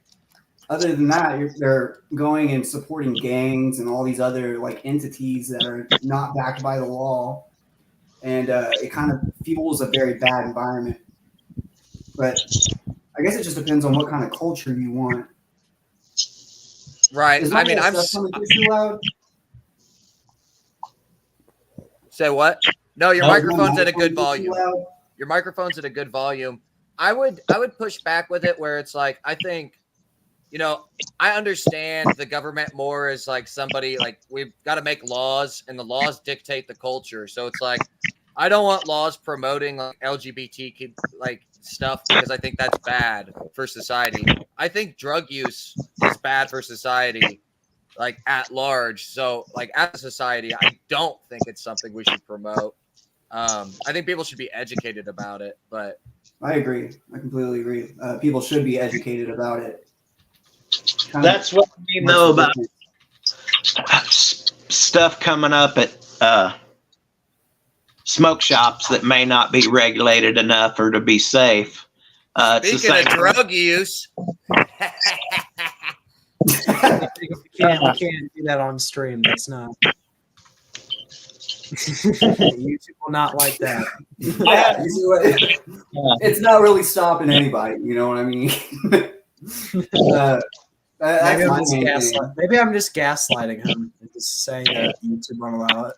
other than that, they're going and supporting gangs and all these other like entities that are not backed by the law, and it kind of fuels a very bad environment. But I guess it just depends on what kind of culture you want. Right. I mean, I'm coming through too loud. Say what? No, your microphone's at a good too volume. loud. Your microphone's at a good volume. I would push back with it where it's like, I think, you know, I understand the government more as like somebody like we've got to make laws and the laws dictate the culture. So it's like, I don't want laws promoting like LGBT like stuff because I think that's bad for society. I think drug use is bad for society, like at large. So like as a society, I don't think it's something we should promote. I think people should be educated about it, but I agree. I completely agree. People should be educated about it. That's what we know about stuff coming up at smoke shops that may not be regulated enough or to be safe. Speaking of drug use, we can't do that on stream. That's not. YouTube will not like that. Yeah, you see what, it's not really stopping anybody. You know what I mean? Maybe I'm just gaslighting him and just saying that YouTube won't allow it.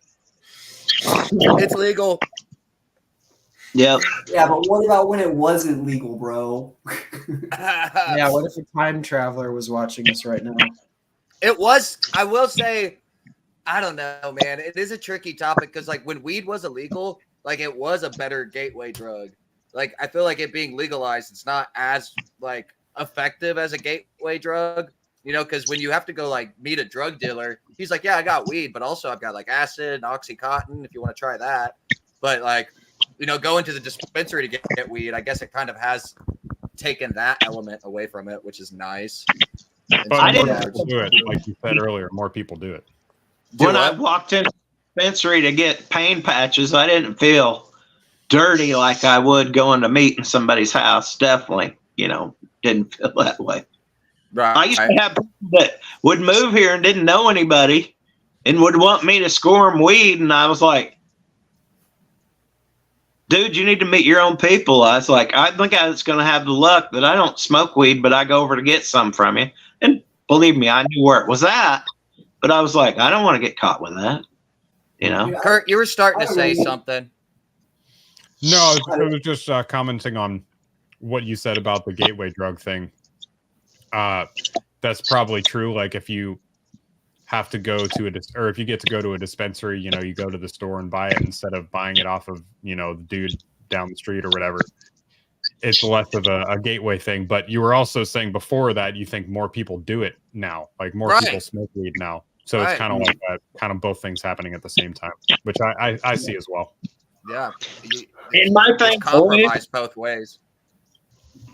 It's legal. Yep. Yeah, but what about when it wasn't legal, bro? Yeah, what if a time traveler was watching us right now? It was, I will say, I don't know, man. It is a tricky topic because, like, when weed was illegal, like, it was a better gateway drug. Like, I feel like it being legalized, it's not as, like, effective as a gateway drug, you know, because when you have to go, like, meet a drug dealer, he's like, yeah, I got weed, but also I've got, like, acid and Oxycontin if you want to try that. But, like, you know, going to the dispensary to get weed, I guess it kind of has taken that element away from it, which is nice. But more people do it, like you said earlier, more people do it. When I walked into the dispensary to get pain patches, I didn't feel dirty like I would going to meet in somebody's house. Definitely, you know, didn't feel that way. Right. I used to have people that would move here and didn't know anybody and would want me to score them weed. And I was like, dude, you need to meet your own people. I was like, I think I was going to have the luck that I don't smoke weed, but I go over to get some from you. And believe me, I knew where it was at. But I was like, I don't want to get caught with that. You know? Kurt, you were starting to say something. No, I was just commenting on what you said about the gateway drug thing. That's probably true. Like if you have to go to or if you get to go to a dispensary, you know, you go to the store and buy it instead of buying it off of, you know, the dude down the street or whatever. It's less of a gateway thing. But you were also saying before that you think more people do it now, like more people smoke weed now. So it's kind of like that, kind of both things happening at the same time, which I see as well. Yeah. And my thing compromise both ways.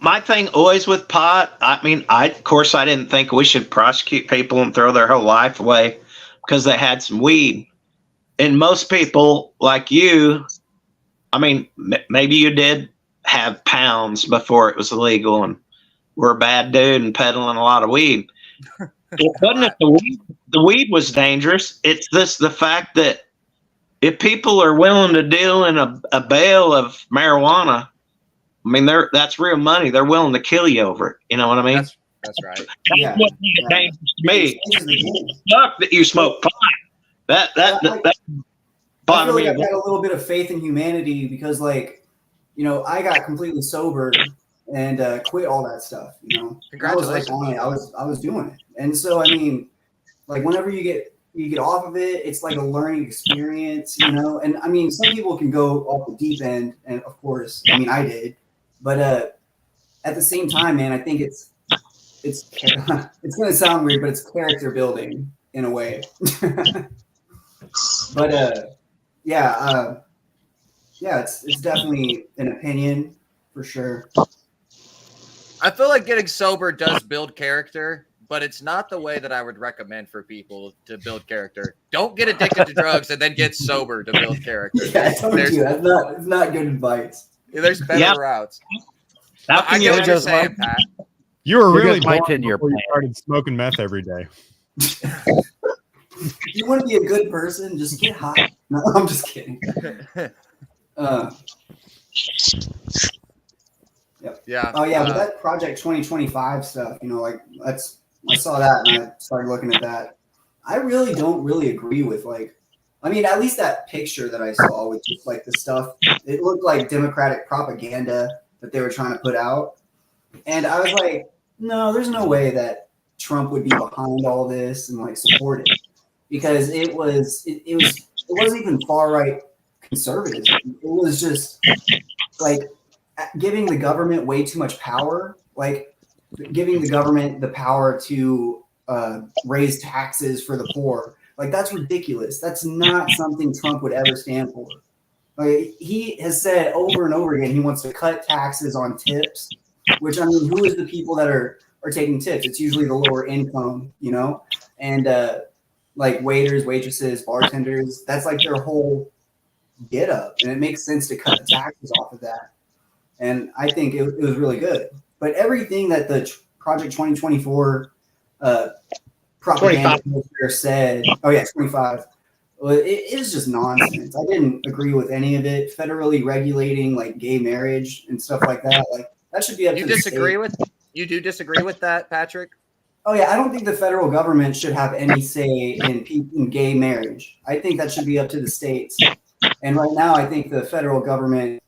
My thing always with pot, I mean, of course I didn't think we should prosecute people and throw their whole life away because they had some weed. And most people like you, I mean, maybe you did have pounds before it was illegal and were a bad dude and peddling a lot of weed. It wasn't the weed was dangerous. It's the fact that if people are willing to deal in a bale of marijuana, I mean, that's real money. They're willing to kill you over it. You know what I mean? That's right. That's what made it dangerous to me. It sucked that you smoke pot. That I feel like I've got a little bit of faith in humanity because, like, you know, I got completely sober and quit all that stuff. You know, congratulations. I was like on it. I was doing it, and so I mean, like, whenever you get off of it, it's like a learning experience, you know. And I mean, some people can go off the deep end, and of course, I mean, I did, but at the same time, man, I think it's it's gonna sound weird, but it's character building in a way. But yeah, it's definitely an opinion for sure. I feel like getting sober does build character, but it's not the way that I would recommend for people to build character. Don't get addicted to drugs and then get sober to build character. Yeah, I told you, it's not good advice. There's better routes. I get what you're saying, Pat. You were really my bored 10-year before you plan. started smoking meth every day. You want to be a good person, just get high. No, I'm just kidding. Yep. Yeah. Oh yeah, but that Project 2025 stuff, you know, like I saw that and I started looking at that. I really don't really agree with, like, I mean, at least that picture that I saw with just like the stuff, it looked like Democratic propaganda that they were trying to put out. And I was like, no, there's no way that Trump would be behind all this and like support it, because it wasn't even far right conservatism. It was just like giving the government way too much power, like giving the government the power to raise taxes for the poor. Like, that's ridiculous. That's not something Trump would ever stand for. Like, he has said over and over again he wants to cut taxes on tips, which, I mean, who is the people that are taking tips? It's usually the lower income, you know, and like waiters, waitresses, bartenders. That's like their whole get up, and it makes sense to cut the taxes off of that. And I think it was really good. But everything that the Project 2024 propaganda said, oh yeah, 25. Well, it is just nonsense. I didn't agree with any of it. Federally regulating like gay marriage and stuff like that, like that should be up to the state. You do disagree with that, Patrick? Oh yeah, I don't think the federal government should have any say in gay marriage. I think that should be up to the states. And right now, I think the federal government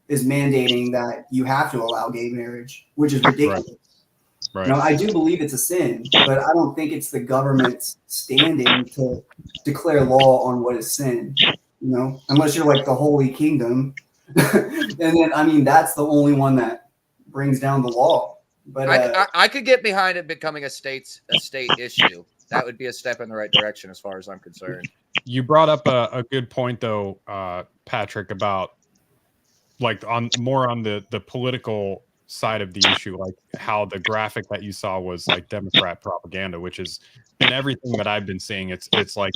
is mandating that you have to allow gay marriage, which is ridiculous. Right. I do believe it's a sin, but I don't think it's the government's standing to declare law on what is sin. Unless you're like the Holy Kingdom, and then I mean that's the only one that brings down the law. But I could get behind it becoming a state issue. That would be a step in the right direction as far as I'm concerned. You brought up a good point though, Patrick, about like on the political side of the issue, like how the graphic that you saw was like Democrat propaganda, which is in everything that I've been seeing. It's like,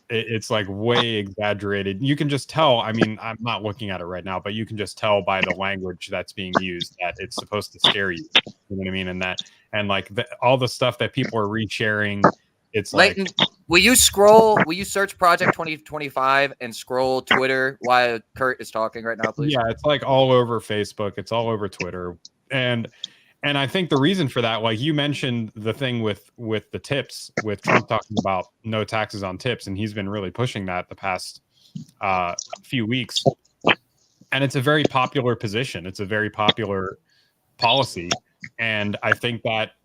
it's like way exaggerated. You can just tell. I mean, I'm not looking at it right now, but you can just tell by the language that's being used that it's supposed to scare you. You know what I mean? And like all the stuff that people are resharing. It's Leighton, will you search Project 2025 and scroll Twitter while Kurt is talking right now, please? Yeah, it's like all over Facebook. It's all over Twitter. And I think the reason for that, like you mentioned the thing with the tips, with Trump talking about no taxes on tips, and he's been really pushing that the past few weeks. And it's a very popular position. It's a very popular policy. And I think that,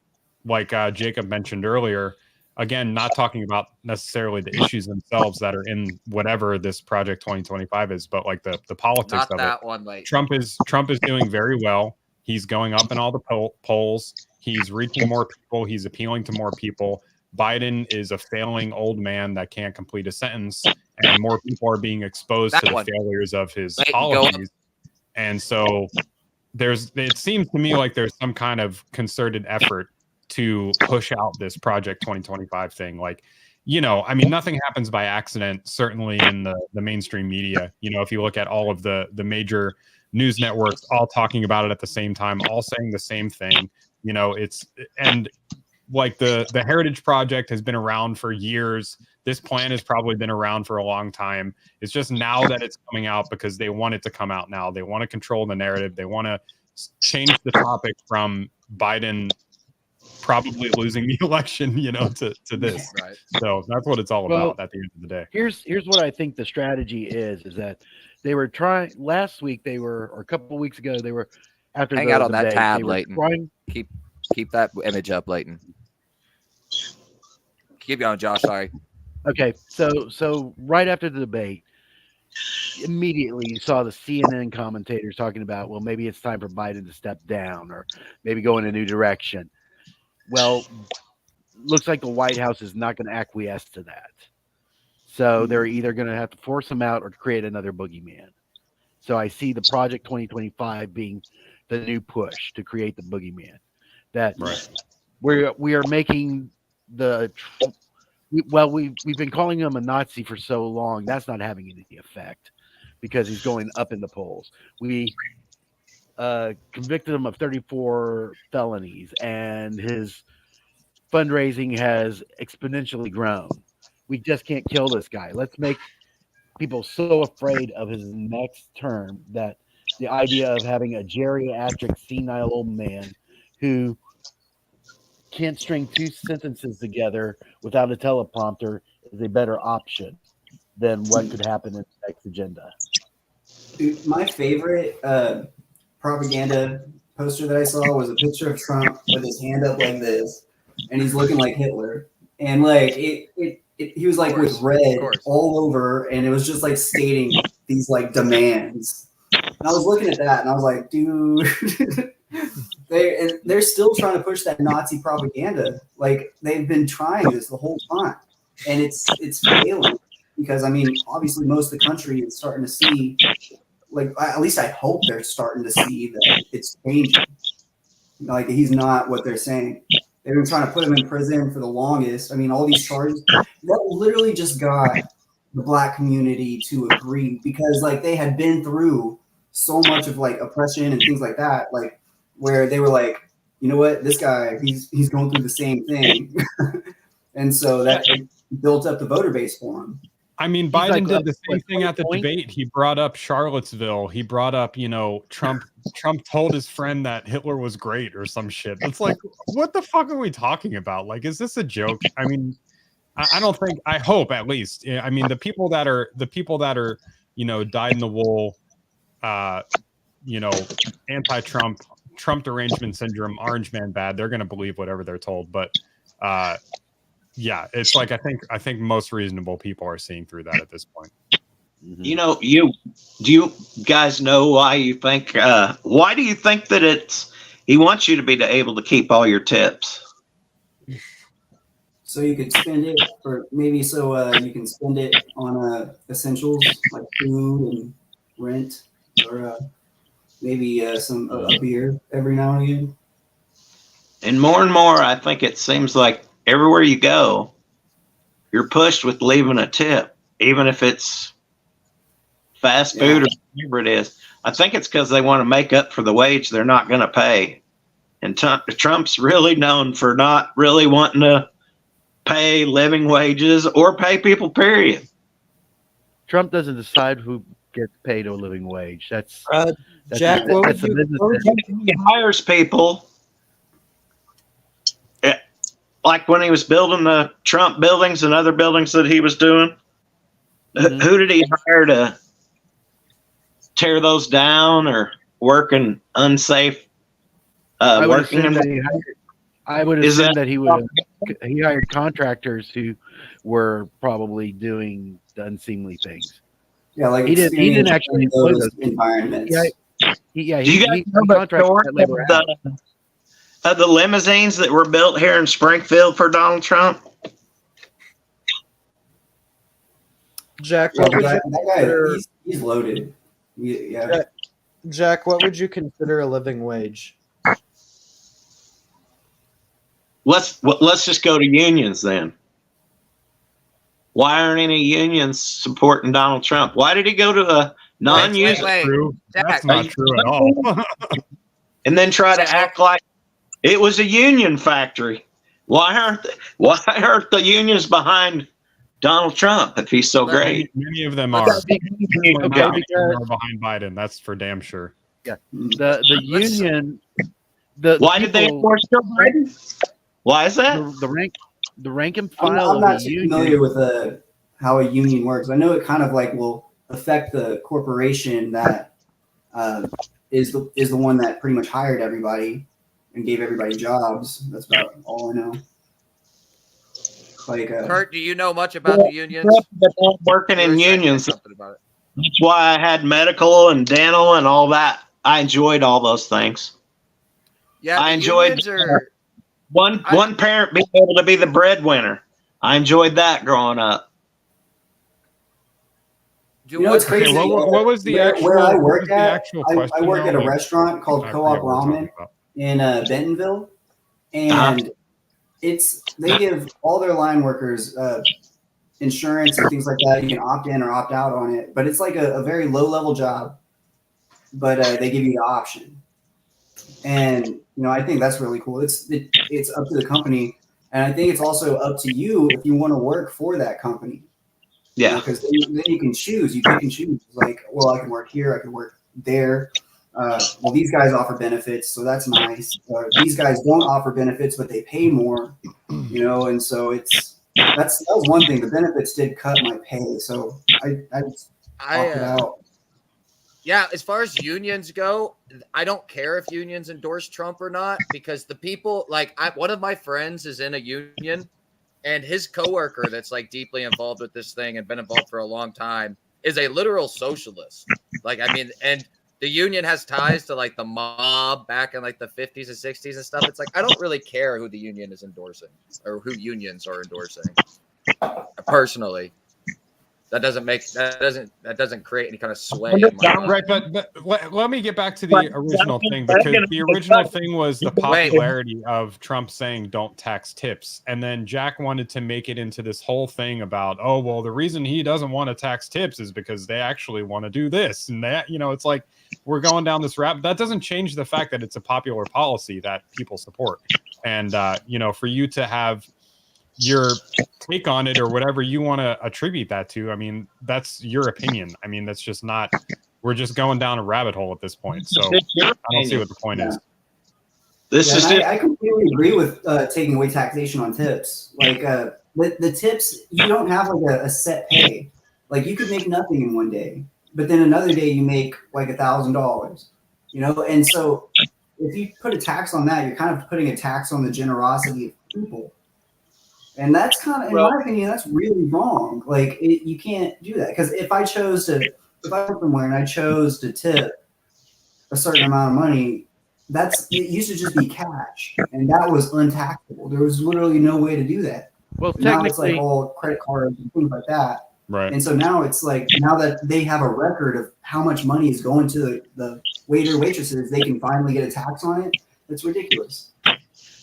like Jacob mentioned earlier, again, not talking about necessarily the issues themselves that are in whatever this Project 2025 is, but like the politics Not of that it. one, like Trump is doing very well. He's going up in all the polls. He's reaching more people. He's appealing to more people. Biden is a failing old man that can't complete a sentence, and more people are being exposed to the failures of his policies. And so it seems to me like there's some kind of concerted effort to push out this Project 2025 thing. Like, I mean, nothing happens by accident, certainly in the mainstream media. If you look at all of the major news networks all talking about it at the same time, all saying the same thing, and like the Heritage Project has been around for years. This plan has probably been around for a long time. It's just now that it's coming out because they want it to come out now. They want to control the narrative. They want to change the topic from Biden probably losing the election, to this. Right. So that's what it's all about at the end of the day. Here's what I think the strategy is that they were trying last week. Or a couple of weeks ago, they were after. Hang out on that tab, Leighton. Keep that image up, Leighton. Keep going, Josh. Sorry. Okay, so right after the debate, immediately you saw the CNN commentators talking about, well, maybe it's time for Biden to step down or maybe go in a new direction. Well, looks like the White House is not going to acquiesce to that. So they're either going to have to force him out or create another boogeyman. So I see the Project 2025 being the new push to create the boogeyman. That we are making we've been calling him a Nazi for so long. That's not having any effect because he's going up in the polls. We convicted him of 34 felonies, and his fundraising has exponentially grown. We just can't kill this guy. Let's make people so afraid of his next term that the idea of having a geriatric senile old man who can't string two sentences together without a teleprompter is a better option than what could happen in the next agenda. Dude, my favorite propaganda poster that I saw was a picture of Trump with his hand up like this, and he's looking like Hitler. And like he was like with red all over, and it was just like stating these like demands. And I was looking at that, and I was like, dude, they're still trying to push that Nazi propaganda. Like they've been trying this the whole time, and it's failing because I mean, obviously, most of the country is starting to see. Like at least I hope they're starting to see that it's changing. Like he's not what they're saying. They've been trying to put him in prison for the longest. I mean, all these charges that literally just got the black community to agree, because like they had been through so much of like oppression and things like that, like where they were like, you know what, this guy, he's going through the same thing. And so that it built up the voter base for him. I mean, Biden did the same thing at the debate. He brought up Charlottesville. He brought up, Trump told his friend that Hitler was great or some shit. It's like, what the fuck are we talking about? Like, is this a joke? I mean, I don't think, I hope at least. I mean, the people that are, dyed in the wool, anti-Trump, Trump derangement syndrome, orange man bad, they're going to believe whatever they're told. But, yeah, it's like I think most reasonable people are seeing through that at this point. Do you guys know why you think? Why do you think that he wants you to be able to keep all your tips? So you could spend it, or maybe so you can spend it on essentials like food and rent, or maybe a beer every now and again. And more, I think it seems like everywhere you go, you're pushed with leaving a tip, even if it's fast food or whatever it is. I think it's because they want to make up for the wage they're not going to pay. And Trump's really known for not really wanting to pay living wages or pay people, period. Trump doesn't decide who gets paid a living wage. That's Jack, he hires people. Like when he was building the Trump buildings and other buildings that he was doing, who did he hire to tear those down or work in unsafe working environments? I would assume that he hired contractors who were probably doing the unseemly things. Yeah, like he didn't actually employ those environments. Do you guys know the limousines that were built here in Springfield for Donald Trump? Jack, he's loaded. Yeah. Jack, what would you consider a living wage? Let's just go to unions then. Why aren't any unions supporting Donald Trump? Why did he go to a non-union? That's not true at all. And then try to act like it was a union factory. Why aren't the unions behind Donald Trump if he's so great? Many of them are. Many are behind Biden. That's for damn sure. Yeah. The union. Why did they enforce Joe Biden? Why is that? The rank and file. I'm not too familiar with how a union works. I know it kind of like will affect the corporation that is the one that pretty much hired everybody and gave everybody jobs. That's about all I know. Like, Kurt, do you know much about the unions? Working in unions. That's why I had medical and dental and all that. I enjoyed all those things. Yeah, I enjoyed one parent being able to be the breadwinner. I enjoyed that growing up. You know what's crazy? What was the actual? Where I work at, question, I work at a restaurant called Co-op Ramen in Bentonville, and they give all their line workers insurance and things like that. You can opt in or opt out on it, but it's like a very low level job, but they give you the option. And I think that's really cool. It's up to the company, and I think it's also up to you if you want to work for that company. Yeah, because then you can choose. You can choose like, well, I can work here, I can work there. Well, these guys offer benefits, so that's nice. These guys don't offer benefits, but they pay more. And so that was one thing. The benefits did cut my pay, so I opted out. Yeah, as far as unions go, I don't care if unions endorse Trump or not, because the people one of my friends is in a union. And his coworker that's like deeply involved with this thing and been involved for a long time is a literal socialist. And the union has ties to like the mob back in like the 50s and 60s and stuff. It's like, I don't really care who the union is endorsing or who unions are endorsing personally. That doesn't create any kind of sway. Right, but let me get back to the original thing, because the original thing was the popularity of Trump saying don't tax tips, and then Jack wanted to make it into this whole thing about, oh well, the reason he doesn't want to tax tips is because they actually want to do this and that. It's like we're going down this route. That doesn't change the fact that it's a popular policy that people support, and for you to have your take on it or whatever you want to attribute that to, I mean, that's your opinion. I mean, that's just not, we're just going down a rabbit hole at this point. So I don't see what the point is. I completely agree with taking away taxation on tips. Like the tips, you don't have like a set pay. Like you could make nothing in one day, but then another day you make like $1,000, And so if you put a tax on that, you're kind of putting a tax on the generosity of people. And that's kind of, in my opinion, that's really wrong. Like you can't do that, because if I went somewhere and I chose to tip a certain amount of money, it used to just be cash, and that was untaxable. There was literally no way to do that. Well, now it's like all credit cards and things like that. Right. And so now it's like, now that they have a record of how much money is going to the waiter waitresses, they can finally get a tax on it. It's ridiculous.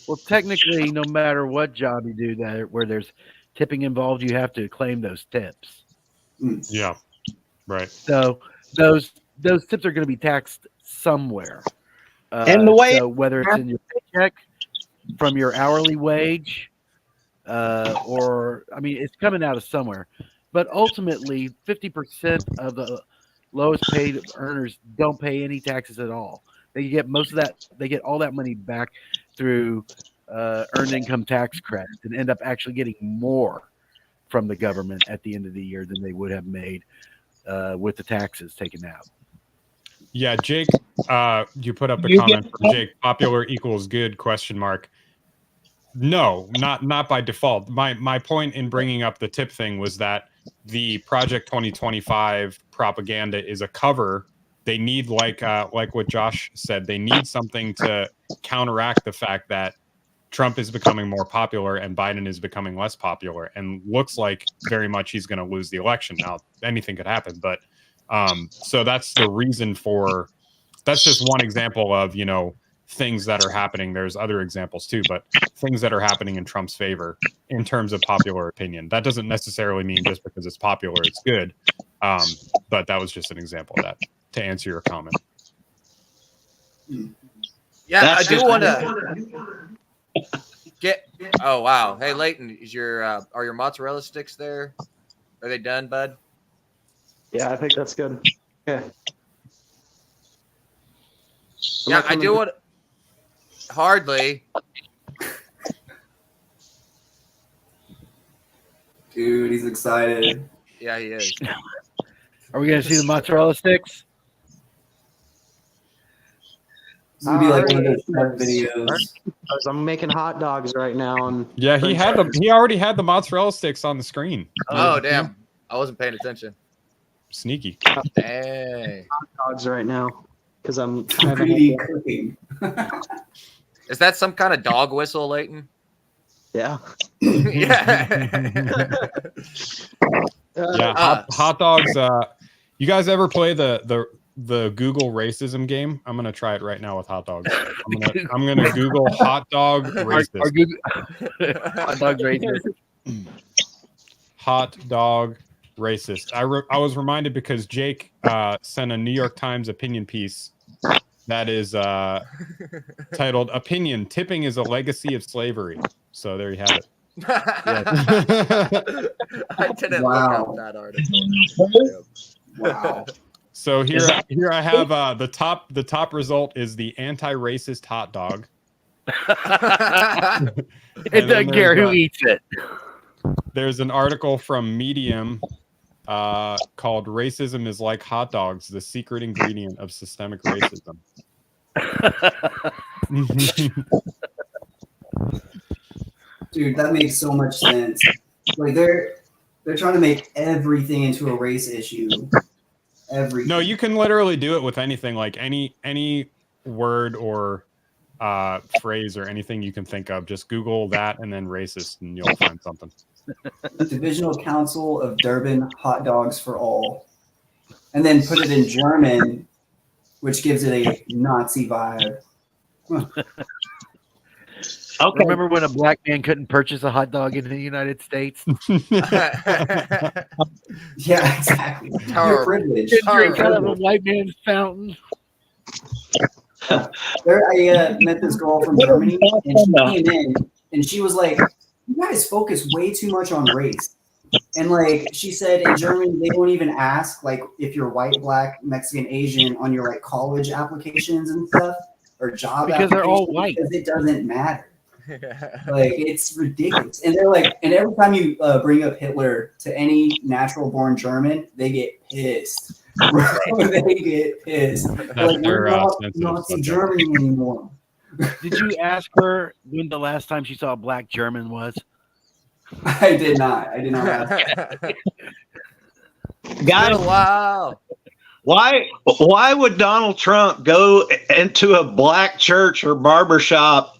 Well, technically, no matter what job you do where there's tipping involved, you have to claim those tips. Yeah, right. So those tips are going to be taxed somewhere. And the way, so whether it's in your paycheck, from your hourly wage, or I mean, it's coming out of somewhere. But ultimately, 50% of the lowest paid earners don't pay any taxes at all. They get most of that. They get all that money back through earned income tax credits, and end up actually getting more from the government at the end of the year than they would have made with the taxes taken out. Yeah, Jake, you put up a comment from Jake. Popular equals good ? No, not by default. My point in bringing up the tip thing was that the Project 2025 propaganda is a cover. They need, like what Josh said, they need something to counteract the fact that Trump is becoming more popular and Biden is becoming less popular, and looks like very much he's going to lose the election. Now, anything could happen, but so that's the reason for. That's just one example of things that are happening. There's other examples too, but things that are happening in Trump's favor in terms of popular opinion. That doesn't necessarily mean just because it's popular it's good, but that was just an example of that. To answer your comment. Yeah, I do want to get. Oh wow! Hey, Leighton, are your mozzarella sticks there? Are they done, bud? Yeah, I think that's good. Yeah. Yeah, I do want. Hardly. Dude, he's excited. Yeah, he is. Are we going to see the mozzarella sticks? It's gonna be like one of those short videos. I'm making hot dogs right now, and yeah, he already had the mozzarella sticks on the screen. Oh damn! I wasn't paying attention. Sneaky. Hey. Hot dogs right now because I'm 3D cooking. Is that some kind of dog whistle, Leighton? Yeah. Yeah. Yeah. Hot dogs. You guys ever play the Google racism game? I'm gonna try it right now with hot dogs. I'm gonna Google hot dog racist. Hot dog racist. Hot dog racist. I was reminded because Jake sent a New York Times opinion piece that is titled "Opinion: Tipping is a Legacy of Slavery." So there you have it. I didn't look up that article. Wow. So here I have the top result is the anti-racist hot dog. It doesn't care who eats it. There's an article from Medium called "Racism is like hot dogs: the secret ingredient of systemic racism." Dude, that makes so much sense. Like they're trying to make everything into a race issue. Everything. No, you can literally do it with anything, like any word or phrase or anything you can think of. Just Google that and then racist, and you'll find something. Divisional Council of Durban Hot Dogs for All, and then put it in German, which gives it a Nazi vibe. Okay. Remember when a black man couldn't purchase a hot dog in the United States? Yeah, exactly. You're privileged. Drink out of a white man's fountain. I met this girl from Germany, and she came in, and she was like, "You guys focus way too much on race." And like she said, in Germany, they don't even ask like if you're white, black, Mexican, Asian on your like college applications and stuff or job because they're all white. Because it doesn't matter. Like it's ridiculous. And they're like, and every time you bring up Hitler to any natural born German, they get pissed. They get pissed. Like we're not Nazi Germany anymore. Did you ask her when the last time she saw a black German was? I did not. I did not ask. Guys, wow. Why would Donald Trump go into a black church or barbershop?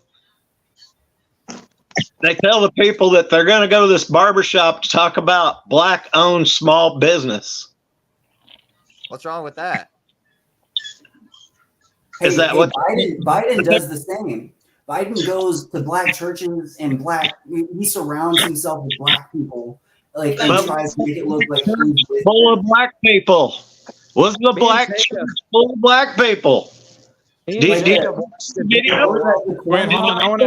They tell the people that they're going to go to this barbershop to talk about black-owned small business. What's wrong with that? Is that what Biden does the same? Biden goes to black churches and he surrounds himself with black people, like and tries to make it look like he's full of black people. Was the black church full of black people? Wait, hold on. I want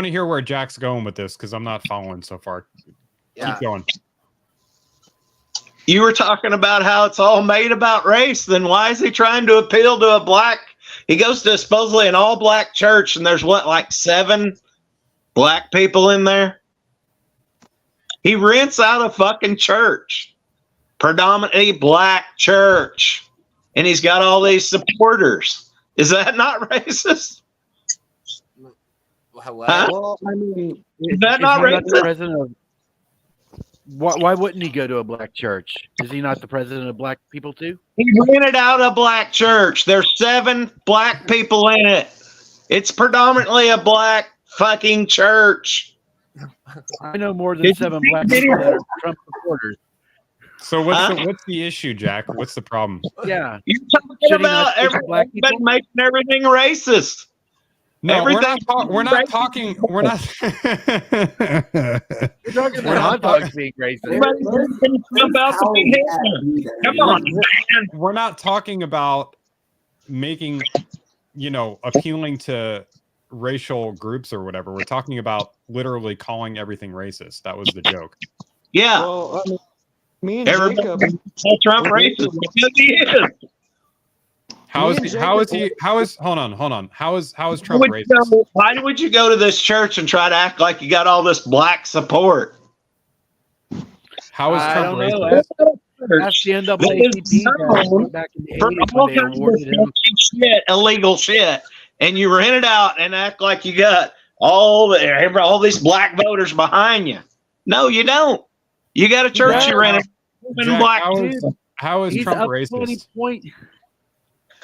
to hear where Jack's going with this because I'm not following so far. Keep going. You were talking about how it's all made about race. Then why is he trying to appeal to a black? He goes to supposedly an all black church, and there's what, like 7 black people in there? He rents out a fucking church, predominantly black church, and he's got all these supporters. Is that not racist? Huh? Well, I mean, is that not racist? Why wouldn't he go to a black church? Is he not the president of black people too? He rented out a black church. There's 7 black people in it. It's predominantly a black fucking church. I know more than 7 black people that are Trump supporters. So what's the issue, Jack? What's the problem? Yeah, you're talking about everybody making everything racist. No, we're not talking. We're talking about hot dogs being racist. Come on, man. We're not talking about making, appealing to racial groups or whatever. We're talking about literally calling everything racist. That was the joke. Yeah. Well, I mean, me and Jacob, Trump racist because he is. How is Trump racist? Why would you go to this church and try to act like you got all this black support? How is Trump racist? That's the NAACP back in the 80s when they awarded him illegal shit, and you rent it out and act like you got all these black voters behind you. No, you don't. You got a church you rented. Jack, how is Trump racist?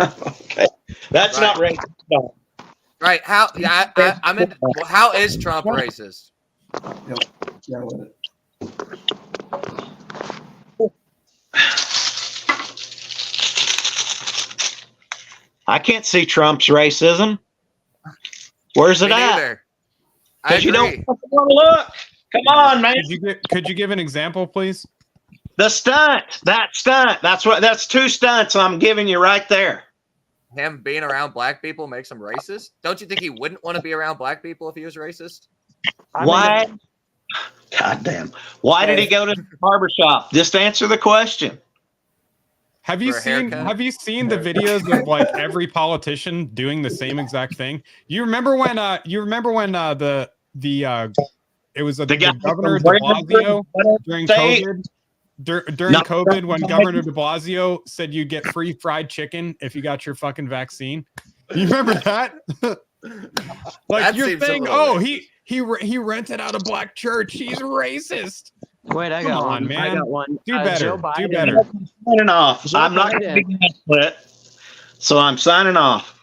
Okay, that's not racist. No. Right? How? Yeah, I'm in. Well, how is Trump racist? Yeah. I can't see Trump's racism. Where's it at? Because you don't want to look. Come on, man. Could you give an example, please? The stunt. That stunt. That's 2 stunts I'm giving you right there. Him being around black people makes him racist? Don't you think he wouldn't want to be around black people if he was racist? Why? God damn. Why did he go to the barbershop? Just answer the question. Have you seen the videos of like every politician doing the same exact thing? You remember when the Governor de Blasio during COVID? During COVID, when Governor de Blasio said you get free fried chicken if you got your fucking vaccine, you remember that? Like that you're saying, he rented out a black church. He's racist. Wait, I Come got on, one. man. I got one. Do better. Joe Biden, Do better. Signing off. I'm not going to be split, so I'm signing off.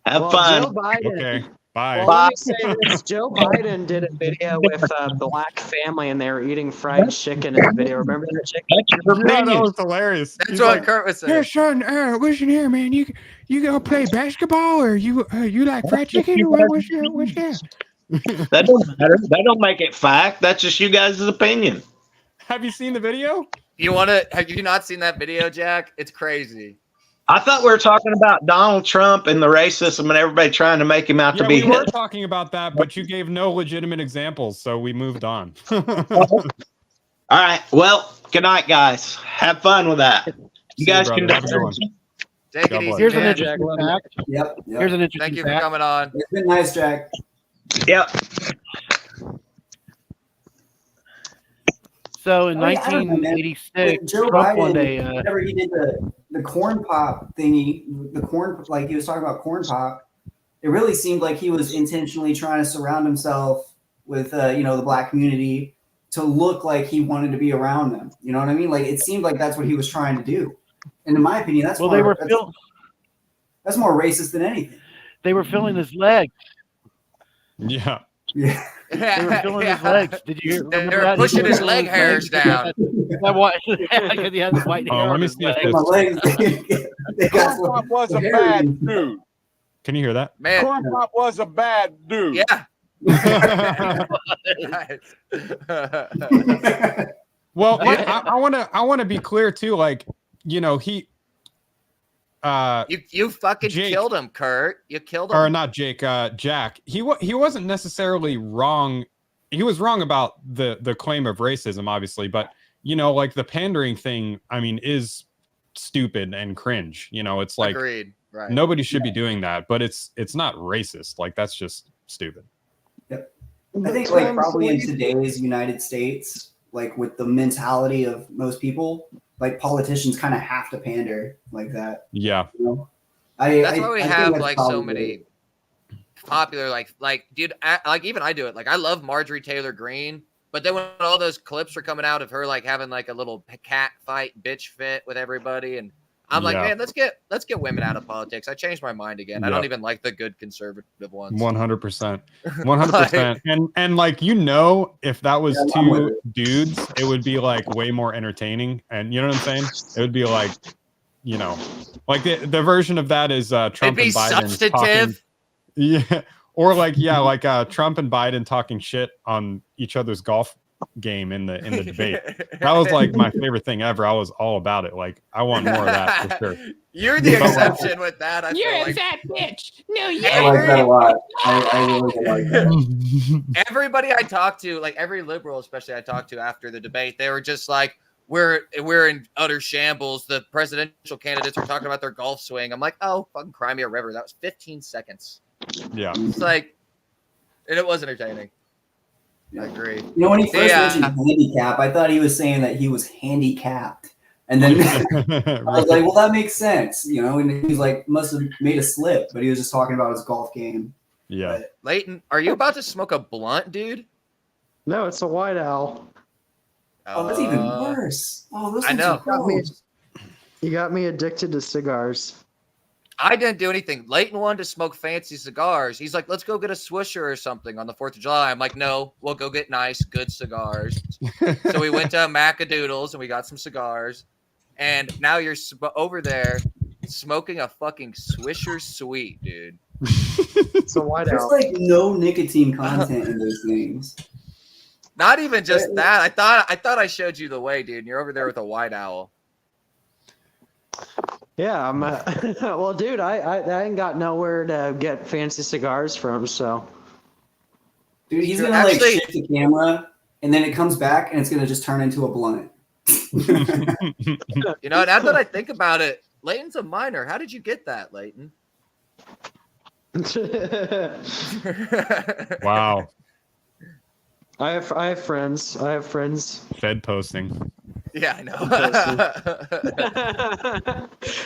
Have fun. Joe Biden, Okay. Bye. Well, let me say this. Joe Biden did a video with a black family, and they were eating fried chicken in the video. Remember that chicken? That's your Yeah, that opinion. was hilarious. That's He's what like, Kurt was saying. "Here, son, listen here, man. You gonna play basketball or you like fried chicken? What's that?" That don't matter. That don't make it fact. That's just you guys' opinion. Have you seen the video? Have you not seen that video, Jack? It's crazy. I thought we were talking about Donald Trump and the racism and everybody trying to make him out to Yeah, be we were Hitler. talking about that, but you gave no legitimate examples, so we moved on. All right. Well, good night, guys. Have fun with that. You guys can Have a good one. Take God it bless. easy, Here's an man. interesting fact. Yep. Here's an interesting Thank you for fact. coming on. It's been nice, Jack. Yep. So in I don't know, man. 1986, With Joe Trump Biden, won a. whenever he did the corn pop thingy, like he was talking about corn pop, it really seemed like he was intentionally trying to surround himself with, the black community to look like he wanted to be around them. You know what I mean? Like it seemed like that's what he was trying to do. And in my opinion, that's Well, that's more racist than anything. They were filling his legs. Yeah. Yeah. They were filling his legs. Did you They remember were that? pushing He his was leg filling hairs down. That white, because he had the white hair. Oh, let on me his see if leg. this. My legs, they got Corn Pop was a hair bad in- dude. Can you hear that? Man, Corn Pop was a bad dude. yeah. Well, I want to be clear too. Like, he. You fucking Jake- killed him, Kurt. You killed him. Or not Jake, Jack. He wasn't necessarily wrong. He was wrong about the claim of racism, obviously, but like the pandering thing, I mean, is stupid and cringe. It's like Agreed. Right. nobody should be doing that, but it's not racist. Like that's just stupid. Yep. I think like probably in today's United States, like with the mentality of most people, like politicians kind of have to pander like that. Yeah. That's why we I think have that's like so probably many popular like dude like even I do it. Like I love Marjorie Taylor Greene, but then when all those clips were coming out of her like having like a little cat fight bitch fit with everybody, and I'm like, man, let's get women out of politics. I changed my mind again. I don't even like the good conservative ones. 100%. 100%. And like if that was two dudes, it would be like way more entertaining. And you know what I'm saying? It would be like, like the version of that is Trump It'd be and Biden substantive. Yeah. Or like Trump and Biden talking shit on each other's golf game in the debate. That was like my favorite thing ever. I was all about it. Like I want more of that for sure. You're the exception with that. You're a fat bitch. No, you. I like that a lot. I really like that. Everybody I talk to, like every liberal, especially I talked to after the debate, they were just like, we're in utter shambles. The presidential candidates are talking about their golf swing. I'm like, oh, fucking cry me a river. That was 15 seconds. Yeah. It's like, and it was entertaining. I agree. When he first mentioned handicap, I thought he was saying that he was handicapped. And then I was like, well, that makes sense. And he's like, must have made a slip, but he was just talking about his golf game. Yeah. But, Leighton, are you about to smoke a blunt, dude? No, it's a white owl. Oh, that's even worse. Oh, those I know. You got me addicted to cigars. I didn't do anything. Leighton wanted to smoke fancy cigars. He's like, let's go get a Swisher or something on the 4th of July. I'm like, no, we'll go get nice, good cigars. So we went to Macadoodles and we got some cigars. And now you're over there smoking a fucking Swisher Sweet, dude. It's a white There's owl. like no nicotine content in those things. Not even just that. I thought I showed you the way, dude. And you're over there with a white owl. Yeah, I'm. Well, dude, I ain't got nowhere to get fancy cigars from, so. Dude, he's gonna like shift the camera, and then it comes back, and it's gonna just turn into a blunt. Now that I think about it, Leighton's a minor. How did you get that, Leighton? Wow. I have friends. Fed posting. Yeah, I know.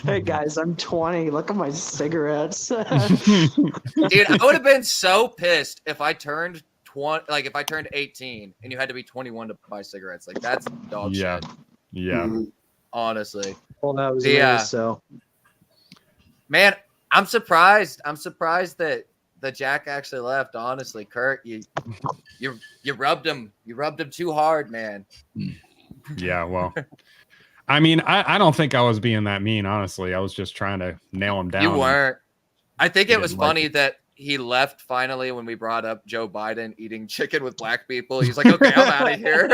Hey guys, I'm 20. Look at my cigarettes. Dude, I would have been so pissed if I turned 20, like if I turned 18 and you had to be 21 to buy cigarettes. Like that's dog shit. Yeah. Honestly. Well, that was so. so. Man, I'm surprised that that Jack actually left. Honestly, Kurt, you rubbed him. You rubbed him too hard, man. Yeah, well, I mean, I don't think I was being that mean. Honestly, I was just trying to nail him down. You weren't. I think it was funny that he left finally when we brought up Joe Biden eating chicken with black people. He's like, okay, I'm out of here.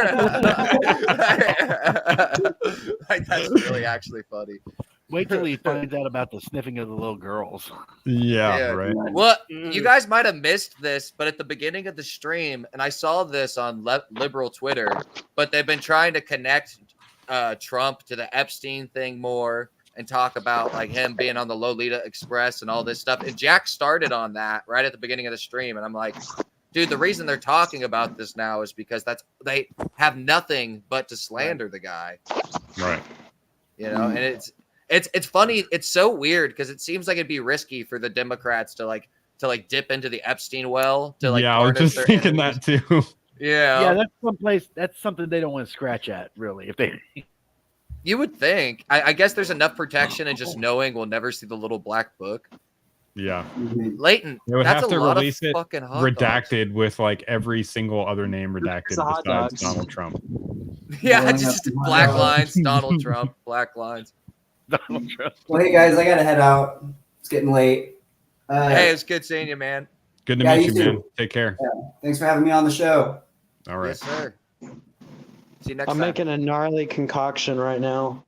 Like, that's really actually funny. Wait till he finds out about the sniffing of the little girls. Yeah, right. Well, you guys might have missed this, but at the beginning of the stream, and I saw this on liberal Twitter, but they've been trying to connect Trump to the Epstein thing more and talk about like him being on the Lolita Express and all this stuff. And Jack started on that right at the beginning of the stream. And I'm like, dude, the reason they're talking about this now is because they have nothing but to slander the guy. Right. You know, and it's funny. It's so weird because it seems like it'd be risky for the Democrats to dip into the Epstein well to like. Yeah, I was just thinking that too. Yeah. Yeah, that's something they don't want to scratch at, really. If they You would think. I guess there's enough protection in just knowing we'll never see the little black book. Yeah. Leighton, They would that's have a to lot release of it fucking hot redacted with like every single other name redacted hot besides dogs. Donald Trump. Yeah, just black lines, Donald Trump, black lines. Donald Trump. Well, hey guys, I gotta head out. It's getting late. Hey, it's good seeing you, man. Good to Yeah, meet you you, too. man. Take care. Yeah. Thanks for having me on the show. All right. Yes, sir. See you next I'm time. making a gnarly concoction right now.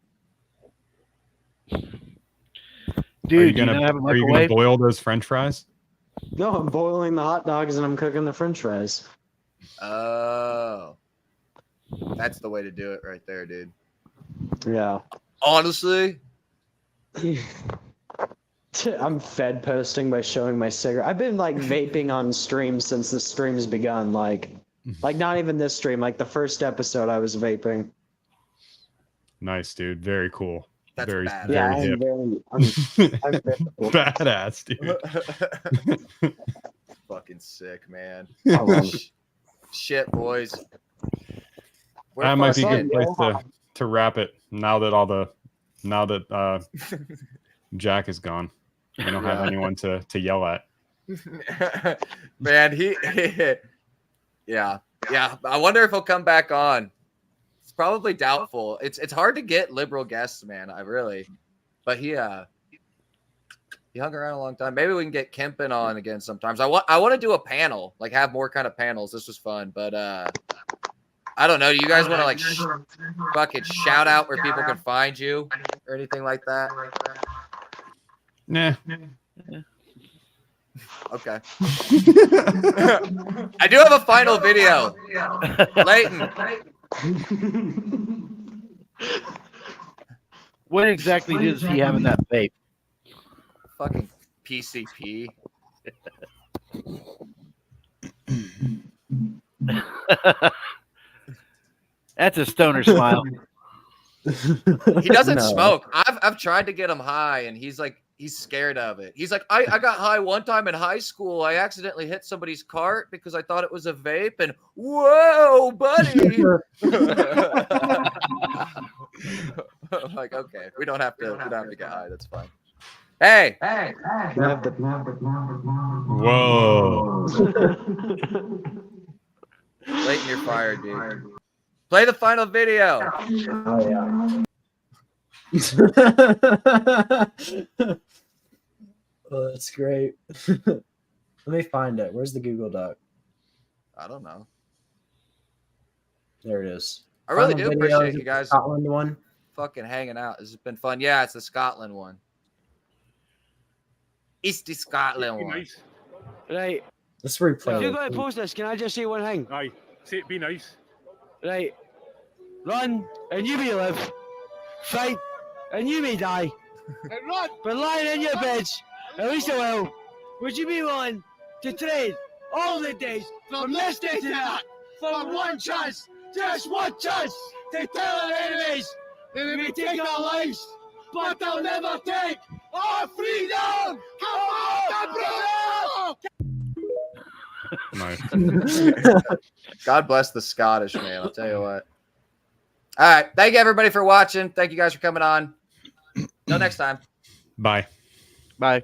Dude, are you gonna have a are you gonna microwave? boil those French fries? No, I'm boiling the hot dogs and I'm cooking the French fries. Oh, that's the way to do it, right there, dude. Yeah. Honestly, I'm fed posting by showing my cigarette. I've been like vaping on stream since the stream's begun. Like not even this stream. Like the first episode, I was vaping. Nice, dude. Very cool. That's very, badass. Yeah, very hip. I'm very cool. Badass, dude. fucking sick, man. I love it. Shit, boys. That might be a good fucking- place to wrap it now that Jack is gone. We don't have anyone to yell at. Man, yeah. I wonder if he'll come back on. It's probably doubtful. It's hard to get liberal guests, man. But he hung around a long time. Maybe we can get Kempin on again sometimes. I want to do a panel, like have more kind of panels. This was fun, but I don't know. Do you guys want to like fucking shout out where people can find you or anything like that? Nah. Okay. I do have a final video. Leighton. What exactly does he have in that vape? Fucking PCP. That's a stoner smile. He doesn't No. smoke. I've tried to get him high, and he's scared of it. He's like, I got high one time in high school. I accidentally hit somebody's cart because I thought it was a vape, and whoa, buddy. I'm like, okay, we don't have to get high. That's fine. Hey. Whoa. Leighton, you're fired, dude. Play the final video. Oh yeah. Oh, that's great. Let me find it. Where's the Google Doc? I don't know. There it is. I really Final do video, appreciate is you it guys the Scotland one. fucking hanging out. This has been fun. Yeah, it's the Scotland one. It's the Scotland one. Right. Let's replay If you're it. going to post this, can I just say one thing? Aye. Say it, be nice. Right. Run, and you may live. Fight, and you may die. And run! But lying in your beds, at least a while, would you be willing to trade all the days from this day to that for one chance, just one chance, to tell our enemies that we may take our lives, but they'll never take our freedom! Come on, brother! Nice. God bless the Scottish, man. I'll tell you what. All right. Thank you, everybody, for watching. Thank you guys for coming on. Till next time. Bye. Bye.